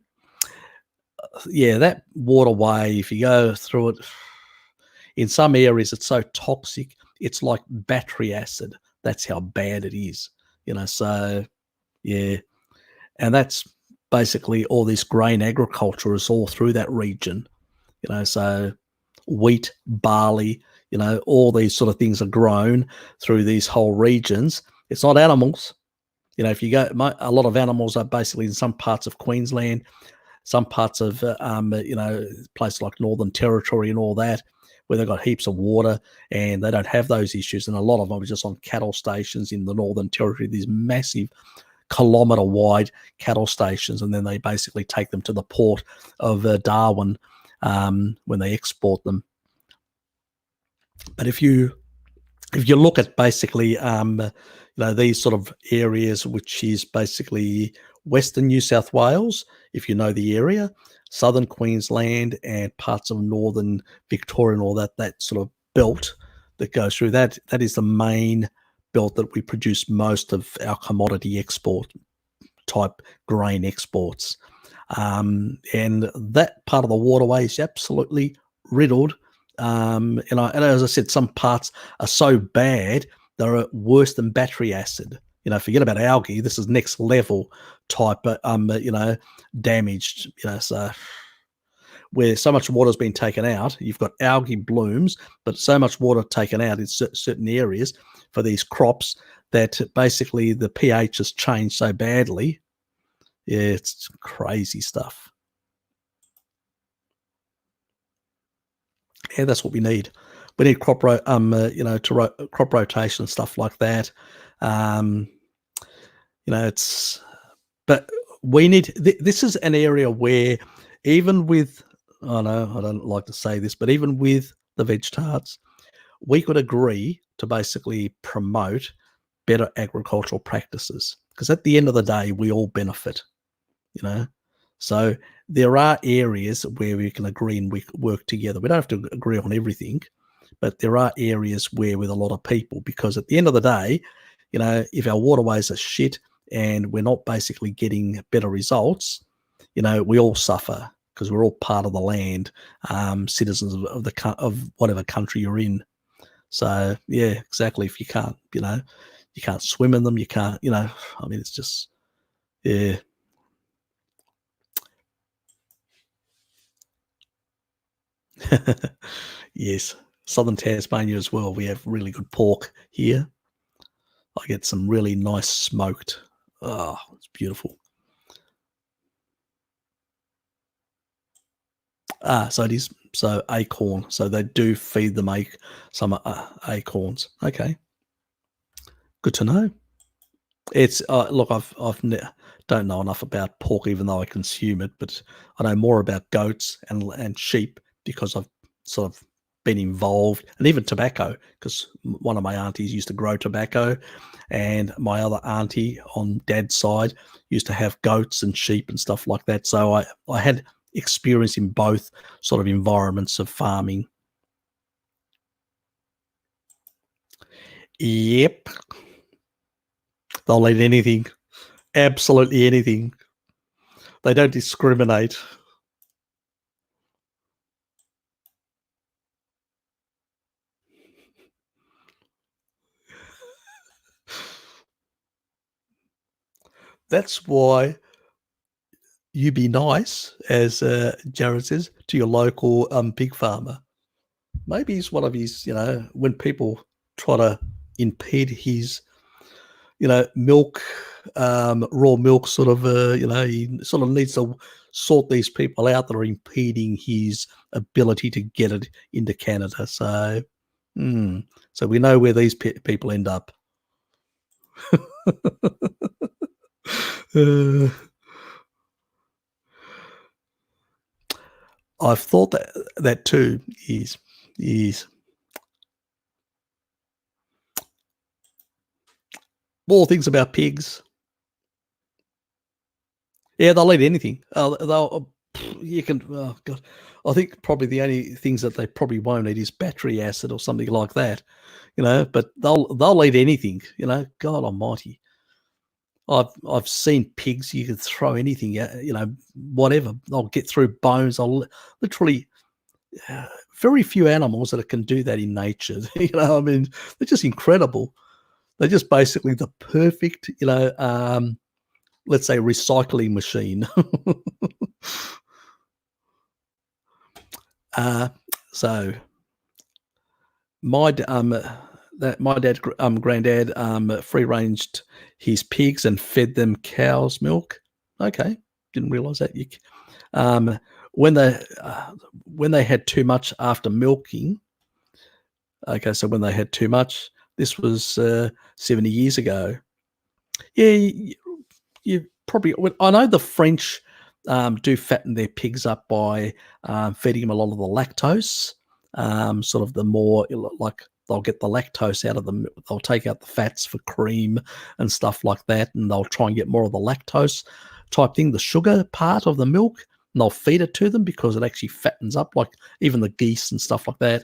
Yeah, that waterway, if you go through it, in some areas it's so toxic, it's like battery acid. That's how bad it is, so yeah. And that's basically all this grain agriculture is all through that region, so wheat, barley, all these sort of things are grown through these whole regions. It's not animals. If you go, a lot of animals are basically in some parts of Queensland, some parts of, places like Northern Territory and all that, where they've got heaps of water and they don't have those issues. And a lot of them are just on cattle stations in the Northern Territory, these massive kilometre-wide cattle stations, and then they basically take them to the port of Darwin when they export them. But if you look at basically these sort of areas, which is basically Western New South Wales, if you know the area, Southern Queensland and parts of Northern Victoria and all that sort of belt that goes through, that is the main belt that we produce most of our commodity export type grain exports. And that part of the waterway is absolutely riddled. And as I said, some parts are so bad they're worse than battery acid. Forget about algae. This is next level type, damaged. So where so much water's been taken out, you've got algae blooms, but so much water taken out in certain areas for these crops that basically the pH has changed so badly. Yeah, it's crazy stuff. Yeah, that's what we need. We need crop rotation and stuff like that. But we need. This is an area where, even with, I don't like to say this, but even with the veg tarts, we could agree to basically promote better agricultural practices, because at the end of the day, we all benefit. So there are areas where we can agree and we work together. We don't have to agree on everything, but there are areas where with a lot of people, because at the end of the day, if our waterways are shit and we're not basically getting better results, we all suffer, because we're all part of the land, citizens of whatever country you're in. So yeah, exactly. If you can't, you can't swim in them, you can't, it's just, yeah. Yes, southern Tasmania as well. We have really good pork here. I get some really nice smoked. Oh, it's beautiful. So it is. So acorn. So they do feed them some acorns. Okay, good to know. It's look, don't know enough about pork, even though I consume it, but I know more about goats and sheep, because I've sort of been involved, and even tobacco, because one of my aunties used to grow tobacco, and my other auntie on dad's side used to have goats and sheep and stuff like that. So I had experience in both sort of environments of farming. Yep. They'll eat anything. Absolutely anything. They don't discriminate. That's why you be nice, as Jared says, to your local pig farmer. Maybe he's one of his, when people try to impede his, milk, raw milk sort of, he sort of needs to sort these people out that are impeding his ability to get it into Canada. So, so we know where these people end up. I've thought that too. Is more things about pigs. Yeah, they'll eat anything. You can. Oh God, I think probably the only things that they probably won't eat is battery acid or something like that. But they'll eat anything. God Almighty. I've seen pigs. You can throw anything. Whatever. They'll get through bones. I'll literally. Very few animals that can do that in nature. I mean, they're just incredible. They're just basically the perfect, let's say, recycling machine. So my dad, granddad, free ranged his pigs and fed them cow's milk. Okay, didn't realize that. When they had too much after milking. Okay, so when they had too much, this was 70 years ago. Yeah, you probably. I know the French do fatten their pigs up by feeding them a lot of the lactose. Sort of the more like they'll get the lactose out of them. They'll take out the fats for cream and stuff like that, and they'll try and get more of the lactose type thing, the sugar part of the milk, and they'll feed it to them because it actually fattens up, like even the geese and stuff like that,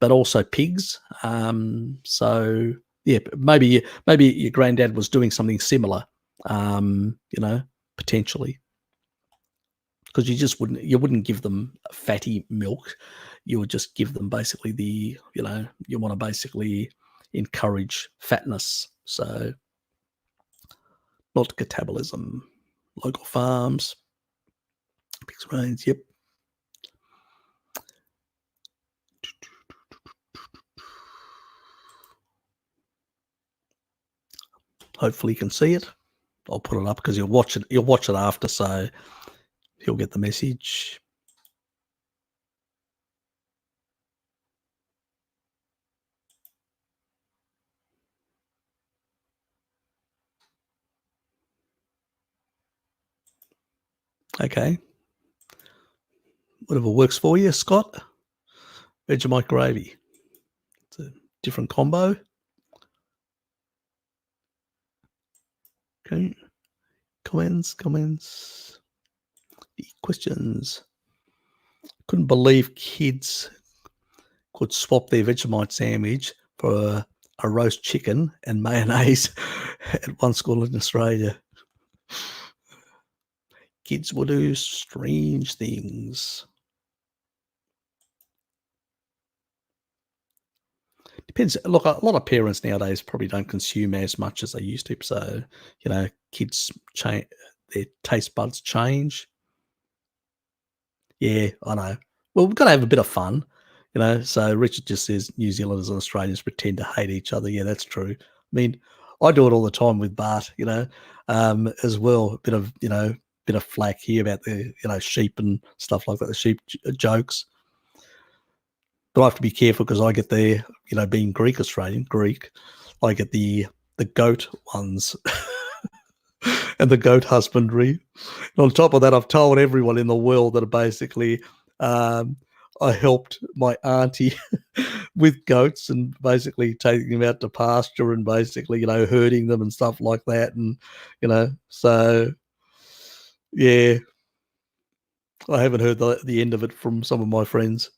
but also pigs. So yeah, maybe your granddad was doing something similar, potentially, because you wouldn't give them fatty milk. You would just give them basically you want to basically encourage fatness. So not catabolism, local farms, pigs range. Yep. Hopefully you can see it. I'll put it up because you'll watch it after, so he'll get the message. Okay. Whatever works for you, Scott. Vegemite gravy. It's a different combo. Okay. Comments. Questions. Couldn't believe kids could swap their Vegemite sandwich for a roast chicken and mayonnaise at one school in Australia. Kids will do strange things. Depends. Look, a lot of parents nowadays probably don't consume as much as they used to. So, kids change, their taste buds change. Yeah, I know. Well, we've got to have a bit of fun, So Richard just says New Zealanders and Australians pretend to hate each other. Yeah, that's true. I mean, I do it all the time with Bart, as well. A bit of flack here about the, sheep and stuff like that, the sheep jokes. But I have to be careful because I get the, being Australian, I get the goat ones and the goat husbandry. And on top of that, I've told everyone in the world that basically I helped my auntie with goats and basically taking them out to pasture and basically, herding them and stuff like that. And, so yeah, I haven't heard the end of it from some of my friends.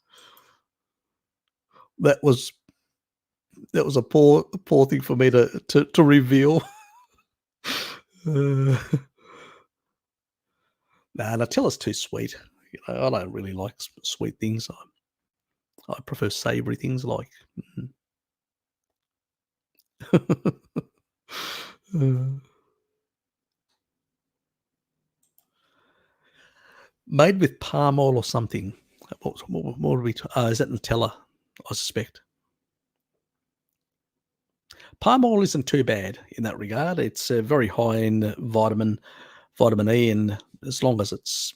That was a poor thing for me to reveal. Nah, Nutella's too sweet. I don't really like sweet things. I prefer savoury things like. made with palm oil or something. What would we? Is that Nutella? I suspect. Palm oil isn't too bad in that regard. It's very high in vitamin E, and as long as it's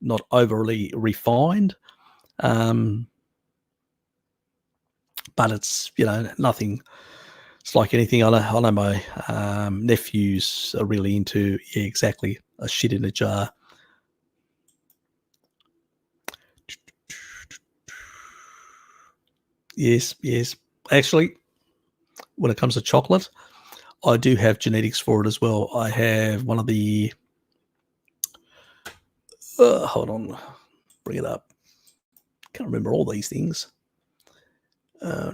not overly refined, but it's nothing. It's like anything. I know my nephews are really into exactly a shit in a jar. Yes. Actually, when it comes to chocolate, I do have genetics for it as well. I have one of the. Hold on, bring it up. Can't remember all these things. I'll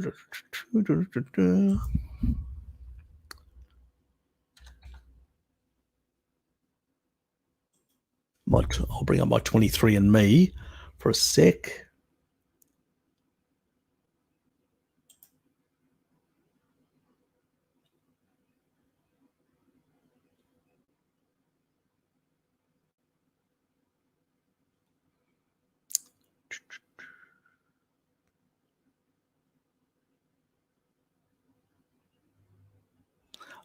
bring up my 23andMe for a sec.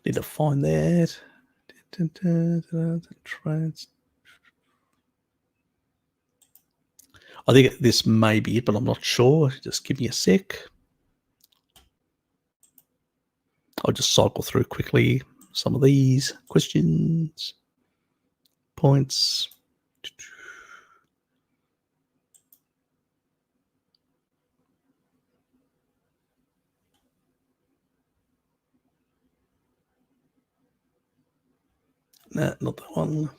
Need to find that. I think this may be it, but I'm not sure. Just give me a sec. I'll just cycle through quickly some of these questions, points. No, not that one.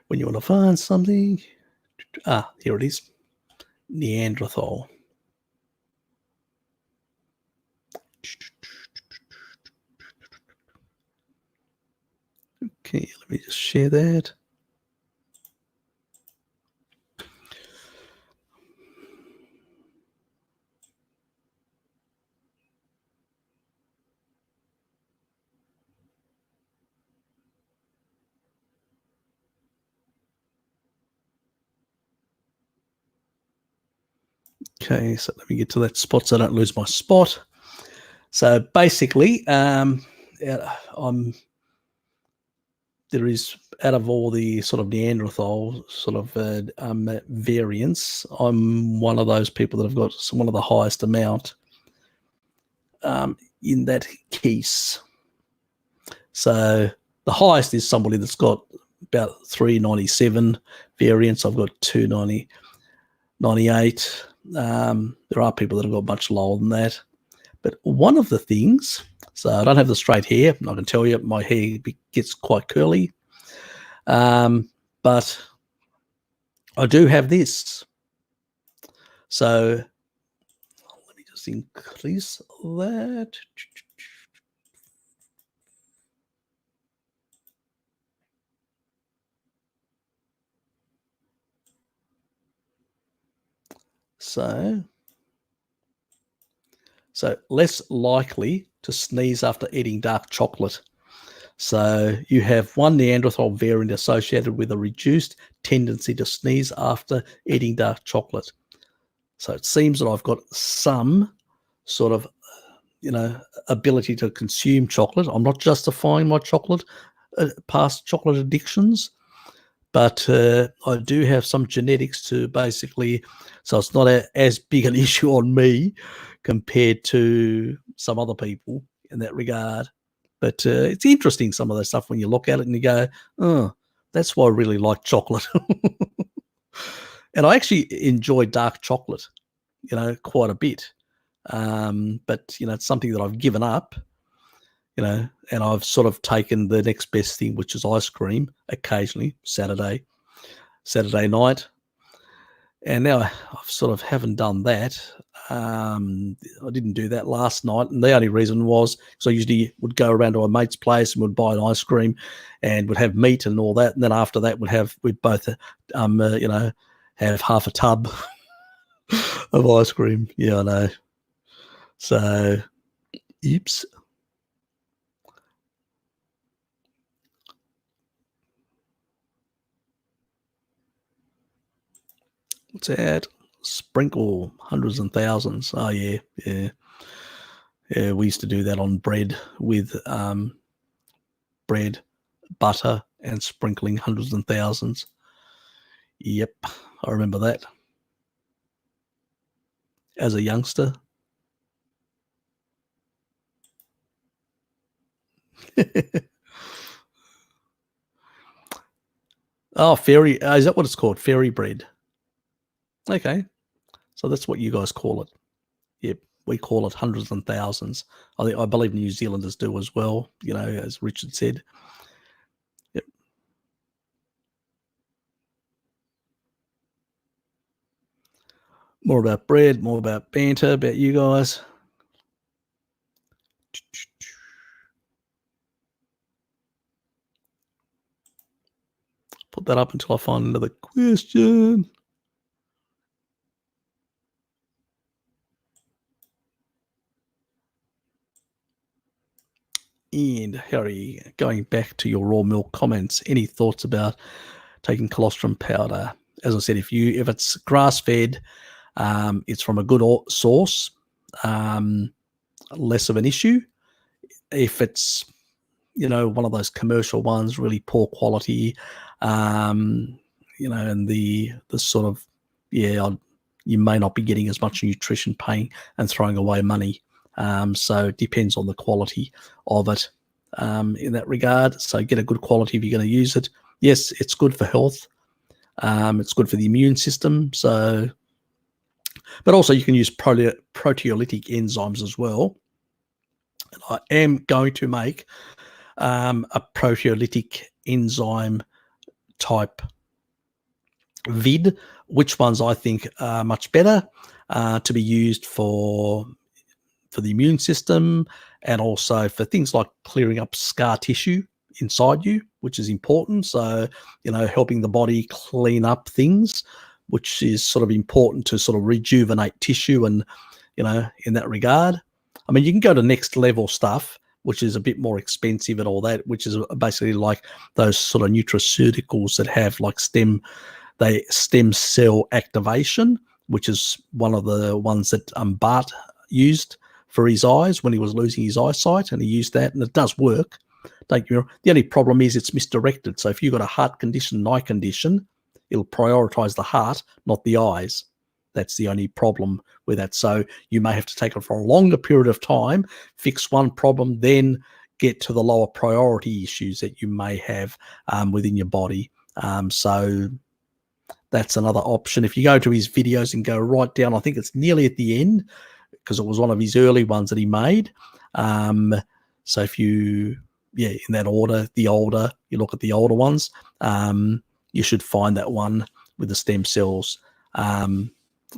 When you want to find something, here it is. Neanderthal. Okay, let me just share that. Okay, so let me get to that spot so I don't lose my spot. So basically, there is, out of all the sort of Neanderthal sort of variants, I'm one of those people that have got one of the highest amount in that case. So the highest is somebody that's got about 397 variants. I've got 298. There are people that have got much lower than that. But one of the things, so I don't have the straight hair. I can tell you my hair gets quite curly. But I do have this. So let me just increase that. So less likely to sneeze after eating dark chocolate. So you have one Neanderthal variant associated with a reduced tendency to sneeze after eating dark chocolate. So it seems that I've got some sort of, ability to consume chocolate. I'm not justifying my past chocolate addictions, but I do have some genetics to basically, so it's not as big an issue on me compared to some other people in that regard. But it's interesting, some of that stuff, when you look at it and you go, oh, that's why I really like chocolate. And I actually enjoy dark chocolate, quite a bit. But, it's something that I've given up, and I've sort of taken the next best thing, which is ice cream occasionally, Saturday night. And now I sort of haven't done that. I didn't do that last night, and the only reason was because I usually would go around to a mate's place and would buy an ice cream and would have meat and all that, and then after that we'd both have half a tub of ice cream. Yeah, I know. So, oops. What's that? Sprinkle hundreds and thousands. Oh, yeah, yeah. Yeah, we used to do that on bread with bread, butter, and sprinkling hundreds and thousands. Yep, I remember that. As a youngster. Oh, fairy. Is that what it's called? Fairy bread. Okay. So that's what you guys call it. Yep. We call it hundreds and thousands. I believe New Zealanders do as well, you know, as Richard said. Yep. More about bread, more about banter, about you guys. Put that up until I find another question. And Harry, going back to your raw milk comments, any thoughts about taking colostrum powder? As I said, if it's grass fed, it's from a good source, less of an issue. If it's, you know, one of those commercial ones, really poor quality, you know, and the sort of, yeah, you may not be getting as much nutrition, paying and throwing away money. So it depends on the quality of it in that regard. So get a good quality if you're going to use it. Yes, it's good for health. It's good for the immune system. So, but also you can use proteolytic enzymes as well. And I am going to make a proteolytic enzyme type vid, which ones I think are much better to be used for the immune system, and also for things like clearing up scar tissue inside you, which is important. So, you know, helping the body clean up things, which is sort of important to sort of rejuvenate tissue and, you know, in that regard. I mean, you can go to next level stuff, which is a bit more expensive and all that, which is basically like those sort of nutraceuticals that have like stem cell activation, which is one of the ones that Bart used for his eyes when he was losing his eyesight, and he used that, and it does work. Don't get me wrong. The only problem is it's misdirected. So if you've got a heart condition, an eye condition, it'll prioritize the heart, not the eyes. That's the only problem with that. So you may have to take it for a longer period of time, fix one problem, then get to the lower priority issues that you may have within your body. So that's another option. If you go to his videos and go right down, I think it's nearly at the end, because it was one of his early ones that he made. So if you, in that order, you look at the older ones, you should find that one with the stem cells.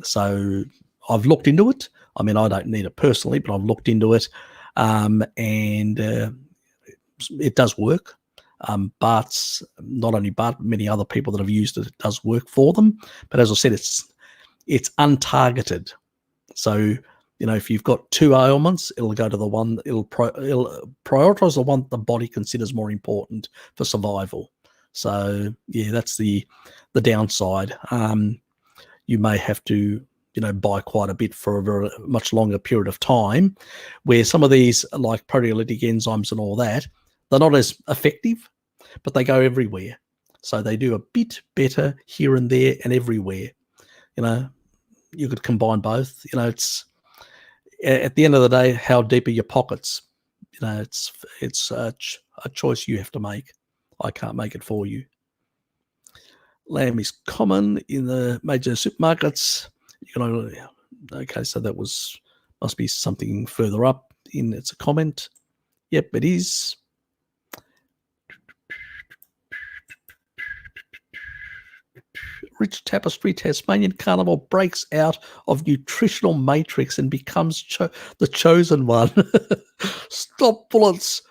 So I've looked into it. I mean, I don't need it personally, but I've looked into it, and it does work. But not only Bart, many other people that have used it, it does work for them. But as I said, it's untargeted. So, you know, if you've got two ailments, it'll go to the one, it'll prioritize the one the body considers more important for survival. So, yeah, that's the downside. You may have to, you know, buy quite a bit for a very much longer period of time, where some of these, like proteolytic enzymes and all that, they're not as effective, but they go everywhere. So they do a bit better here and there and everywhere. You know, you could combine both. You know, it's at the end of the day, how deep are your pockets? You know, it's a choice you have to make. I can't make it for you. Lamb is common in the major supermarkets. You know, okay, so that must be something further up in. It's a comment. Yep, it is. Rich Tapestry Tasmanian Carnival breaks out of nutritional matrix and becomes the chosen one. Stop bullets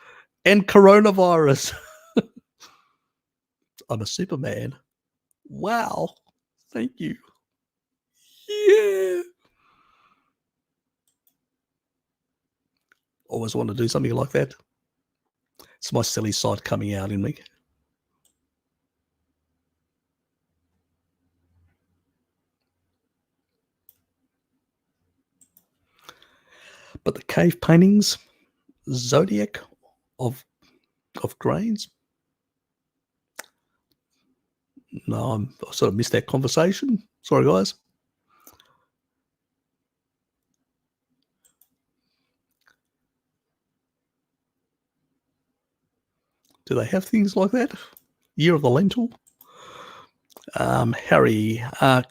and coronavirus. I'm a Superman. Wow. Thank you. Yeah. Always want to do something like that. It's my silly side coming out in me. But the cave paintings, zodiac of grains. No, I sort of missed that conversation. Sorry, guys. Do they have things like that? Year of the lentil? Harry,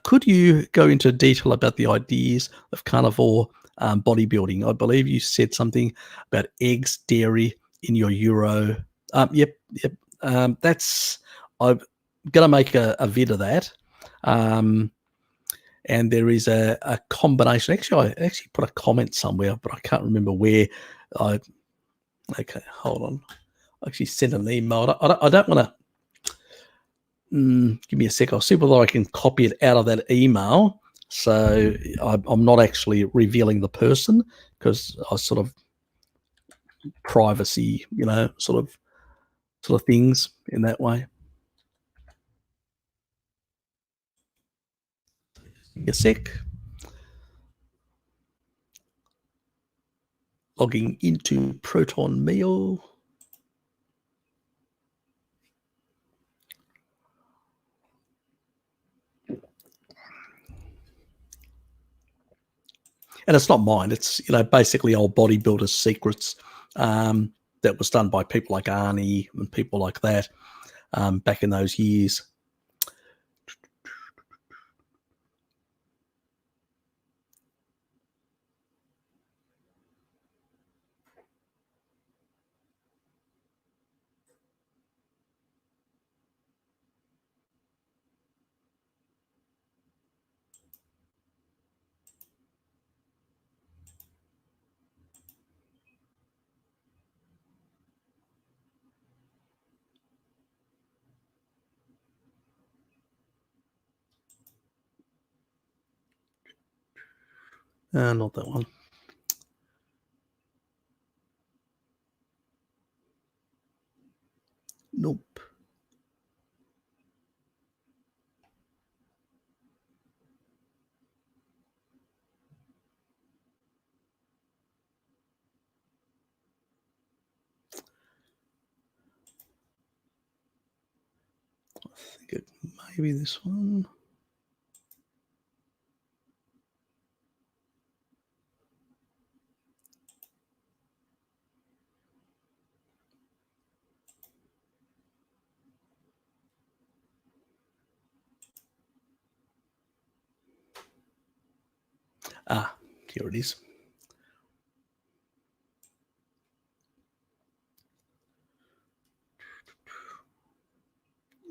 could you go into detail about the ideas of carnivore bodybuilding? I believe you said something about eggs, dairy in your Euro. Yep. That's, I'm going to make a vid of that. And there is a combination. Actually, I actually put a comment somewhere, but I can't remember where. Okay, hold on. I actually sent an email. I don't want to. Give me a sec. I'll see whether I can copy it out of that email. So I'm not actually revealing the person because I sort of privacy, sort of things in that way. A sec. Logging into Proton Mail. And it's not mine. It's, basically old bodybuilders' secrets that was done by people like Arnie and people like that back in those years. Not that one. Nope. I think it may be this one. Here it is.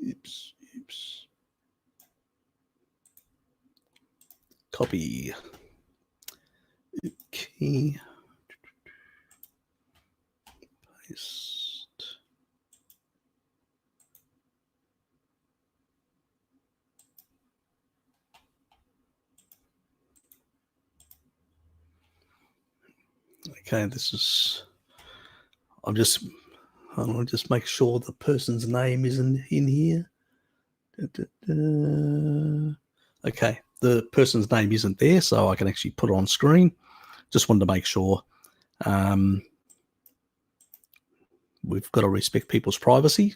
Oops. Copy. Okay. Paste. Okay, this is. I'll just make sure the person's name isn't in here. Okay, the person's name isn't there, so I can actually put it on screen. Just wanted to make sure. We've got to respect people's privacy,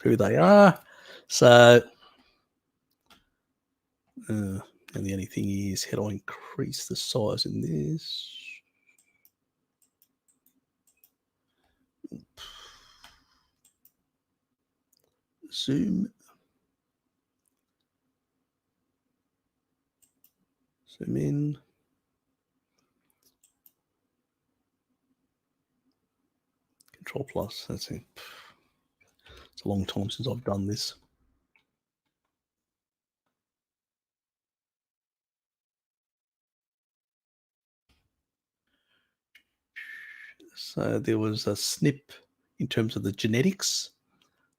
who they are. So, and the only thing is, how do I increase the size in this? Zoom in. Control plus. That's it. It's a long time since I've done this. So there was a snip in terms of the genetics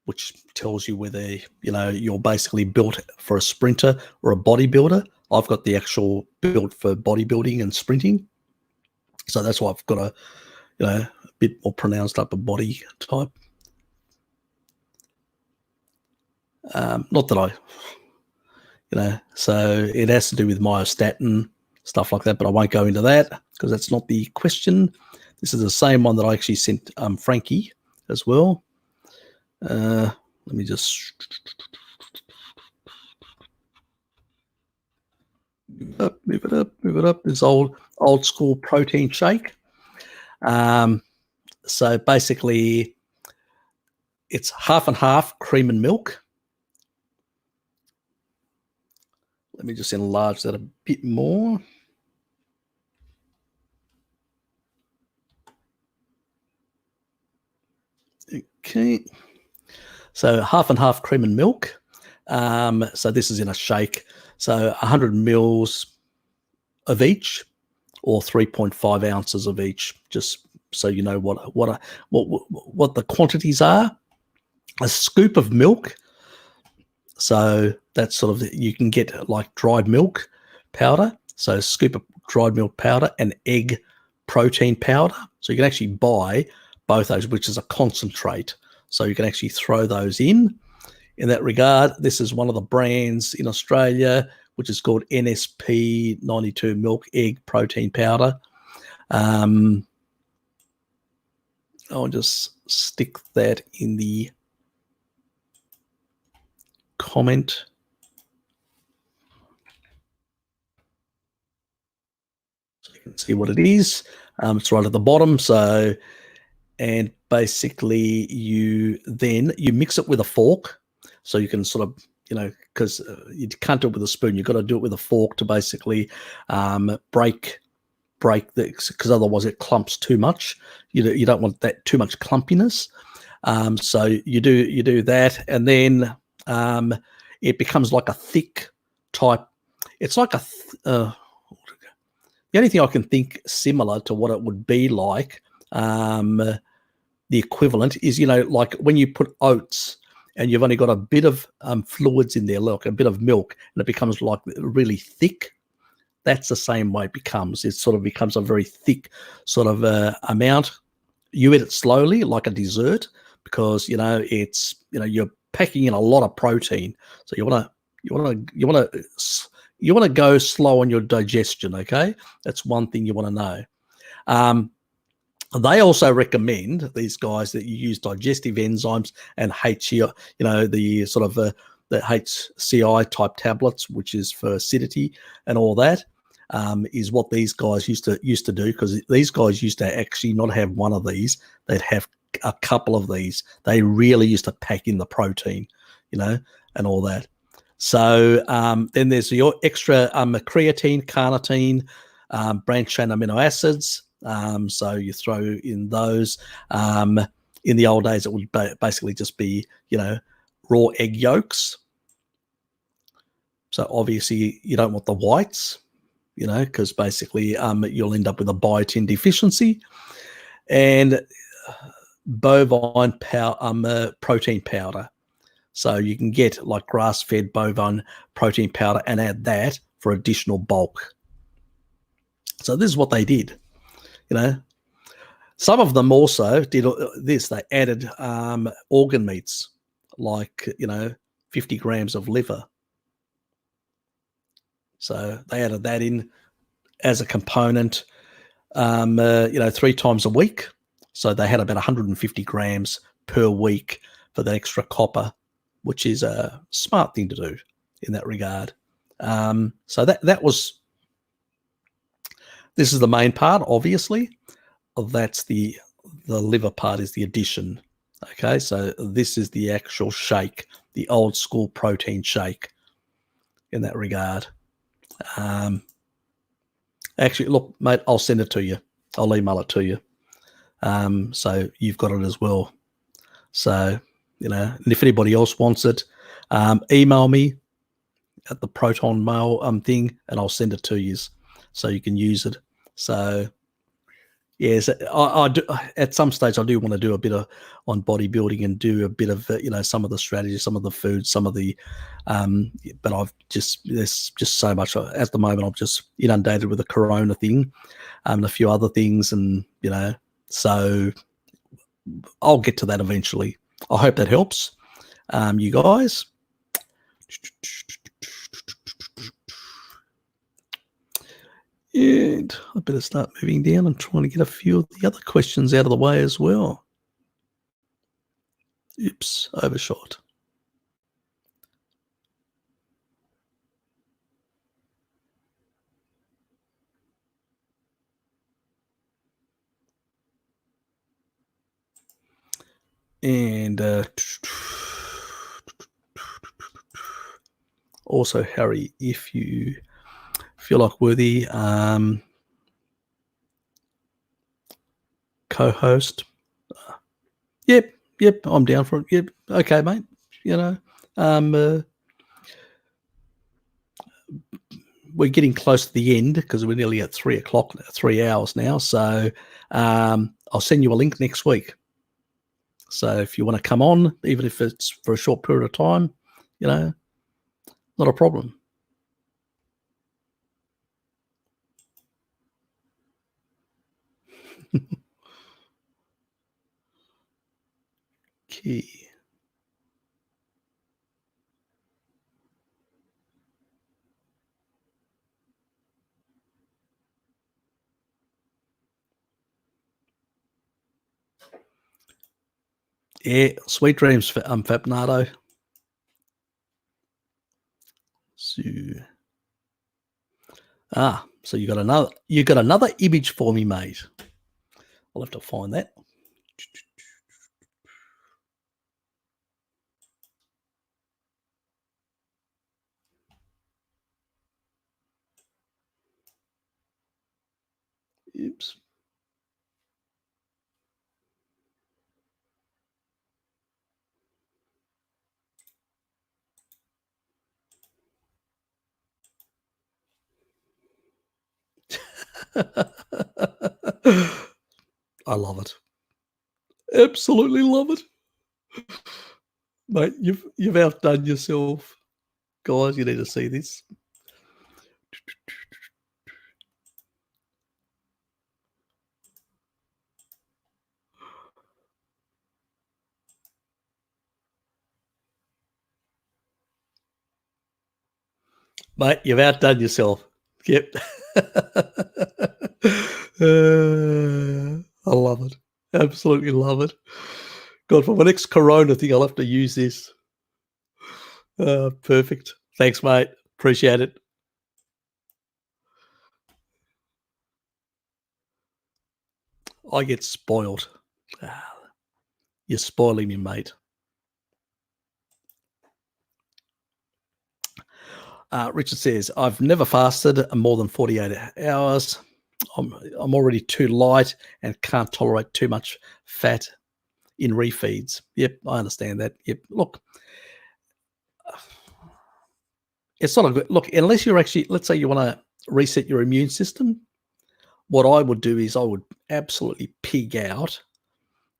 which tells you whether, you're basically built for a sprinter or a bodybuilder. I've got the actual built for bodybuilding and sprinting. So that's why I've got a bit more pronounced upper body type. Not that so it has to do with myostatin, stuff like that, but I won't go into that because that's not the question. This is the same one that I actually sent Frankie as well. Let me just move it up. This old school protein shake. So basically, it's half and half cream and milk. Let me just enlarge that a bit more. Okay. So half and half cream and milk. So this is in a shake. So 100 mils of each, or 3.5 ounces of each, just so you know what the quantities are. A scoop of milk. So that's sort of, you can get like dried milk powder. So a scoop of dried milk powder and egg protein powder. So you can actually buy both those, which is a concentrate. So you can actually throw those in that regard. This is one of the brands in Australia, which is called NSP 92 milk egg protein powder. I'll just stick that in the comment. So you can see what it is. It's right at the bottom. So, and basically you mix it with a fork. So you can sort of, because you can't do it with a spoon. You've got to do it with a fork to basically break because otherwise it clumps too much. You don't want that too much clumpiness. So you do that, and then it becomes like a thick type. It's like the only thing I can think similar to what it would be like, the equivalent is, like when you put oats and you've only got a bit of fluids in there, like a bit of milk, and it becomes like really thick. That's the same way it becomes. It sort of becomes a very thick sort of amount. You eat it slowly, like a dessert, because it's you're packing in a lot of protein. So you want to go slow on your digestion. Okay, that's one thing you want to know. They also recommend, these guys, that you use digestive enzymes and the sort of the HCI type tablets, which is for acidity and all that, is what these guys used to do, because these guys used to actually not have one of these. They'd have a couple of these. They really used to pack in the protein, and all that. So then there's your extra creatine, carnitine, branched chain amino acids. So you throw in those. In the old days, it would basically just be, raw egg yolks. So obviously you don't want the whites, because basically you'll end up with a biotin deficiency. And bovine protein powder. So you can get like grass-fed bovine protein powder and add that for additional bulk. So this is what they did. Some of them also did this. They added organ meats, like 50 grams of liver. So they added that in as a component, 3 times a week. So they had about 150 grams per week for the extra copper, which is a smart thing to do in that regard. So that was. This is the main part, obviously. That's the liver part is the addition. Okay, so this is the actual shake, the old school protein shake in that regard. Actually, look, mate, I'll send it to you. I'll email it to you. So you've got it as well. So, and if anybody else wants it, email me at the Proton Mail thing, and I'll send it to you so you can use it. So, Yes, I do, at some stage I do want to do a bit of on bodybuilding and do a bit of some of the strategies, some of the foods, some of the but there's just so much at the moment. I'm just inundated with the corona thing and a few other things, and so I'll get to that eventually. I hope that helps you guys. And I better start moving down. I'm trying to get a few of the other questions out of the way as well. Oops, overshot. And also, Harry, if you feel like worthy co-host, yep, I'm down for it. Yep, okay, mate. We're getting close to the end because we're nearly at 3 o'clock, 3 hours now. So I'll send you a link next week. So if you want to come on, even if it's for a short period of time, not a problem. Okay. Yeah, sweet dreams, Fapnado. So, so you got another image for me, mate. I'll have to find that. Oops. I love it. Absolutely love it. Mate, you've outdone yourself. Guys, you need to see this. Mate, you've outdone yourself. Yep. I love it. Absolutely love it. God, for my next Corona thing, I'll have to use this. Perfect. Thanks, mate. Appreciate it. I get spoiled. You're spoiling me, mate. Richard says, I've never fasted more than 48 hours. I'm already too light and can't tolerate too much fat in refeeds. Yep, I understand that. Yep, look, it's not a good look unless you're actually, let's say you want to reset your immune system. What I would do is I would absolutely pig out,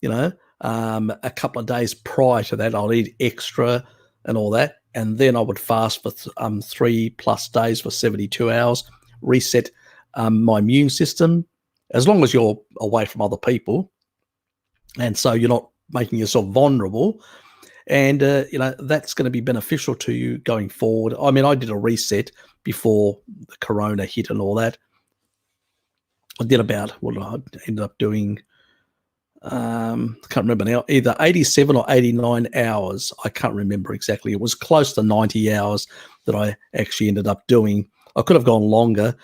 a couple of days prior to that. I'll eat extra and all that. And then I would fast for 3+ days for 72 hours, reset my immune system, as long as you're away from other people. And so you're not making yourself vulnerable. And, that's going to be beneficial to you going forward. I mean, I did a reset before the Corona hit and all that. I did about, I ended up doing, I can't remember now, either 87 or 89 hours. I can't remember exactly. It was close to 90 hours that I actually ended up doing. I could have gone longer.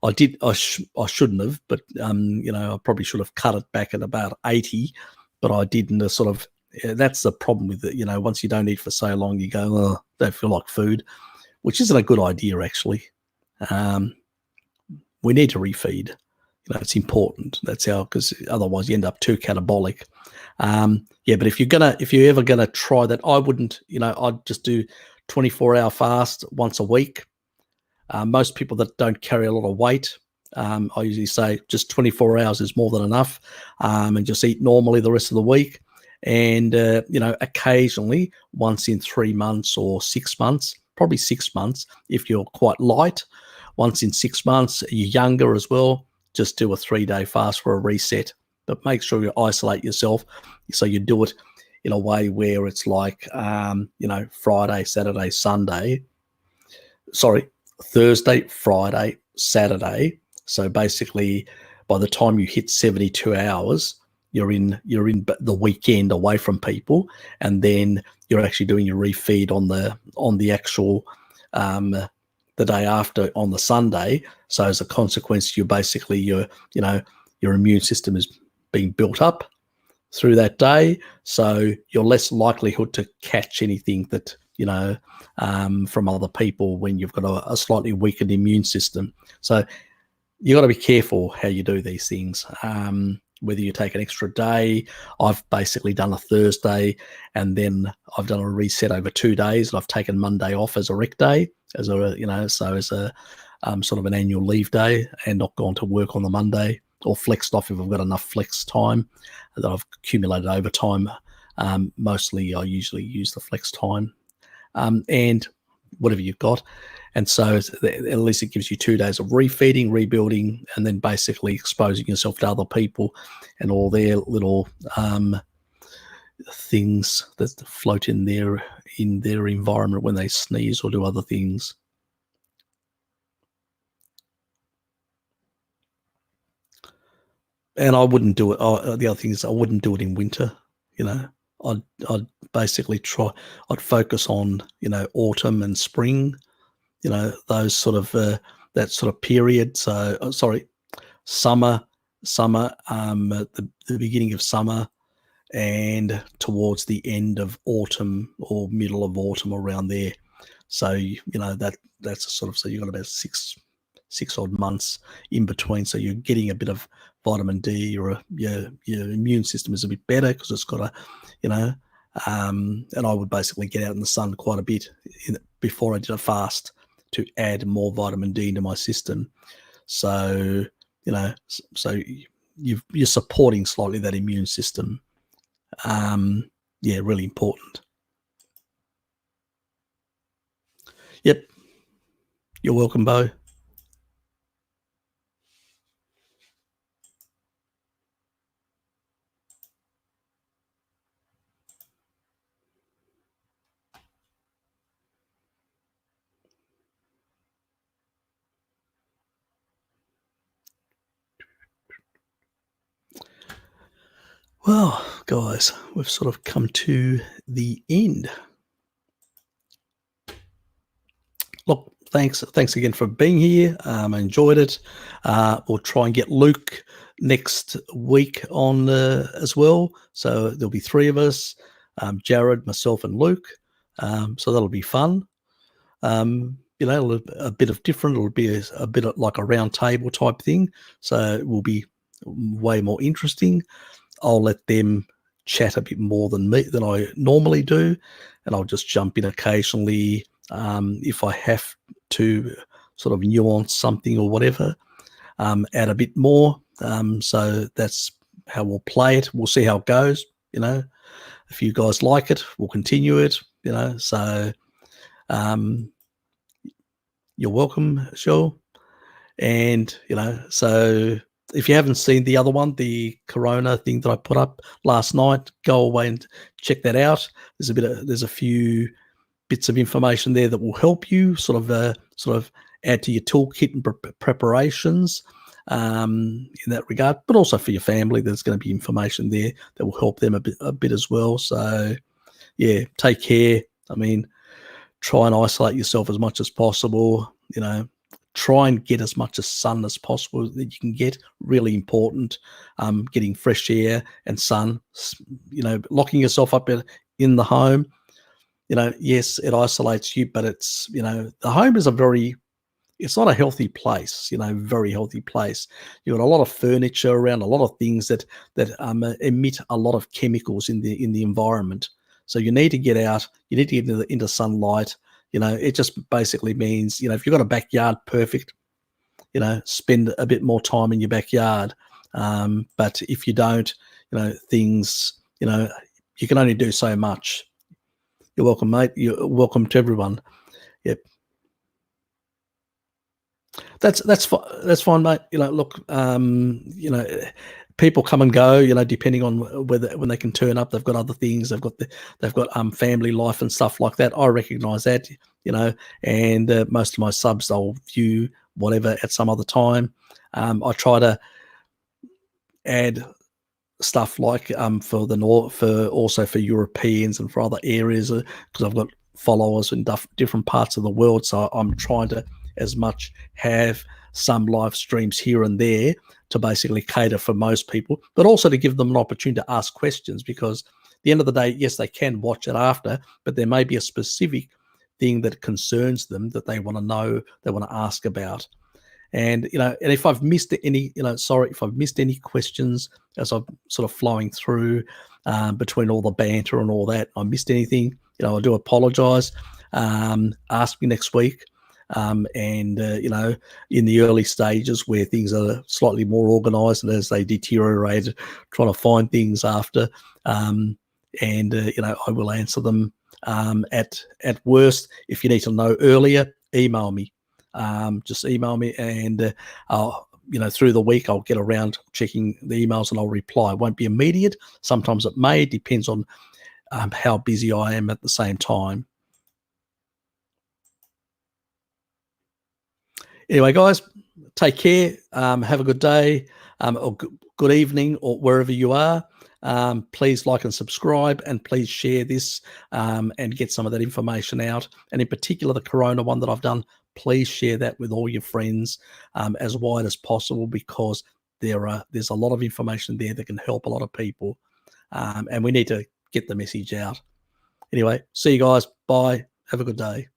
I shouldn't have, but, I probably should have cut it back at about 80, but I didn't that's the problem with it. Once you don't eat for so long, you go, oh, don't feel like food, which isn't a good idea, actually. We need to refeed. It's important. That's how, because otherwise you end up too catabolic. But if you're ever gonna try that, I wouldn't. I'd just do 24-hour fast once a week. Most people that don't carry a lot of weight I usually say just 24 hours is more than enough, and just eat normally the rest of the week. And, occasionally once in 3 months or 6 months, probably 6 months, if you're quite light, once in 6 months, you're younger as well, just do a 3-day fast for a reset. But make sure you isolate yourself. So you do it in a way where it's like, Friday, Saturday, Sunday. Sorry, Thursday, Friday, Saturday. So basically, by the time you hit 72 hours, you're in the weekend away from people, and then you're actually doing your refeed on the actual the day after on the Sunday. So as a consequence, you basically your immune system is being built up through that day, so you're less likelihood to catch anything that from other people when you've got a slightly weakened immune system. So you got to be careful how you do these things. Whether you take an extra day, I've basically done a Thursday, and then I've done a reset over 2 days, and I've taken Monday off as a rec day, as a sort of an annual leave day, and not gone to work on the Monday, or flexed off if I've got enough flex time that I've accumulated over time. Mostly I usually use the flex time, and whatever you've got. And so at least it gives you 2 days of refeeding, rebuilding, and then basically exposing yourself to other people and all their little things that float in their environment when they sneeze or do other things. And I wouldn't do it. The other thing is I wouldn't do it in winter. I'd basically I'd focus on autumn and spring. Those sort of that sort of period. So summer, at the beginning of summer, and towards the end of autumn or middle of autumn, around there. So that's sort of, so you've got about six odd months in between. So you're getting a bit of vitamin D. Your immune system is a bit better because it's got and I would basically get out in the sun quite a bit before I did a fast to add more vitamin D into my system. So, you're supporting slightly that immune system. Really important. Yep. You're welcome, Bo. Well, guys, we've sort of come to the end. Look, thanks again for being here. I enjoyed it. We'll try and get Luke next week on as well. So there'll be 3 of us, Jared, myself, and Luke. So that'll be fun. A bit of different. It'll be a bit of like a round table type thing. So it will be way more interesting. I'll let them chat a bit more than I normally do, and I'll just jump in occasionally if I have to sort of nuance something or whatever, add a bit more. So that's how we'll play it. We'll see how it goes. If you guys like it, we'll continue it. So you're welcome, sure. And so if you haven't seen the other one, the Corona thing that I put up last night, go away and check that out. There's a few bits of information there that will help you sort of add to your toolkit and preparations in that regard, but also for your family. There's going to be information there that will help them a bit as well. So yeah, take care. I mean, try and isolate yourself as much as possible. Try and get as much sun as possible that you can get. Really important. Getting fresh air and sun. Locking yourself up in the home. Yes, it isolates you, but it's the home is it's not a healthy place. Very healthy place. You've got a lot of furniture around, a lot of things that emit a lot of chemicals in the environment. So you need to get out. You need to get into sunlight. It just basically means, if you've got a backyard, perfect. spend a bit more time in your backyard. But if you don't, things, you can only do so much. You're welcome, mate. You're welcome to everyone. Yep. That's fine, mate. Look, people come and go, depending on when they can turn up. They've got other things. They've got family life and stuff like that. I recognize that, and most of my subs, they'll view whatever at some other time. I try to add stuff like for Europeans and for other areas, because I've got followers in different parts of the world. So I'm trying to as much have some live streams here and there to basically cater for most people, but also to give them an opportunity to ask questions, because at the end of the day, yes, they can watch it after, but there may be a specific thing that concerns them that they want to know, they want to ask about. And, and if I've missed any, sorry, if I've missed any questions as I'm sort of flowing through between all the banter and all that, I missed anything, I do apologize. Ask me next week. And, in the early stages where things are slightly more organized, and as they deteriorate, trying to find things after, I will answer them. At worst, if you need to know earlier, email me. Just email me, and through the week I'll get around checking the emails and I'll reply. It won't be immediate. Sometimes it may, depends on how busy I am at the same time. Anyway, guys, take care. Have a good day, or good evening, or wherever you are. Please like and subscribe, and please share this and get some of that information out. And in particular, the Corona one that I've done, please share that with all your friends as wide as possible, because there's a lot of information there that can help a lot of people. And we need to get the message out. Anyway, see you guys. Bye. Have a good day.